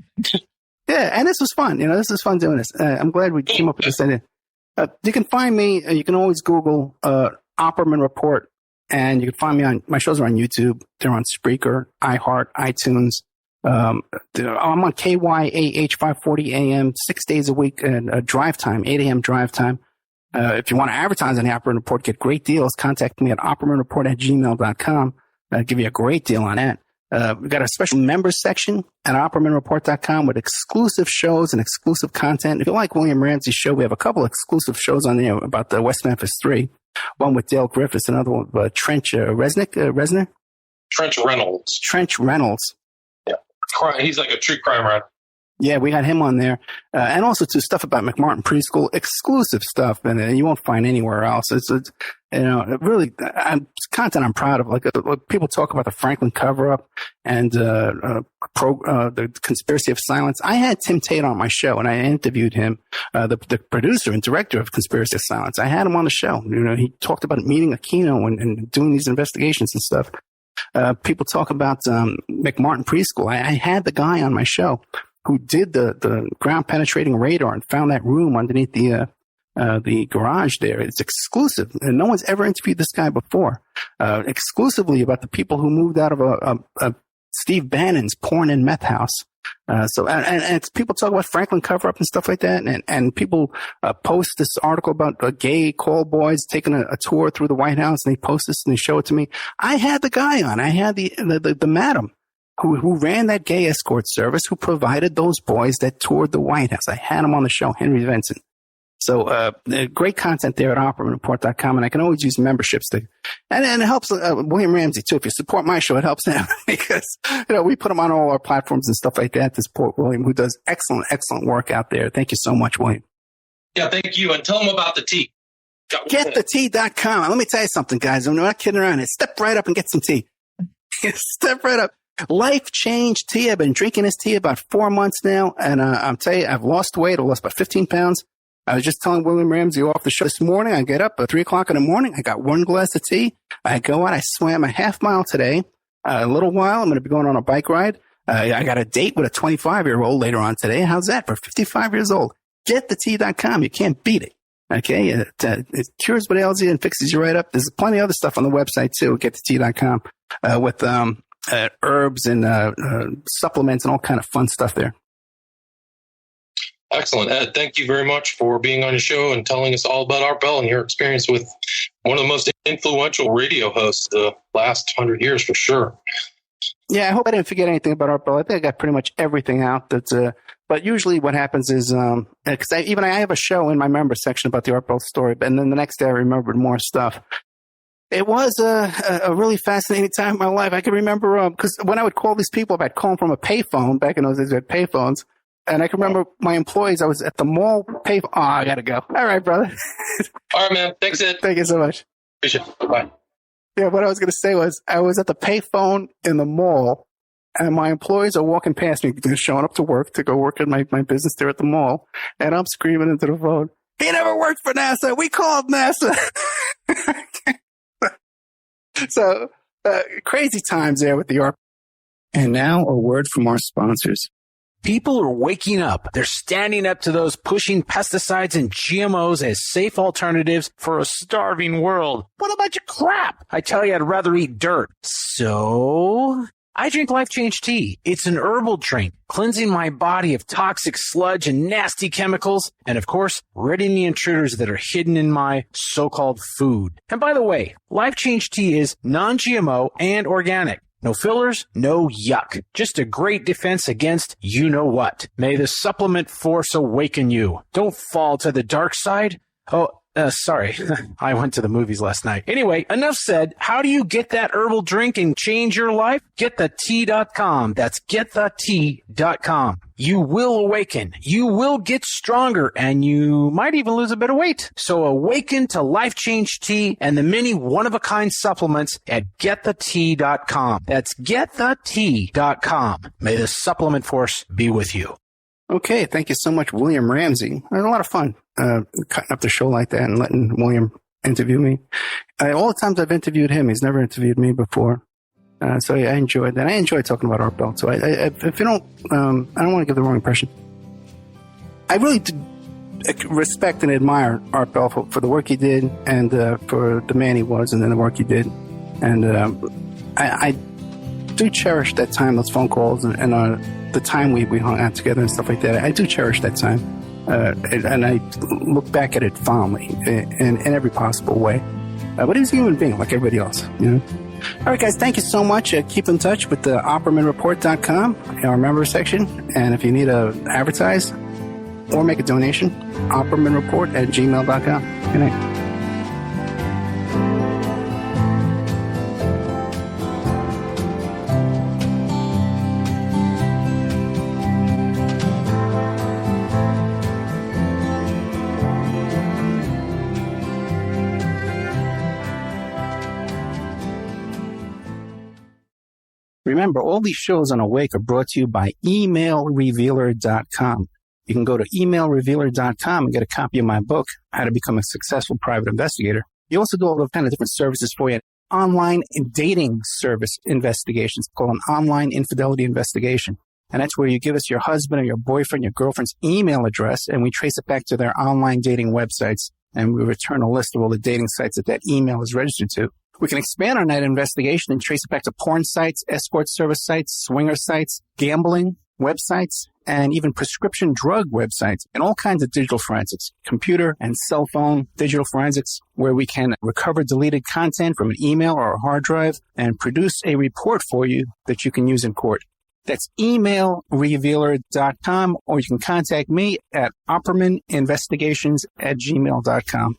and this was fun. This is fun doing this. I'm glad we came up with this idea. You can find me. You can always Google Opperman Report, and you can find me on my shows are on YouTube. They're on Spreaker, iHeart, iTunes. I'm on KYAH 540 AM 6 days a week, drive time, 8 a.m. drive time. If you want to advertise on the Opperman Report, get great deals, contact me at oppermanreport@gmail.com. I'll give you a great deal on that. We've got a special members section at oppermanreport.com with exclusive shows and exclusive content. If you like William Ramsey's show, we have a couple of exclusive shows on there about the West Memphis Three. One with Dale Griffiths, another one with Trench Reznor? Trench Reynolds. Trench Reynolds. Yeah. He's like a true crime writer. Yeah, we got him on there. And also to stuff about McMartin Preschool, exclusive stuff, and you won't find anywhere else. It's really content I'm proud of. Like people talk about the Franklin cover-up and the conspiracy of silence. I had Tim Tate on my show, and I interviewed him, the producer and director of Conspiracy of Silence. I had him on the show. He talked about meeting Aquino and doing these investigations and stuff. People talk about McMartin Preschool. I had the guy on my show who did the ground penetrating radar and found that room underneath the garage there. It's exclusive, and no one's ever interviewed this guy before. Exclusively about the people who moved out of a Steve Bannon's porn and meth house. So it's people talk about Franklin cover-up and stuff like that, and people post this article about gay call boys taking a tour through the White House, and they post this and they show it to me. I had the guy on. I had the madam who ran that gay escort service, who provided those boys that toured the White House. I had him on the show, Henry Vincent. So great content there at oppermanreport.com, and I can always use memberships to, and it helps William Ramsey too. If you support my show, it helps him because we put him on all our platforms and stuff like that to support William, who does excellent work out there. Thank you so much, William. Yeah, thank you, and tell them about the tea. GetTheTea.com. Let me tell you something, guys. I'm not kidding around. Step right up and get some tea. Step right up. Life Change Tea. I've been drinking this tea about 4 months now, and I'm telling you, I've lost weight. I lost about 15 pounds. I was just telling William Ramsey off the show this morning. I get up at 3 o'clock in the morning. I got one glass of tea. I go out. I swam a half mile today. A little while. I'm going to be going on a bike ride. I got a date with a 25-year-old later on today. How's that for 55 years old? GetTheTea.com. You can't beat it. Okay. It cures what ails you and fixes you right up. There's plenty of other stuff on the website too. GetTheTea.com with herbs and supplements and all kind of fun stuff there. Excellent. Ed, thank you very much for being on the show and telling us all about Art Bell and your experience with one of the most influential radio hosts of the last 100 years for sure. Yeah, I hope I didn't forget anything about Art Bell. I think I got pretty much everything out. But usually what happens is, because I have a show in my members section about the Art Bell story, and then the next day I remembered more stuff. It was a really fascinating time in my life. I can remember, because when I would call these people, I'd call them from a payphone. Back in those days, we had payphones. And I can remember my employees, I was at the mall payphone. Oh, I got to go. All right, brother. All right, man. Thanks, Ed. Thank you so much. Appreciate it. Bye. Yeah, what I was going to say was I was at the payphone in the mall, and my employees are walking past me, showing up to work to go work at my business there at the mall. And I'm screaming into the phone, "He never worked for NASA. We called NASA." So crazy times there with the ARP. And now a word from our sponsors. People are waking up. They're standing up to those pushing pesticides and GMOs as safe alternatives for a starving world. What a bunch of crap. I tell you, I'd rather eat dirt. So I drink Life Change Tea. It's an herbal drink, cleansing my body of toxic sludge and nasty chemicals, and of course, ridding the intruders that are hidden in my so-called food. And by the way, Life Change Tea is non-GMO and organic. No fillers, no yuck. Just a great defense against you-know-what. May the supplement force awaken you. Don't fall to the dark side. Oh, sorry. I went to the movies last night. Anyway, enough said. How do you get that herbal drink and change your life? GetTheTea.com. That's GetTheTea.com. You will awaken. You will get stronger, and you might even lose a bit of weight. So awaken to Life Change Tea and the many one-of-a-kind supplements at GetTheTea.com. That's GetTheTea.com. May the supplement force be with you. Okay, thank you so much, William Ramsey. It was a lot of fun cutting up the show like that and letting William interview me. All the times I've interviewed him, he's never interviewed me before. So yeah, I enjoyed that. I enjoy talking about Art Bell. So if you don't, I don't want to give the wrong impression. I really respect and admire Art Bell for the work he did and for the man he was and then the work he did. And I do cherish that time, those phone calls and the time we hung out together and stuff like that. I do cherish that time. and I look back at it fondly in every possible way. But he's a human being like everybody else, you know. All right, guys, thank you so much. Keep in touch with the OppermanReport.com, our member section. And if you need to advertise or make a donation, OppermanReport@gmail.com. Good night. Remember, all these shows on Awake are brought to you by emailrevealer.com. You can go to emailrevealer.com and get a copy of my book, How to Become a Successful Private Investigator. You also do all the kind of different services for you. Online dating service investigations called an online infidelity investigation. And that's where you give us your husband or your boyfriend, your girlfriend's email address, and we trace it back to their online dating websites, and we return a list of all the dating sites that email is registered to. We can expand on that investigation and trace it back to porn sites, escort service sites, swinger sites, gambling websites, and even prescription drug websites, and all kinds of digital forensics, computer and cell phone digital forensics, where we can recover deleted content from an email or a hard drive and produce a report for you that you can use in court. That's emailrevealer.com, or you can contact me at oppermaninvestigations@gmail.com.